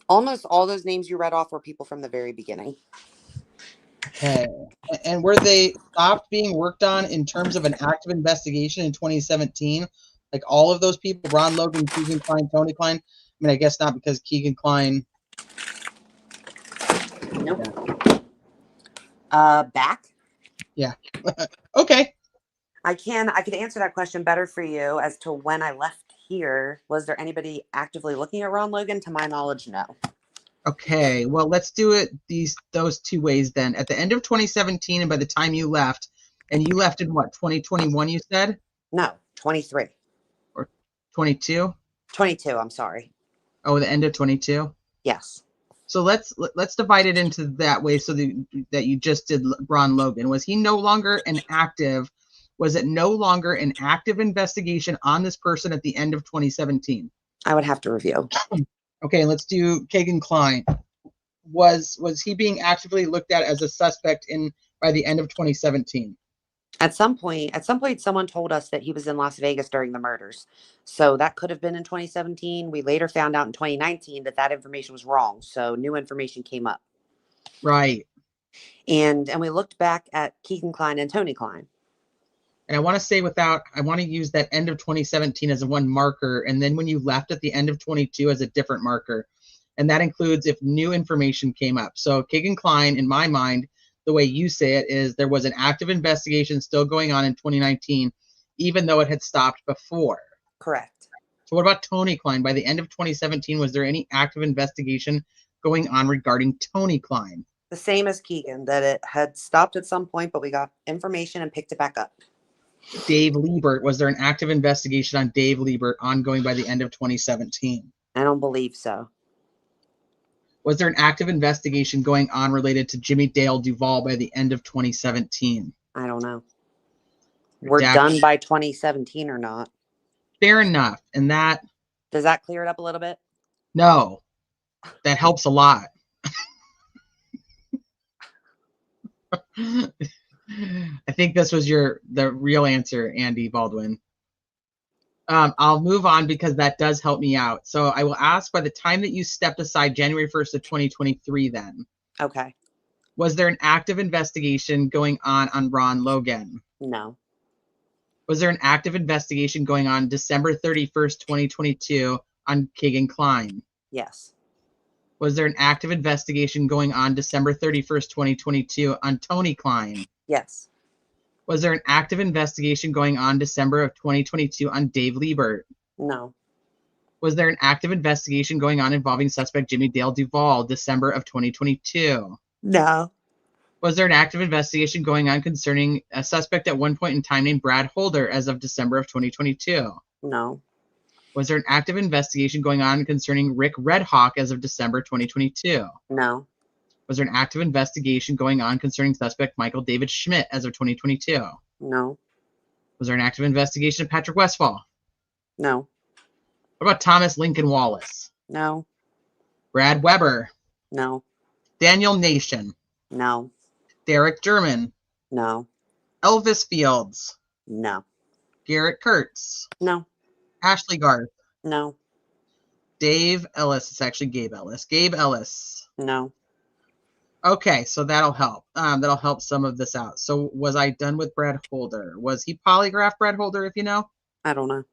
Almost all those names you read off were people from the very beginning. Okay. And were they stopped being worked on in terms of an active investigation in 2017? Like all of those people, Ron Logan, Keegan Kline, Tony Kline? I mean, I guess not, because Keegan Kline... Nope. Back? Yeah. Okay. I could answer that question better for you as to when I left here. Was there anybody actively looking at Ron Logan? To my knowledge, no. Okay, well, let's do it those two ways then. At the end of 2017, and by the time you left, and you left in what, 2021, you said? No, 23. Or 22? 22, I'm sorry. Oh, the end of 22? Yes. So let's divide it into that way so that you just did Ron Logan. Was he no longer an active? Was it no longer an active investigation on this person at the end of 2017? I would have to review. Okay, let's do Kagan Klein. Was he being actively looked at as a suspect by the end of 2017? At some point, someone told us that he was in Las Vegas during the murders. So that could have been in 2017. We later found out in 2019 that information was wrong. So new information came up. Right. And we looked back at Keegan Klein and Tony Klein. And I want to say I want to use that end of 2017 as one marker, and then when you left at the end of 22 as a different marker. And that includes if new information came up. So Keegan Klein, in my mind, the way you say it is there was an active investigation still going on in 2019, even though it had stopped before. Correct. So what about Tony Klein? By the end of 2017, was there any active investigation going on regarding Tony Klein? The same as Keegan, that it had stopped at some point, but we got information and picked it back up. Dave Liebert, was there an active investigation on Dave Liebert ongoing by the end of 2017? I don't believe so. Was there an active investigation going on related to Jimmy Dale Duvall by the end of 2017? I don't know. We're done by 2017 or not. Fair enough. And that... Does that clear it up a little bit? No. That helps a lot. I think this was the real answer, Andy Baldwin. I'll move on because that does help me out. So I will ask, by the time that you stepped aside, January 1st of 2023 then. Okay. Was there an active investigation going on Ron Logan? No. Was there an active investigation going on December 31st, 2022 on Keegan Klein? Yes. Was there an active investigation going on December 31st, 2022 on Tony Klein? Yes. Was there an active investigation going on December of 2022 on Dave Liebert? No. Was there an active investigation going on involving suspect Jimmy Dale Duvall December of 2022? No. Was there an active investigation going on concerning a suspect at one point in time named Brad Holder as of December of 2022? No. Was there an active investigation going on concerning Rick Redhawk as of December 2022? No. Was there an active investigation going on concerning suspect Michael David Schmidt as of 2022? No. Was there an active investigation of Patrick Westfall? No. What about Thomas Lincoln Wallace? No. Brad Weber? No. Daniel Nation? No. Derek German? No. Elvis Fields? No. Garrett Kurtz? No. Ashley Garth? No. Dave Ellis. It's actually Gabe Ellis. Gabe Ellis. No. Okay, so that'll help. That'll help some of this out. So was I done with Brad Holder? Was he polygraph Brad Holder, if you know? I don't know.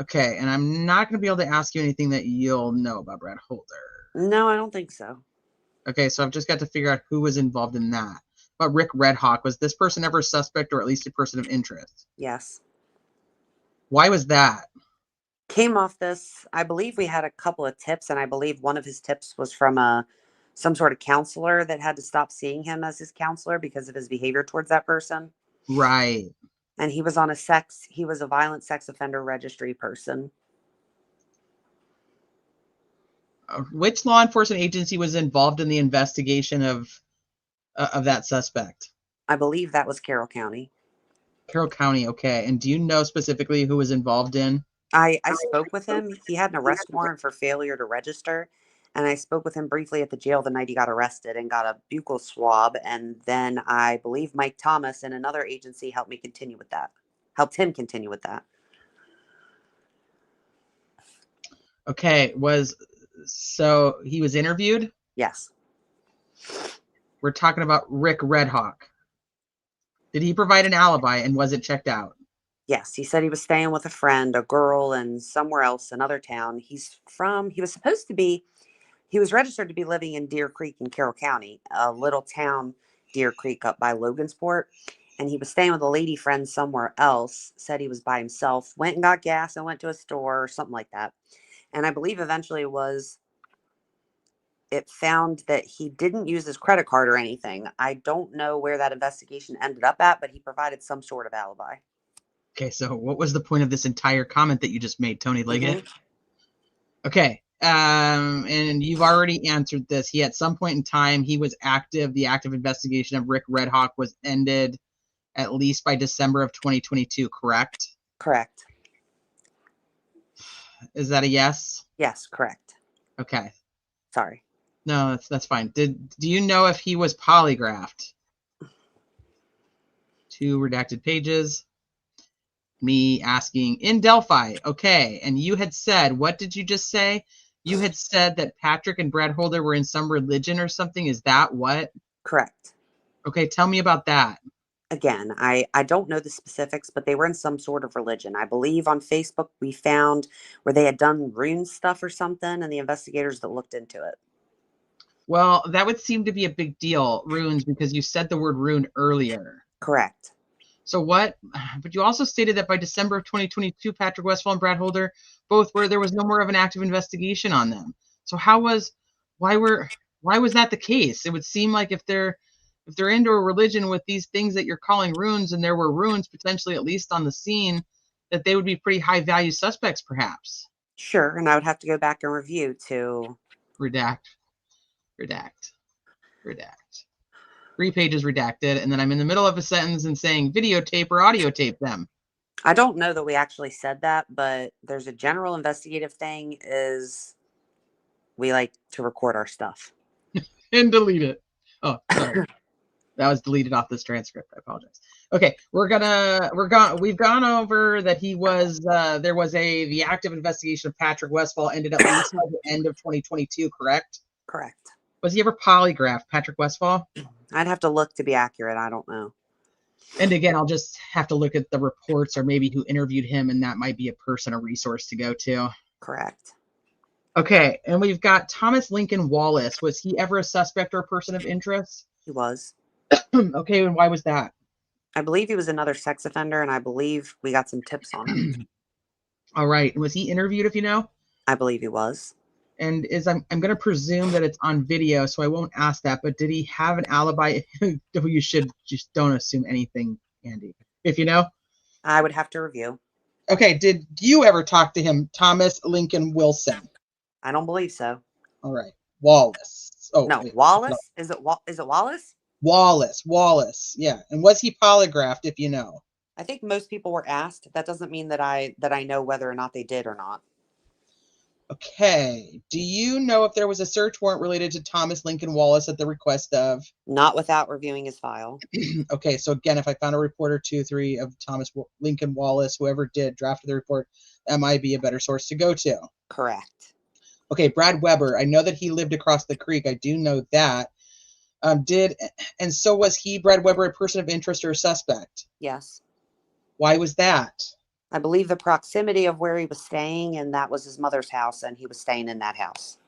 Okay, and I'm not going to be able to ask you anything that you'll know about Brad Holder. No, I don't think so. Okay, so I've just got to figure out who was involved in that. But Rick Redhawk, was this person ever a suspect or at least a person of interest? Yes. Why was that? Came off this, I believe we had a couple of tips, and I believe one of his tips was from some sort of counselor that had to stop seeing him as his counselor because of his behavior towards that person. Right. And he was a violent sex offender registry person. Which law enforcement agency was involved in the investigation of that suspect? I believe that was Carroll County. Carroll County, okay. And do you know specifically who was involved in? I spoke with him. He had an arrest warrant for failure to register. And I spoke with him briefly at the jail the night he got arrested and got a buccal swab. And then I believe Mike Thomas and another agency helped him continue with that. Okay, so he was interviewed? Yes. We're talking about Rick Redhawk. Did he provide an alibi and was it checked out? Yes, he said he was staying with a friend, a girl, and somewhere else, another town. He was registered to be living in Deer Creek in Carroll County, a little town, Deer Creek, up by Logansport. and he was staying with a lady friend somewhere else, said he was by himself, went and got gas and went to a store or something like that. And I believe eventually it found that he didn't use his credit card or anything. I don't know where that investigation ended up at, but he provided some sort of alibi. Okay, so what was the point of this entire comment that you just made, Tony Liggett? Mhm. Okay, and you've already answered this. He, at some point in time, he was active. The active investigation of Rick Redhawk was ended at least by December of 2022, correct? Correct. Is that a yes? Yes, correct. Okay. Sorry. No, that's fine. Do you know if he was polygraphed? 2 redacted pages. Me asking in Delphi. Okay, and you had said, what did you just say? You had said that Patrick and Brad Holder were in some religion or something. Is that what? Correct. Okay, tell me about that. Again, I don't know the specifics, but they were in some sort of religion. I believe on Facebook we found where they had done rune stuff or something, and the investigators that looked into it. Well, that would seem to be a big deal, runes, because you said the word rune earlier. Correct. So what? But you also stated that by December of 2022, Patrick Westfall and Brad Holder both were, there was no more of an active investigation on them. So why was that the case? It would seem like if they're into a religion with these things that you're calling runes, and there were runes potentially at least on the scene, that they would be pretty high value suspects, perhaps. Sure, and I would have to go back and review to Redact. 3 pages redacted, and then I'm in the middle of a sentence and saying videotape or audio tape them. I don't know that we actually said that, but there's a general investigative thing is we like to record our stuff. And delete it. Oh, sorry. That was deleted off this transcript. I apologize. Okay, we've gone over that he was there was the active investigation of Patrick Westfall ended at least by the end of 2022, correct? Correct. Was he ever polygraphed, Patrick Westfall? I'd have to look to be accurate. I don't know. And again, I'll just have to look at the reports or maybe who interviewed him, and that might be a resource to go to. Correct. Okay, and we've got Thomas Lincoln Wallace. Was he ever a suspect or a person of interest? He was. Okay, and why was that? I believe he was another sex offender, and I believe we got some tips on him. All right. Was he interviewed, if you know? I believe he was. And I'm going to presume that it's on video, so I won't ask that, but did he have an alibi? You should just don't assume anything, Andy, if you know. I would have to review. Okay, did you ever talk to him, Thomas Lincoln Wilson? I don't believe so. All right. Wallace. Oh, no, wait, Wallace? Is it Wallace? Wallace. Yeah. And was he polygraphed, if you know? I think most people were asked. That doesn't mean that I know whether or not they did or not. Okay. Do you know if there was a search warrant related to Thomas Lincoln Wallace at the request of? Not without reviewing his file. Okay. So again, if I found a report or 2, 3 of Thomas Lincoln Wallace, whoever did drafted the report, that might be a better source to go to. Correct. Okay. Brad Weber. I know that he lived across the creek. I do know that. And so was he, Brad Weber, a person of interest or a suspect? Yes. Why was that? I believe the proximity of where he was staying, and that was his mother's house, and he was staying in that house.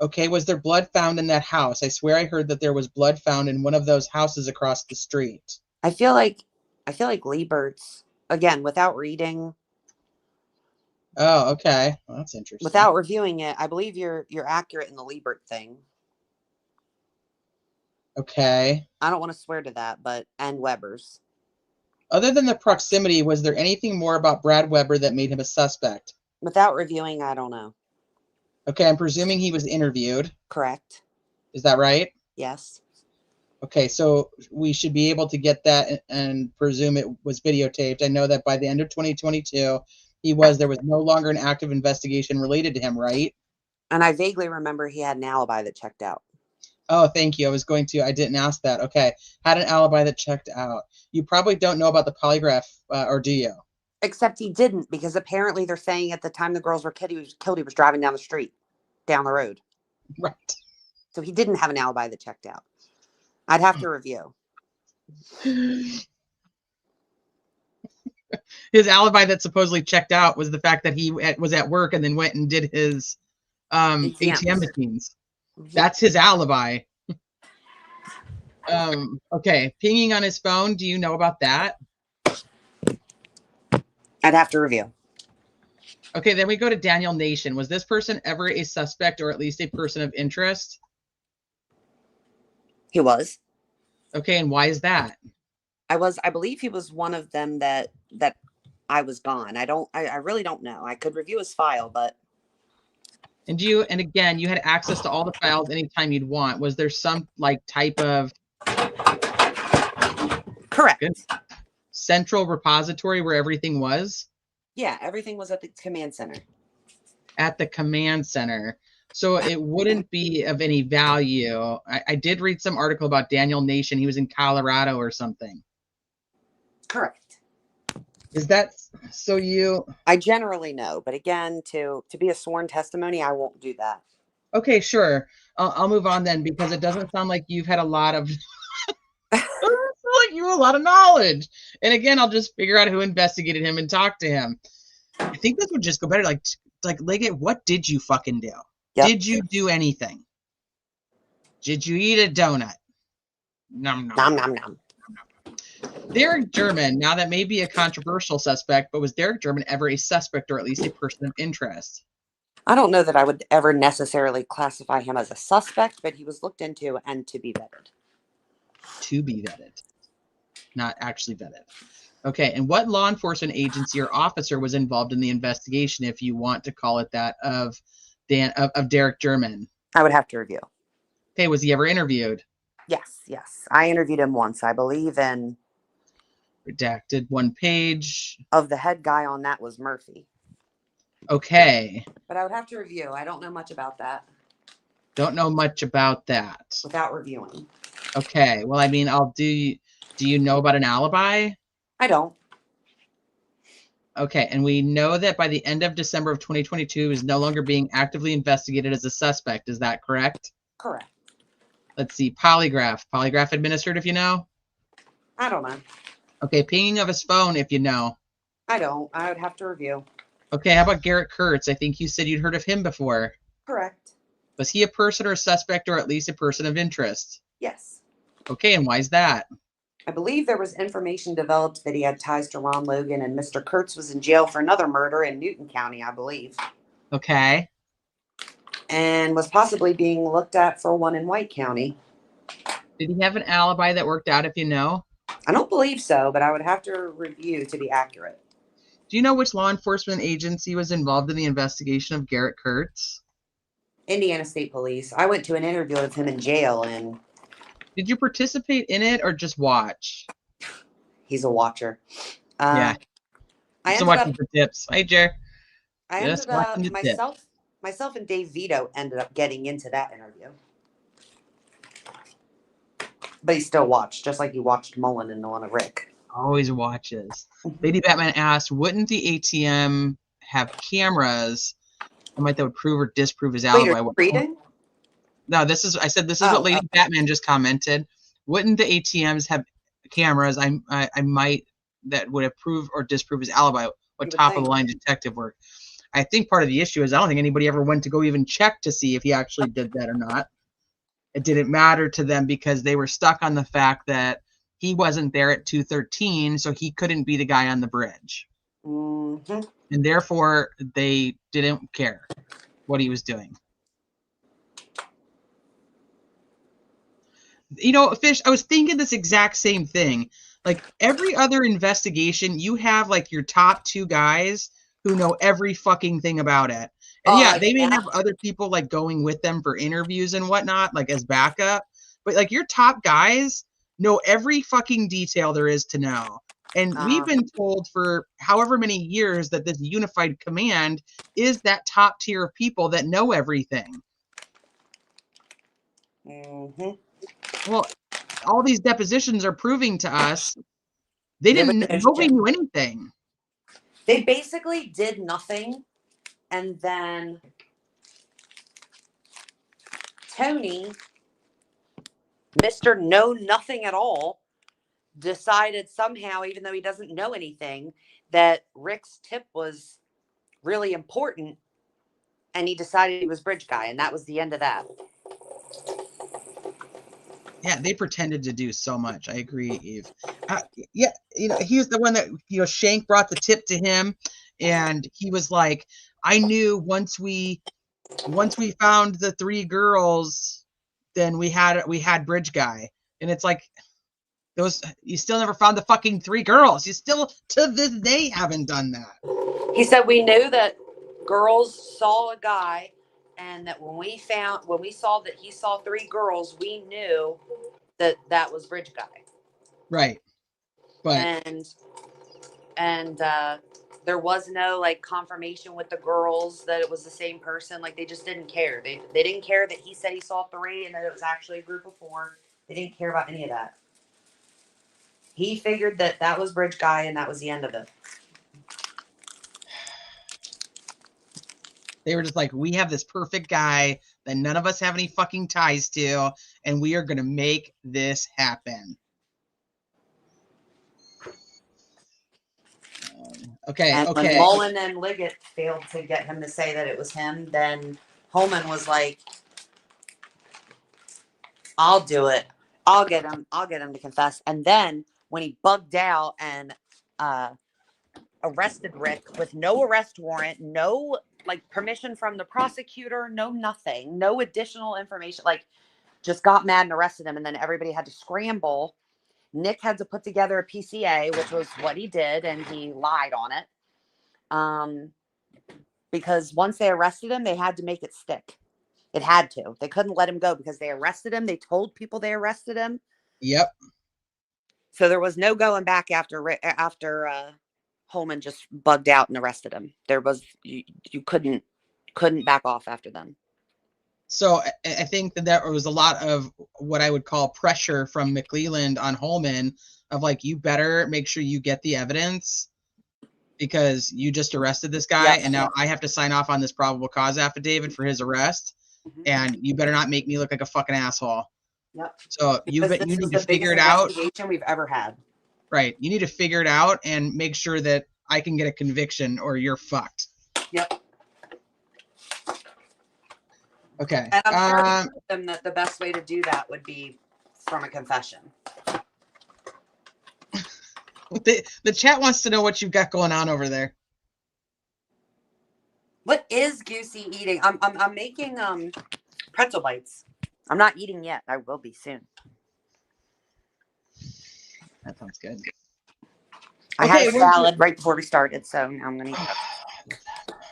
Okay, was there blood found in that house? I swear I heard that there was blood found in one of those houses across the street. I feel like Liebert's, again, without reading. Oh, okay. Well, that's interesting. Without reviewing it, I believe you're accurate in the Liebert thing. Okay. I don't want to swear to that, and Weber's. Other than the proximity, was there anything more about Brad Weber that made him a suspect? Without reviewing, I don't know. Okay, I'm presuming he was interviewed. Correct. Is that right? Yes. Okay, so we should be able to get that and presume it was videotaped. I know that by the end of 2022, there was no longer an active investigation related to him, right? And I vaguely remember he had an alibi that checked out. Oh, thank you. I didn't ask that. Okay. Had an alibi that checked out. You probably don't know about the polygraph, or do you? Except he didn't, because apparently they're saying at the time the girls were killed, he was driving down the road. Right. So he didn't have an alibi that checked out. I'd have to review. His alibi that supposedly checked out was the fact that he was at work and then went and did his ATM machines. That's his alibi. Okay, pinging on his phone. Do you know about that? I'd have to review. Okay, then we go to Daniel Nation. Was this person ever a suspect or at least a person of interest? He was. Okay, and why is that? I believe he was one of them that I was gone. I really don't know. I could review his file, but And again, you had access to all the files anytime you'd want. Was there some like type of correct. central repository where everything was? Yeah, everything was at the command center. At the command center. So it wouldn't be of any value. I did read some article about Daniel Nation. He was in Colorado or something. Correct. Is that so? You I generally know, but again, to be a sworn testimony, I won't do that. okay? Sure. I'll move on then because it doesn't sound like you've had a lot of. Like you have a lot of knowledge. And again, I'll just figure out who investigated him and talk to him. I think this would just go better. Like Liggett, what did you fucking do? Yep. Did you do anything? Did you eat a donut? Nom nom. Nom nom nom. Derek German, now that may be a controversial suspect, but was Derek German ever a suspect or at least a person of interest? I don't know that I would ever necessarily classify him as a suspect, but he was looked into and to be vetted. To be vetted, not actually vetted. Okay, and what law enforcement agency or officer was involved in the investigation, if you want to call it that, of Derek German? I would have to review. Okay, was he ever interviewed? Yes. I interviewed him once, I believe, and redacted 1 page. Of the head guy on that was Murphy. Okay. But I would have to review. I don't know much about that. Don't know much about that. Without reviewing. Okay. Well, I mean, do you know about an alibi? I don't. Okay. And we know that by the end of December of 2022 is no longer being actively investigated as a suspect. Is that correct? Correct. Let's see. Polygraph. Polygraph administered, if you know? I don't know. Okay. Pinging of his phone, if you know. I don't. I would have to review. Okay. How about Garrett Kurtz? I think you said you'd heard of him before. Correct. Was he a person or a suspect or at least a person of interest? Yes. Okay. And why is that? I believe there was information developed that he had ties to Ron Logan, and Mr. Kurtz was in jail for another murder in Newton County, I believe. Okay. And was possibly being looked at for one in White County. Did he have an alibi that worked out, if you know? I don't believe so, but I would have to review to be accurate. Do you know which law enforcement agency was involved in the investigation of Garrett Kurtz? Indiana State Police. I went to an interview with him in jail, and did you participate in it or just watch? He's a watcher. Yeah. I ended watching for tips. Hey, Jer. I ended up myself and Dave Vito ended up getting into that interview. But he still watched, just like he watched Mullen and the one of Rick. Always watches. Lady Batman asked, wouldn't the ATM have cameras that would prove or disprove his alibi? Reading? No, I said this is what Lady Batman just commented. Wouldn't the ATMs have cameras I might that would have proved or disproved his alibi? What top of the line detective work? I think part of the issue is I don't think anybody ever went to go even check to see if he actually did that or not. It didn't matter to them because they were stuck on the fact that he wasn't there at 2:13, so he couldn't be the guy on the bridge. Mm-hmm. And therefore, they didn't care what he was doing. You know, Fish, I was thinking this exact same thing. Like every other investigation, you have like your top 2 guys who know every fucking thing about it. And yeah, they may have other people like going with them for interviews and whatnot, like as backup. But like your top guys know every fucking detail there is to know. And we've been told for however many years that this unified command is that top tier of people that know everything. Mm-hmm. Well, all these depositions are proving to us nobody knew anything. They basically did nothing, and then Tony, Mr. Know Nothing at all, decided somehow, even though he doesn't know anything, that Rick's tip was really important, and he decided he was bridge guy, and that was the end of that. Yeah, they pretended to do so much. I agree, Eve. Yeah, he was the one that, Shank brought the tip to him, and he was like, I knew once we found the 3 girls, then we had Bridge Guy. And it's like, you still never found the fucking 3 girls. You still to this day haven't done that. He said we knew that girls saw a guy, and that when we saw that he saw 3 girls, we knew that was Bridge Guy. Right. But and there was no like confirmation with the girls that it was the same person. Like they just didn't care. They didn't care that he said he saw 3 and that it was actually a group of 4. They didn't care about any of that. He figured that was Bridge Guy, and that was the end of it. they were just like, we have this perfect guy that none of us have any fucking ties to, and we are going to make this happen. Okay. And when Mullen and Liggett failed to get him to say that it was him, then Holman was like, I'll do it. I'll get him to confess. And then when he bugged out and arrested Rick with no arrest warrant, no like permission from the prosecutor, no nothing, no additional information, like just got mad and arrested him, and then everybody had to scramble. Nick had to put together a PCA, which was what he did, and he lied on it. Because once they arrested him, they had to make it stick. It had to. They couldn't let him go because they arrested him. They told people they arrested him. Yep. So there was no going back after Holman just bugged out and arrested him. There was you couldn't back off after them. So I think that there was a lot of what I would call pressure from McClelland on Holman of like, you better make sure you get the evidence because you just arrested this guy. Yep. And now I have to sign off on this probable cause affidavit for his arrest. Mm-hmm. And you better not make me look like a fucking asshole. Yep. So you need to figure it out. Investigation we've ever had. Right. You need to figure it out and make sure that I can get a conviction or you're fucked. Yep. Okay. And I'm sure them that the best way to do that would be from a confession. The chat wants to know what you've got going on over there. What is Goosey eating? I'm making pretzel bites. I'm not eating yet. I will be soon. That sounds good. I had a salad right before we started, so now I'm gonna eat.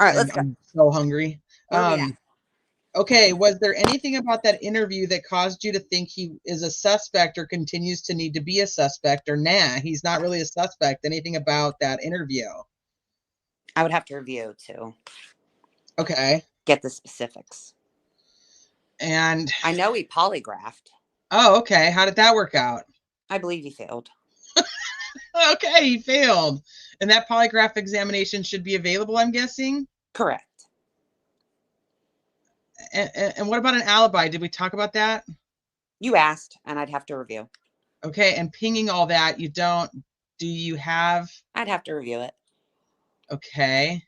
All right, let's go. I'm so hungry. Okay, was there anything about that interview that caused you to think he is a suspect or continues to need to be a suspect, or nah, he's not really a suspect? Anything about that interview? I would have to review too. Okay. Get the specifics. And I know he polygraphed. Oh, okay. How did that work out? I believe he failed. Okay, he failed. And that polygraph examination should be available, I'm guessing? Correct. And what about an alibi? Did we talk about that? You asked, and I'd have to review. Okay, and pinging all that, do you have? I'd have to review it. Okay.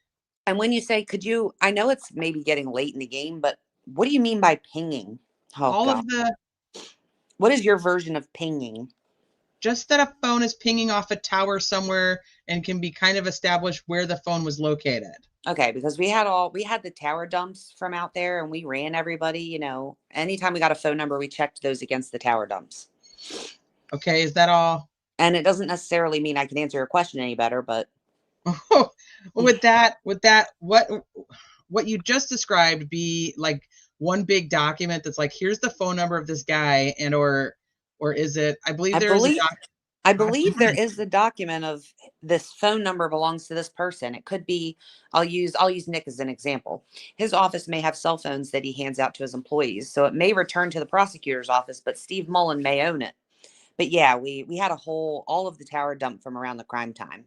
And when you say, I know it's maybe getting late in the game, but what do you mean by pinging? Oh, what is your version of pinging? Just that a phone is pinging off a tower somewhere and can be kind of established where the phone was located. Okay, because we had the tower dumps from out there, and we ran everybody, anytime we got a phone number, we checked those against the tower dumps. Okay, is that all? And it doesn't necessarily mean I can answer your question any better, but with that, what you just described be like one big document that's like, here's the phone number of this guy, and or is it? I believe there is a document of this phone number belongs to this person. It could be, I'll use Nick as an example. His office may have cell phones that he hands out to his employees, so it may return to the prosecutor's office, but Steve Mullen may own it. But yeah, we had all of the tower dump from around the crime time.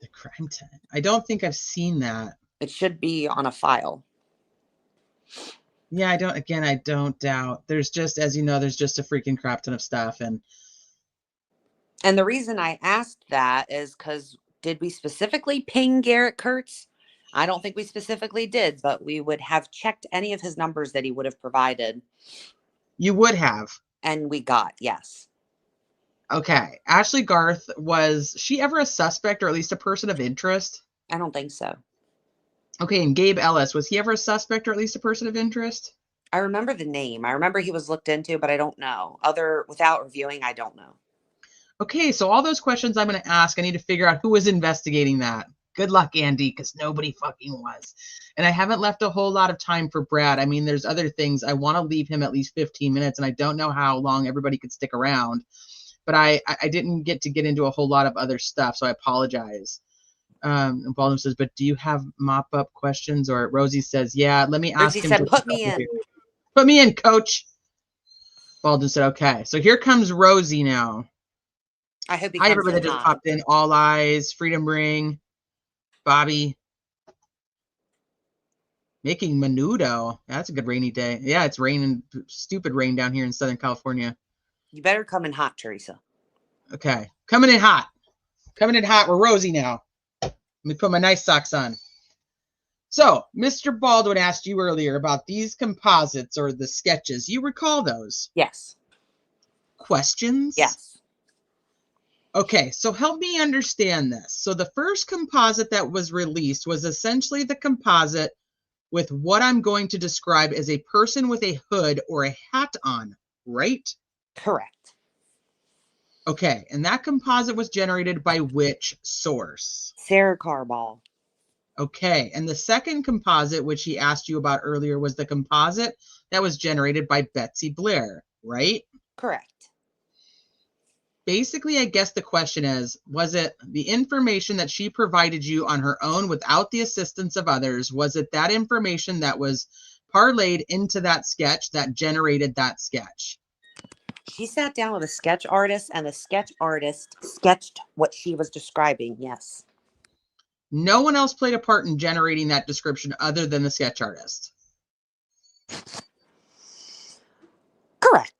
The crime time? I don't think I've seen that. It should be on a file. Yeah, I don't doubt. There's just, as you know, there's just a freaking crap ton of stuff. And the reason I asked that is because did we specifically ping Garrett Kurtz? I don't think we specifically did, but we would have checked any of his numbers that he would have provided. You would have. And we got, yes. Okay. Ashley Garth, was she ever a suspect or at least a person of interest? I don't think so. Okay, and Gabe Ellis, was he ever a suspect or at least a person of interest? I remember the name. I remember he was looked into, but I don't know. Without reviewing, I don't know. Okay, so all those questions I'm going to ask, I need to figure out who was investigating that. Good luck, Andy, because nobody fucking was. And I haven't left a whole lot of time for Brad. I mean, there's other things. I want to leave him at least 15 minutes, and I don't know how long everybody could stick around. But I didn't get into a whole lot of other stuff, so I apologize. And Baldwin says, but do you have mop-up questions? Or Rosie says, yeah, let me ask Rosie him. said, put me in. Put me in, coach. Baldwin said, okay. So here comes Rosie now. I hope he Hi, comes everybody in that just hot. popped in. All Eyes, Freedom Ring, Bobby. Making Menudo. That's a good rainy day. Yeah, it's raining, stupid rain down here in Southern California. You better come in hot, Teresa. Okay. Coming in hot. Coming in hot. We're Rosie now. Let me put my nice socks on. So, Mr. Baldwin asked you earlier about these composites or the sketches. You recall those? Yes. Questions? Yes. Okay, so help me understand this. So the first composite that was released was essentially the composite with what I'm going to describe as a person with a hood or a hat on, right? Correct. Okay, and that composite was generated by which source? Sarah Carball. Okay, and the second composite, which he asked you about earlier, was the composite that was generated by Betsy Blair, right? Correct. Basically, I guess the question is, was it the information that she provided you on her own without the assistance of others? Was it that information that was parlayed into that sketch that generated that sketch? She sat down with a sketch artist, and the sketch artist sketched what she was describing. Yes. No one else played a part in generating that description other than the sketch artist. Correct.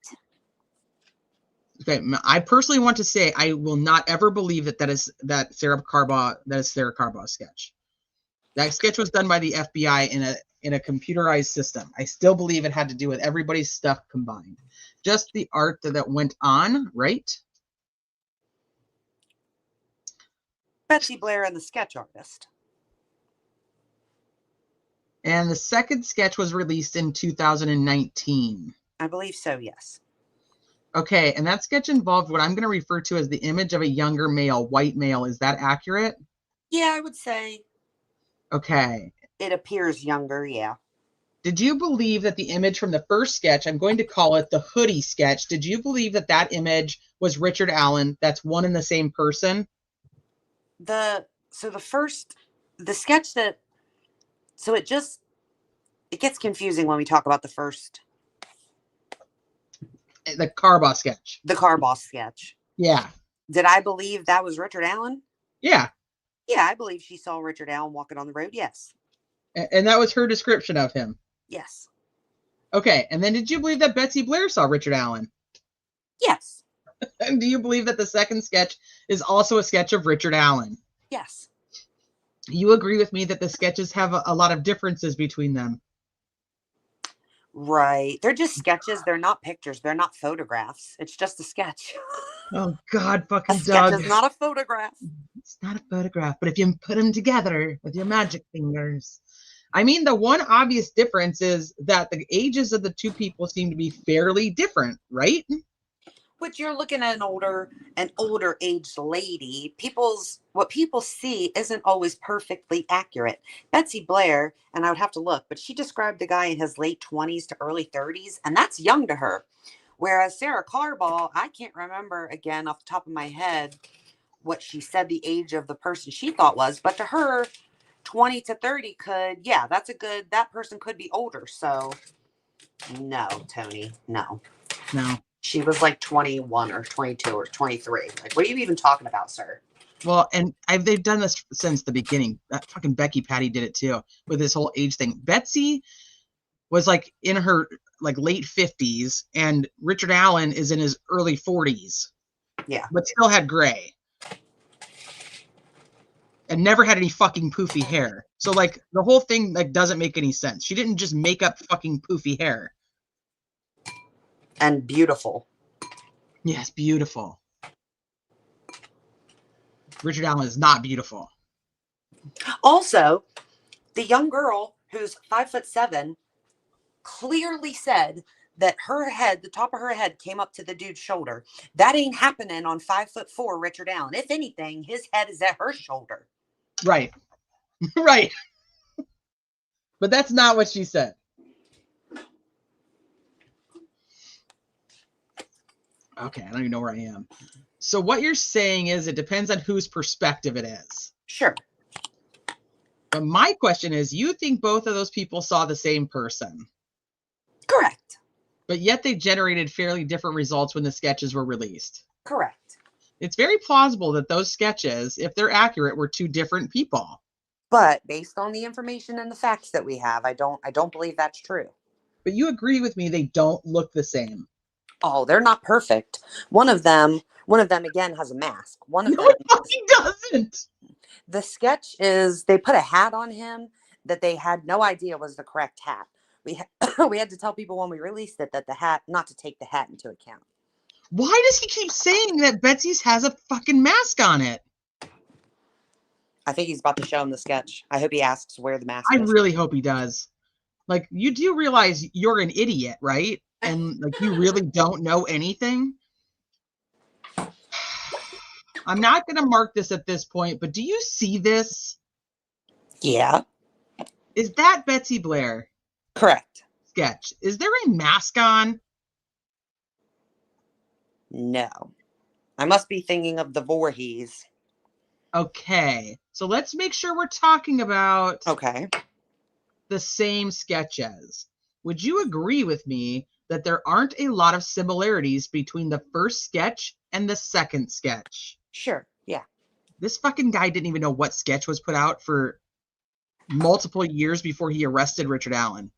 Okay, I personally want to say I will not ever believe that is Sarah Carbaugh's sketch. That sketch was done by the FBI in a computerized system. I still believe it had to do with everybody's stuff combined. Just the art that went on, right? Betsy Blair and the sketch artist. And the second sketch was released in 2019. I believe so, yes. Okay, and that sketch involved what I'm going to refer to as the image of a younger male, white male. Is that accurate? Yeah, I would say. Okay. It appears younger, yeah. Did you believe that the image from the first sketch, I'm going to call it the hoodie sketch, did you believe that that image was Richard Allen? That's one and the same person? The sketch that, so it gets confusing when we talk about the first. The Carbaugh sketch. The Carball sketch. Yeah. Did I believe that was Richard Allen? Yeah. Yeah, I believe she saw Richard Allen walking on the road. Yes. And that was her description of him. Yes. Okay. And then did you believe that Betsy Blair saw Richard Allen? Yes. And do you believe that the second sketch is also a sketch of Richard Allen? Yes. You agree with me that the sketches have a lot of differences between them? Right. They're just sketches. They're not pictures. They're not photographs. It's just a sketch. Oh, God, fucking A sketch Doug. is not a photograph. It's not a photograph, but if you put them together with your magic fingers. I mean, the one obvious difference is that the ages of the two people seem to be fairly different, right? But you're looking at an older aged lady. What people see isn't always perfectly accurate. Betsy Blair, and I would have to look, but she described the guy in his late 20s to early 30s, and that's young to her. Whereas Sarah Carball, I can't remember again off the top of my head what she said the age of the person she thought was, but to her, 20 to 30 that person could be older. So no, Tony, no. She was like 21 or 22 or 23. Like, what are you even talking about, sir? Well, and they've done this since the beginning. That fucking Becky Patty did it too with this whole age thing. Betsy was like in her like late 50s, and Richard Allen is in his early 40s. Yeah, but still had gray and never had any fucking poofy hair. So like the whole thing like doesn't make any sense. She didn't just make up fucking poofy hair. and beautiful. Yes, beautiful. Richard Allen is not beautiful. Also, the young girl who's 5'7" clearly said that her head, the top of her head, came up to the dude's shoulder. That ain't happening on 5'4" Richard Allen. If anything, his head is at her shoulder. Right. Right. But that's not what she said. Okay, I don't even know where I am. So what you're saying is it depends on whose perspective it is. Sure. But my question is, you think both of those people saw the same person, Correct. but yet they generated fairly different results when the sketches were released. Correct. It's very plausible that those sketches, if they're accurate, were two different people. But based on the information and the facts that we have, I don't believe that's true. But you agree with me, they don't look the same. Oh, they're not perfect. One of them again has a mask. One of No, them, he doesn't. the sketch is they put a hat on him that they had no idea was the correct hat. We had to tell people when we released it that the hat, not to take the hat into account. Why does he keep saying that Betsy's has a fucking mask on it? I think he's about to show him the sketch. I hope he asks where the mask I is. really hope he does. Like, you do realize you're an idiot, right? And like, you really don't know anything. I'm not going to mark this at this point, but do you see this? Yeah. Is that Betsy Blair Correct. sketch? Is there a mask on? No. I must be thinking of the Voorhees. Okay. So let's make sure we're talking about Okay. the same sketches. Would you agree with me that there aren't a lot of similarities between the first sketch and the second sketch? Sure. Yeah. This fucking guy didn't even know what sketch was put out for multiple years before he arrested Richard Allen.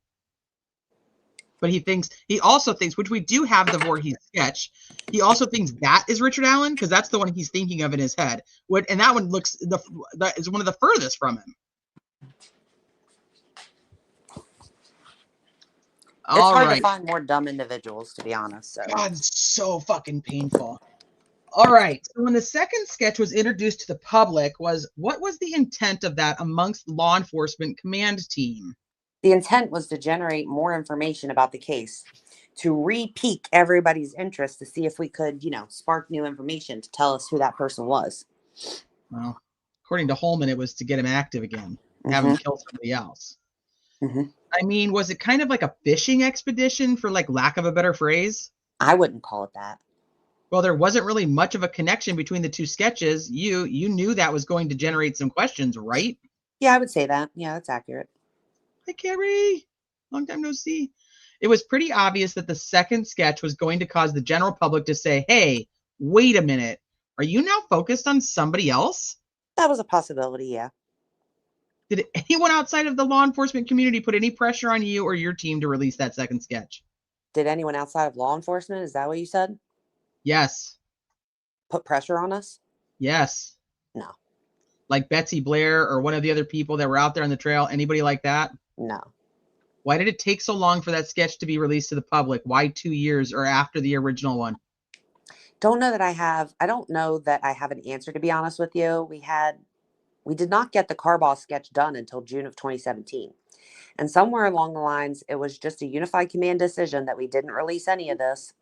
But he also thinks, which we do have the Voorhees sketch, he also thinks that is Richard Allen because that's the one he's thinking of in his head. And that one that is one of the furthest from him. It's hard to find more dumb individuals, to be honest. So. God, it's so fucking painful. All right. So when the second sketch was introduced to the public, what was the intent of that amongst the law enforcement command team? The intent was to generate more information about the case, to re-pique everybody's interest to see if we could, spark new information to tell us who that person was. Well, according to Holman, it was to get him active again, have him kill somebody else. I mean, was it kind of like a fishing expedition, for like lack of a better phrase? I wouldn't call it that. Well, there wasn't really much of a connection between the two sketches. You knew that was going to generate some questions, right? Yeah, I would say that. Yeah, that's accurate. Hi, Carrie. Long time no see. It was pretty obvious that the second sketch was going to cause the general public to say, hey, wait a minute. Are you now focused on somebody else? That was a possibility, yeah. Did anyone outside of the law enforcement community put any pressure on you or your team to release that second sketch? Did anyone outside of law enforcement? Is that what you said? Yes. Put pressure on us? Yes. No. Like Betsy Blair or one of the other people that were out there on the trail? Anybody like that? No. Why did it take so long for that sketch to be released to the public? Why 2 years or after the original one? I don't know that I have an answer, to be honest with you. We did not get the Carball sketch done until June of 2017. And somewhere along the lines, it was just a unified command decision that we didn't release any of this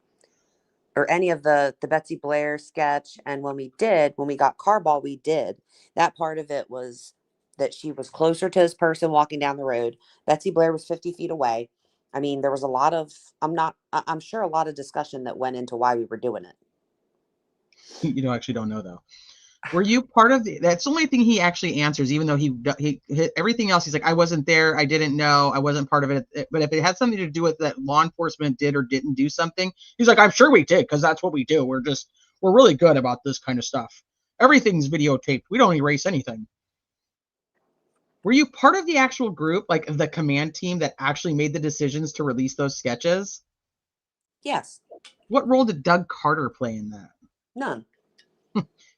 or any of the Betsy Blair sketch. And when we got Carball, we did. That part of it was that she was closer to this person walking down the road. Betsy Blair was 50 feet away. I mean, there was a lot of, I'm sure a lot of discussion that went into why we were doing it. You actually don't know, though. Were you part of that's the only thing he actually answers, even though he everything else, he's like, I wasn't there. I didn't know. I wasn't part of it. But if it had something to do with that law enforcement did or didn't do something, he's like, I'm sure we did, because that's what we do. We're really good about this kind of stuff. Everything's videotaped. We don't erase anything. Were you part of the actual group, like the command team that actually made the decisions to release those sketches? Yes. What role did Doug Carter play in that? None.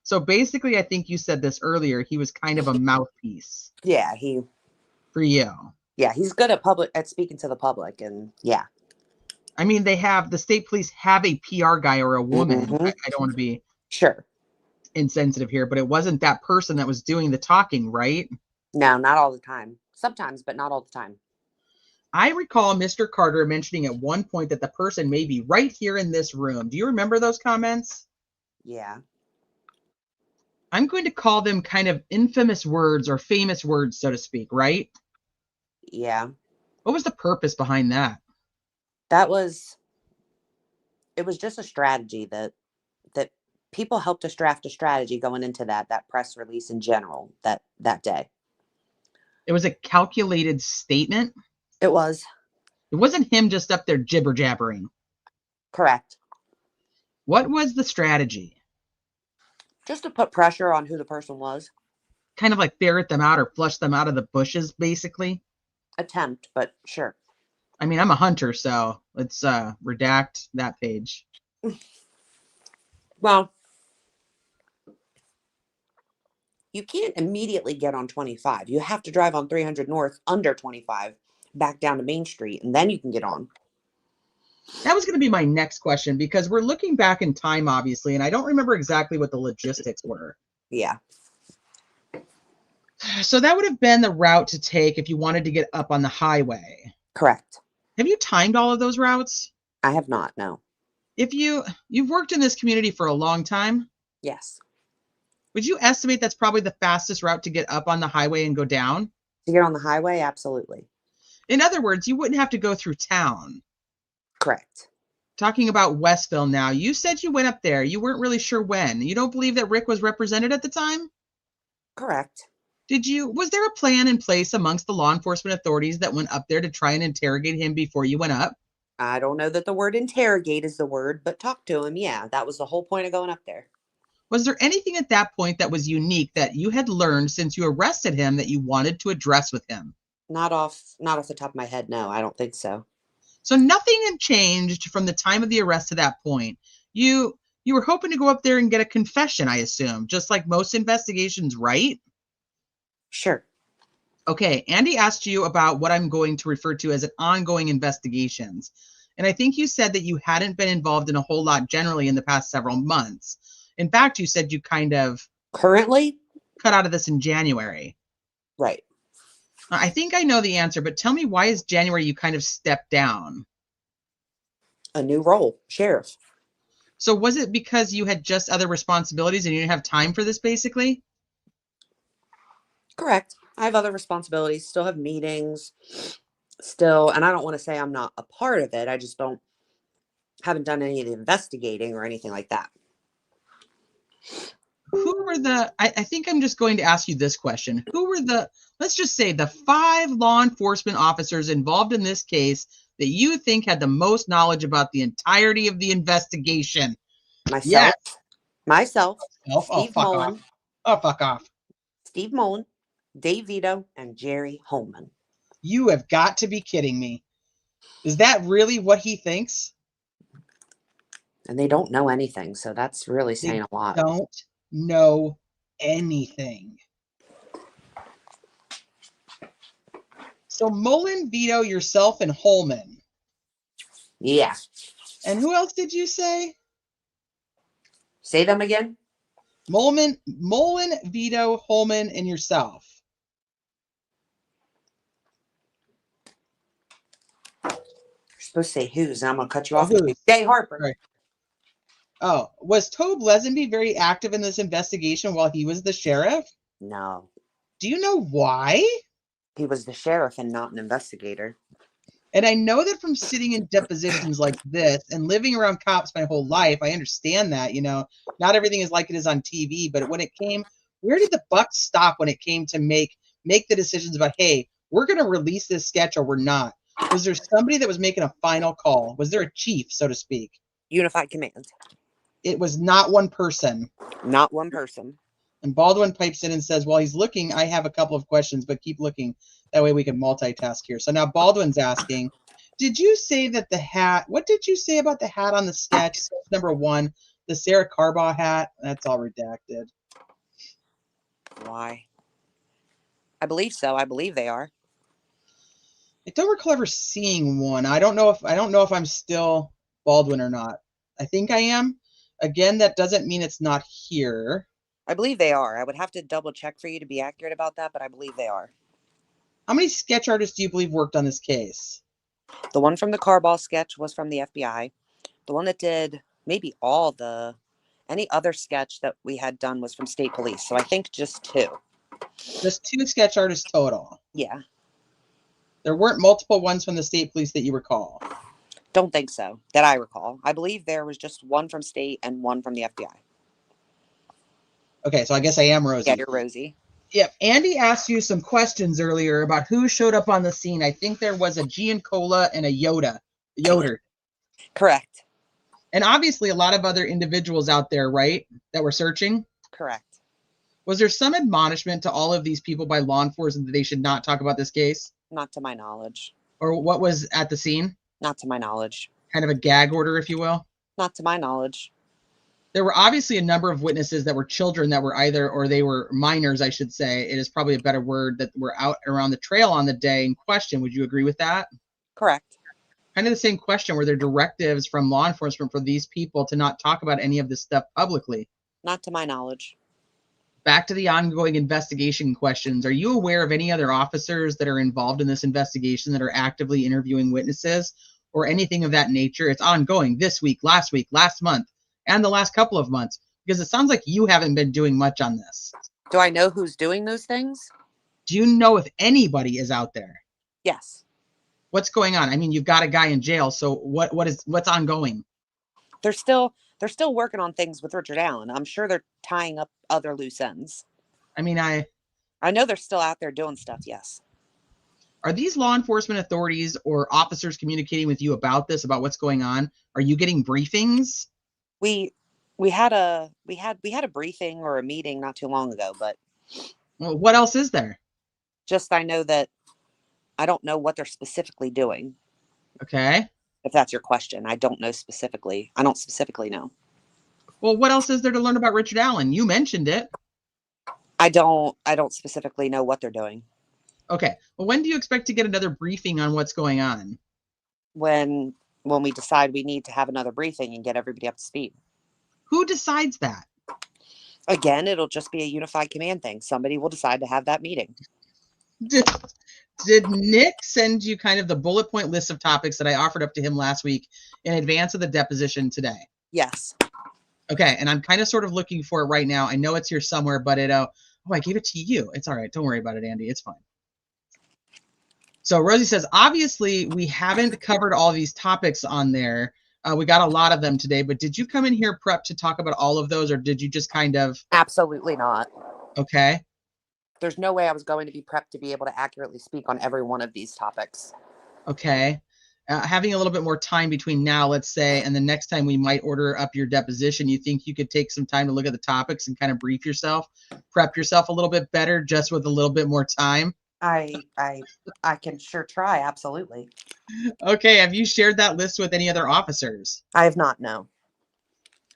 So basically, I think you said this earlier, he was kind of a mouthpiece. Yeah, for you. Yeah, he's good at speaking to the public, and yeah. I mean, the state police have a PR guy or a woman. I don't want to be Sure. insensitive here, but it wasn't that person that was doing the talking, right? No, not all the time. Sometimes, but not all the time. I recall Mr. Carter mentioning at one point that the person may be right here in this room. Do you remember those comments? Yeah. I'm going to call them kind of infamous words or famous words, so to speak, right? Yeah. What was the purpose behind that? It was just a strategy that people helped us draft a strategy going into that press release in general that day. It was a calculated statement. It was. It wasn't him just up there jibber jabbering. Correct. What was the strategy? Just to put pressure on who the person was. Kind of like ferret them out or flush them out of the bushes, basically. Attempt, but sure. I mean, I'm a hunter, so let's redact that page. Well, you can't immediately get on 25. You have to drive on 300 North under 25 back down to Main Street, and then you can get on. That was going to be my next question, because we're looking back in time, obviously, and I don't remember exactly what the logistics were. Yeah. So that would have been the route to take if you wanted to get up on the highway. Correct. Have you timed all of those routes? I have not, no. If you've worked in this community for a long time, Yes. would you estimate that's probably the fastest route to get up on the highway and go down? To get on the highway, absolutely. In other words, you wouldn't have to go through town. Correct. Talking about Westville now, you said you went up there. You weren't really sure when. You don't believe that Rick was represented at the time? Correct. Was there a plan in place amongst the law enforcement authorities that went up there to try and interrogate him before you went up? I don't know that the word interrogate is the word, but talk to him. Yeah, that was the whole point of going up there. Was there anything at that point that was unique that you had learned since you arrested him that you wanted to address with him? Not off the top of my head, no, I don't think so. So nothing had changed from the time of the arrest to that point. You were hoping to go up there and get a confession, I assume, just like most investigations, right? Sure. Okay, Andy asked you about what I'm going to refer to as an ongoing investigations. And I think you said that you hadn't been involved in a whole lot generally in the past several months. In fact, you said you kind of Currently? cut out of this in January. Right. I think I know the answer, but tell me, why is January you kind of stepped down? A new role, sheriff. So was it because you had just other responsibilities and you didn't have time for this, basically? Correct. I have other responsibilities, still have meetings, and I don't want to say I'm not a part of it. I just haven't done any of the investigating or anything like that. Who were I think I'm just going to ask you this question. Who were let's just say the 5 law enforcement officers involved in this case that you think had the most knowledge about the entirety of the investigation? Myself. Yes. Myself. Oh, Steve fuck Mullen. off. Oh, fuck off. Steve Mullen, Dave Vito, and Jerry Holman. You have got to be kidding me. Is that really what he thinks? And they don't know anything, so that's really saying a lot. Don't know anything. So Mullen, Vito, yourself, and Holman. Yeah. And who else did you say? Say them again. Mullen, Vito, Holman, and yourself. You're supposed to say who's, and I'm going to cut you off. Who's? Jay Harper. Right. Oh, was Tobe Lesenby very active in this investigation while he was the sheriff? No. Do you know why? He was the sheriff and not an investigator. And I know that from sitting in depositions like this and living around cops my whole life, I understand that, not everything is like it is on TV, but where did the buck stop when it came to make the decisions about, hey, we're going to release this sketch or we're not? Was there somebody that was making a final call? Was there a chief, so to speak? Unified command. It was not one person. Not one person. And Baldwin pipes in and says, while he's looking, I have a couple of questions, but keep looking. That way we can multitask here. So now Baldwin's asking, did you say that the hat, what did you say about the hat on the sketch? Number 1, the Sarah Carbaugh hat. That's all redacted. Why? I believe so. I believe they are. I don't recall ever seeing one. I don't know if I'm still Baldwin or not. I think I am. Again, that doesn't mean it's not here. I believe they are. I would have to double check for you to be accurate about that, but I believe they are. How many sketch artists do you believe worked on this case? The one from the Carball sketch was from the FBI. The one that did maybe any other sketch that we had done was from state police. So I think just 2. Just 2 sketch artists total. Yeah. There weren't multiple ones from the state police that you recall. Don't think so, that I recall. I believe there was just 1 from state and 1 from the FBI. Okay, so I guess I am Rosie. Yeah, you're Rosie. Yep. Andy asked you some questions earlier about who showed up on the scene. I think there was a Giancola and a Yoder. Correct. And obviously a lot of other individuals out there, right, that were searching? Correct. Was there some admonishment to all of these people by law enforcement that they should not talk about this case? Not to my knowledge. Or what was at the scene? Not to my knowledge. Kind of a gag order, if you will? Not to my knowledge. There were obviously a number of witnesses that were children that were they were minors, I should say. It is probably a better word, that were out around the trail on the day in question. Would you agree with that? Correct. Kind of the same question. Were there directives from law enforcement for these people to not talk about any of this stuff publicly? Not to my knowledge. Back to the ongoing investigation questions. Are you aware of any other officers that are involved in this investigation that are actively interviewing witnesses or anything of that nature? It's ongoing this week, last month, and the last couple of months, because it sounds like you haven't been doing much on this. Do I know who's doing those things? Do you know if anybody is out there? Yes. What's going on? I mean, you've got a guy in jail, so what's ongoing? They're still working on things with Richard Allen. I'm sure they're tying up other loose ends. I mean, I know they're still out there doing stuff, yes. Are these law enforcement authorities or officers communicating with you about this, about what's going on? Are you getting briefings? We had a briefing or a meeting not too long ago, but Well, what else is there? just I know that I don't know what they're specifically doing. Okay. If that's your question. I don't know specifically. I don't specifically know. Well, what else is there to learn about Richard Allen? You mentioned it. I don't specifically know what they're doing. Okay. Well, when do you expect to get another briefing on what's going on? When we decide we need to have another briefing and get everybody up to speed. Who decides that? Again, it'll just be a unified command thing. Somebody will decide to have that meeting. Did Nick send you kind of the bullet point list of topics that I offered up to him last week in advance of the deposition today? Yes. Okay, and I'm kind of sort of looking for it right now. I know it's here somewhere, but I gave it to you. It's all right. Don't worry about it, Andy. It's fine. So Rosie says, obviously, we haven't covered all these topics on there. We got a lot of them today, but did you come in here prepped to talk about all of those, or did you just kind of... Absolutely not. Okay. There's no way I was going to be prepped to be able to accurately speak on every one of these topics. Okay. Having a little bit more time between now, let's say, and the next time we might order up your deposition, you think you could take some time to look at the topics and kind of brief yourself, prep yourself a little bit better, just with a little bit more time? I can sure try. Absolutely. Okay. Have you shared that list with any other officers? I have not. No.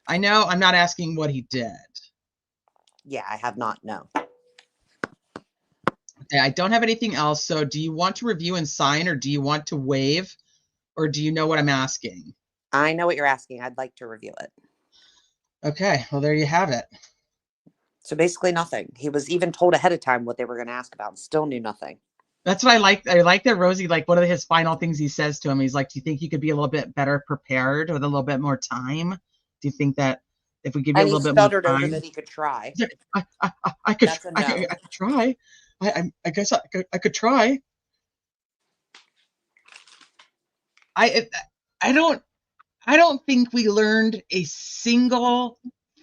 I know I'm not asking what he did. Yeah, I have not. No. Okay, I don't have anything else. So do you want to review and sign, or do you want to waive, or do you know what I'm asking? I know what you're asking. I'd like to review it. Okay. Well, there you have it. So basically nothing. He was even told ahead of time what they were going to ask about and still knew nothing. That's what I like. I like that Rosie, like, one of his final things he says to him, he's like, do you think you could be a little bit better prepared with a little bit more time? Do you think that if we give you a little bit more time? Over that he could try. I could, That's a no. I could try. I guess I could try. I don't think we learned a single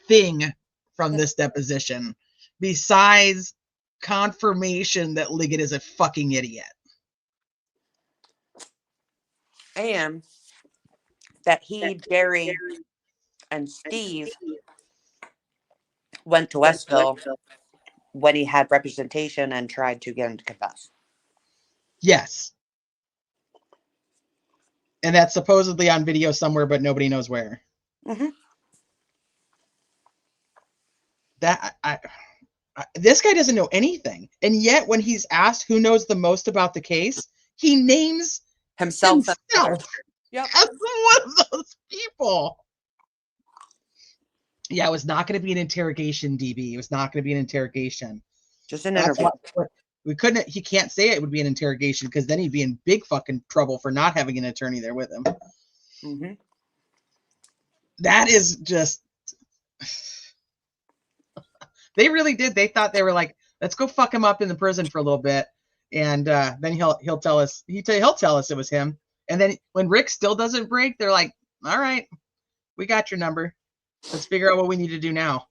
thing from this deposition besides confirmation that Liggett is a fucking idiot. And that he, Jerry, and Steve went to Westville when he had representation and tried to get him to confess. Yes. And that's supposedly on video somewhere, but nobody knows where. Mm-hmm. This guy doesn't know anything. And yet when he's asked who knows the most about the case, He names himself. himself Yep. as one of those people. Yeah, it was not going to be an interrogation, DB. It was not going to be an interrogation. Just an That's interview. why we couldn't. He can't say it would be an interrogation because then he'd be in big fucking trouble for not having an attorney there with him. Mm-hmm. That is just. They really did. They thought they were like, let's go fuck him up in the prison for a little bit, and then he'll tell us. He'll tell us it was him. And then when Rick still doesn't break, they're like, all right, we got your number. Let's figure out what we need to do now.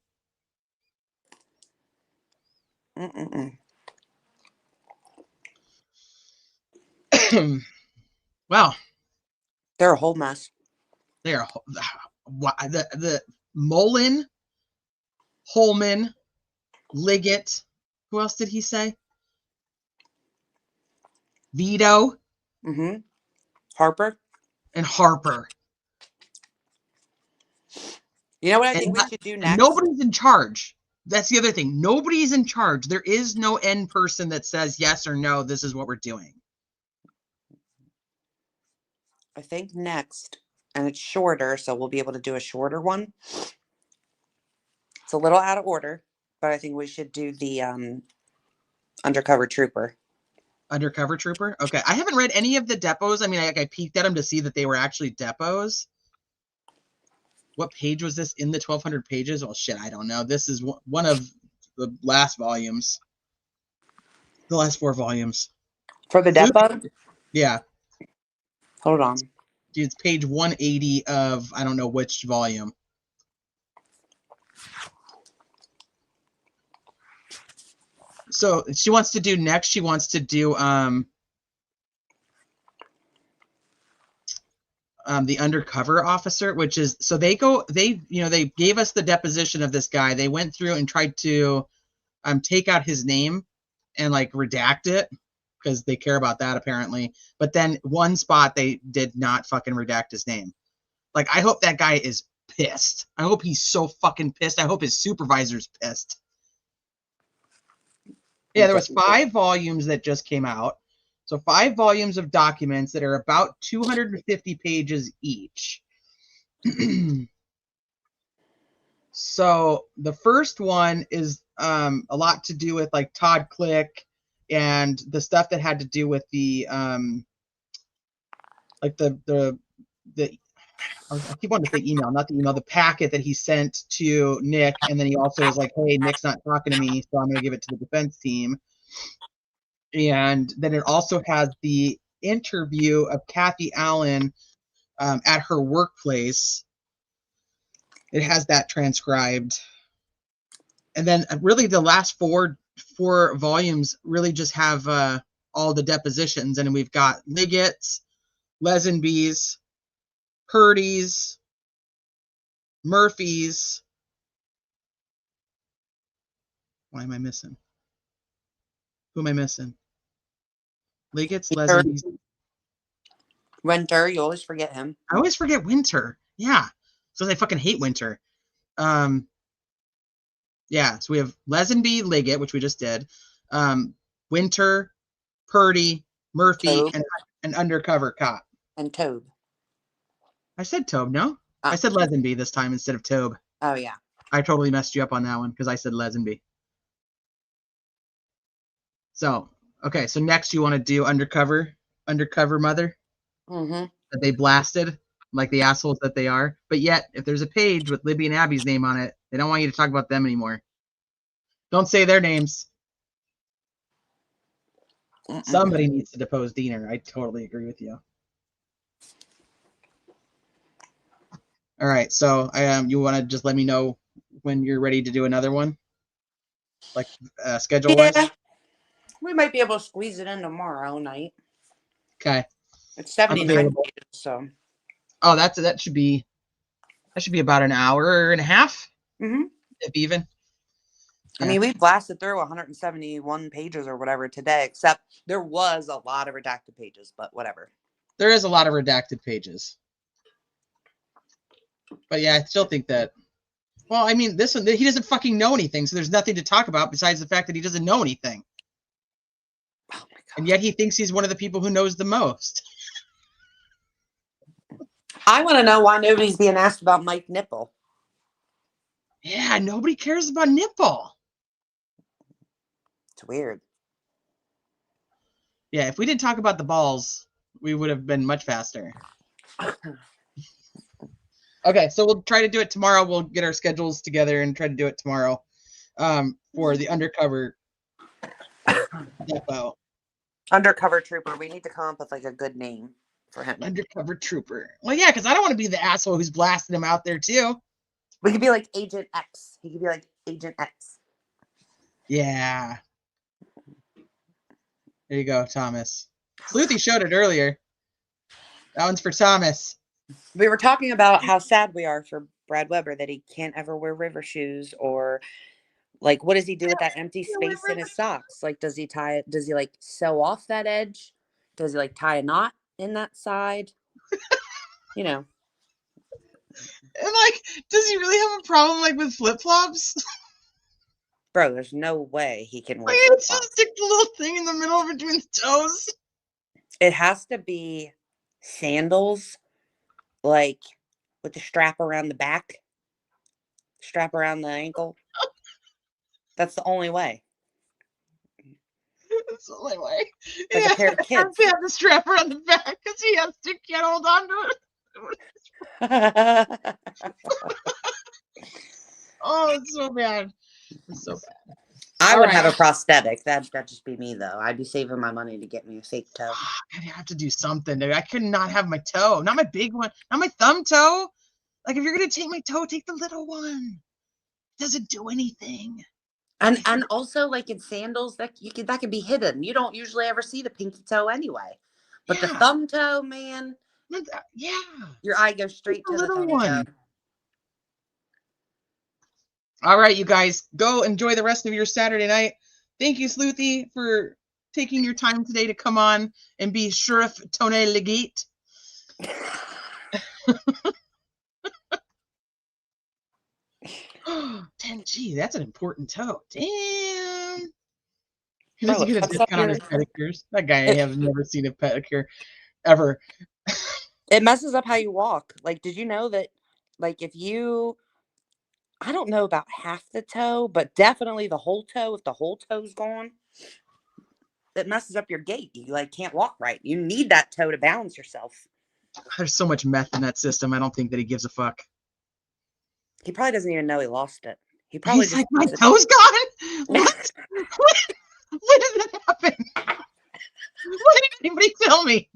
Well, they're a whole mess. They are the Mullen, Holman, Liggett. Who else did he say? Vito. Mm-hmm. Harper. And Harper. You know what I think we should do next? Nobody's in charge. That's the other thing. Nobody's in charge. There is no end person that says yes or no, this is what we're doing. I think next, and it's shorter, so we'll be able to do a shorter one. It's a little out of order, but I think we should do the undercover trooper. Undercover trooper? Okay. I haven't read any of the depots. I mean, I peeked at them to see that they were actually depots. What page was this in the 1,200 pages? Well, shit, I don't know. This is one of the last volumes. The last 4 volumes. For the depot? Yeah. Hold on. Dude, it's page 180 of, I don't know which volume. So she wants to do next, she wants to do the undercover officer, which is, so they gave us the deposition of this guy. They went through and tried to take out his name and like redact it because they care about that apparently. But then one spot they did not fucking redact his name. Like, I hope that guy is pissed. I hope he's so fucking pissed. I hope his supervisor's pissed. Yeah, there was 5 volumes that just came out. So 5 volumes of documents that are about 250 pages each. So the first one is a lot to do with like Todd Click and the stuff that had to do with the like the I keep wanting to say email, not the email, the packet that he sent to Nick, and then he also was like, hey, Nick's not talking to me, so I'm going to give it to the defense team. And then it also has the interview of Kathy Allen at her workplace. It has that transcribed. And then really the last four volumes really just have all the depositions. And we've got Liggett's, Lesenby's, Purdy's, Murphy's. Why am I missing? Who am I missing? Liggett's, Lesenby's. Winter, you always forget him. I always forget Winter. Yeah. So I fucking hate Winter. Yeah, so we have Lesenby, Liggett, which we just did. Winter, Purdy, Murphy, and an undercover cop. And Tobe. I said Tobe, no? I said Lesenby this time instead of Tobe. Oh, yeah. I totally messed you up on that one because I said Lesenby. So, okay, so next you want to do undercover mother? Mm-hmm. That they blasted, like the assholes that they are. But yet, if there's a page with Libby and Abby's name on it, they don't want you to talk about them anymore. Don't say their names. Somebody needs to depose Diener. I totally agree with you. All right, so you want to just let me know when you're ready to do another one, like schedule-wise? Yeah, we might be able to squeeze it in tomorrow night. Okay. It's 79 pages, so. Oh, that should be about an hour and a half, if even. Yeah. I mean, we blasted through 171 pages or whatever today, except there was a lot of redacted pages, but whatever. There is a lot of redacted pages. But yeah, I still think that, well, I mean, this one, he doesn't fucking know anything, so there's nothing to talk about besides the fact that he doesn't know anything. Oh my And yet he thinks he's one of the people who knows the most. I want to know why nobody's being asked about Mike Nipple. Yeah, nobody cares about Nipple. It's weird. Yeah, if we didn't talk about the balls, we would have been much faster. Okay, so we'll try to do it tomorrow. We'll get our schedules together and try to do it tomorrow for the undercover depot. Undercover trooper. We need to come up with like a good name for him. Undercover trooper. Well, yeah, because I don't want to be the asshole who's blasting him out there too. We could be like Agent X. He could be like Agent X. Yeah. There you go, Thomas. Sleuthy showed it earlier. That one's for Thomas. We were talking about how sad we are for Brad Weber that he can't ever wear river shoes, or like, what does he do with that empty space in his socks? Like, does he tie it? Does he like sew off that edge? Does he like tie a knot in that side? You know. And like, does he really have a problem like with flip flops? Bro, there's no way he can wear Like, flip it's flops. just stick the little thing in the middle between the toes. It has to be sandals, like with the strap around the back, strap around the ankle. That's the only way. That's the only way. Like a pair of Has kids. to have the strap around the back because he has to can't hold on to it. Oh, it's so bad. It's so bad. I All would right. have a prosthetic. That'd just be me, though. I'd be saving my money to get me a fake toe. I'd have to do something, dude. I could not have my toe, not my big one, not my thumb toe. Like, if you're gonna take my toe, take the little one. It doesn't do anything. And also, like in sandals, that could be hidden. You don't usually ever see the pinky toe anyway. But the Yeah. thumb toe, man, Yeah. your eye goes straight The to the little thumb one. toe. All right, you guys, go enjoy the rest of your Saturday night. Thank you, Sleuthy, for taking your time today to come on and be Sheriff Tony Liggett. 10G, that's an important toe. Damn. He doesn't get a discount on his pedicures. That guy I have never seen a pedicure ever. It messes up how you walk. Like, did you know that, like, if you, I don't know about half the toe, but definitely the whole toe, if the whole toe's gone, it messes up your gait. You, like, can't walk right. You need that toe to balance yourself. There's so much meth in that system. I don't think that he gives a fuck. He probably doesn't even know he lost it. He probably He's like, my toe's gone? What? When did that happen? Why did anybody tell me?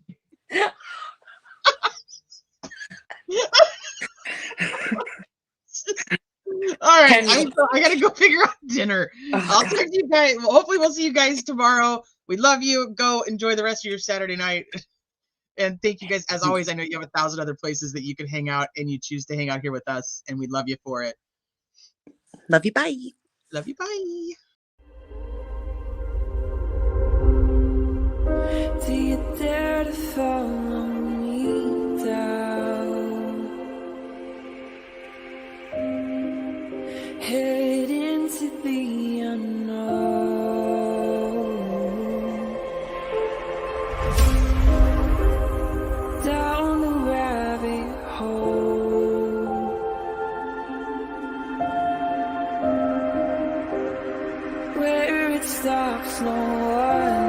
All right, I gotta go figure out dinner. I'll talk to you guys. Well, hopefully we'll see you guys tomorrow. We love you. Go enjoy the rest of your Saturday night. And thank you guys. As always, I know you have 1,000 other places that you can hang out, and you choose to hang out here with us, and we love you for it. Love you, bye. Love you, bye. Do you dare to follow me down? Head into the unknown. Down the rabbit hole. Where it stops, no one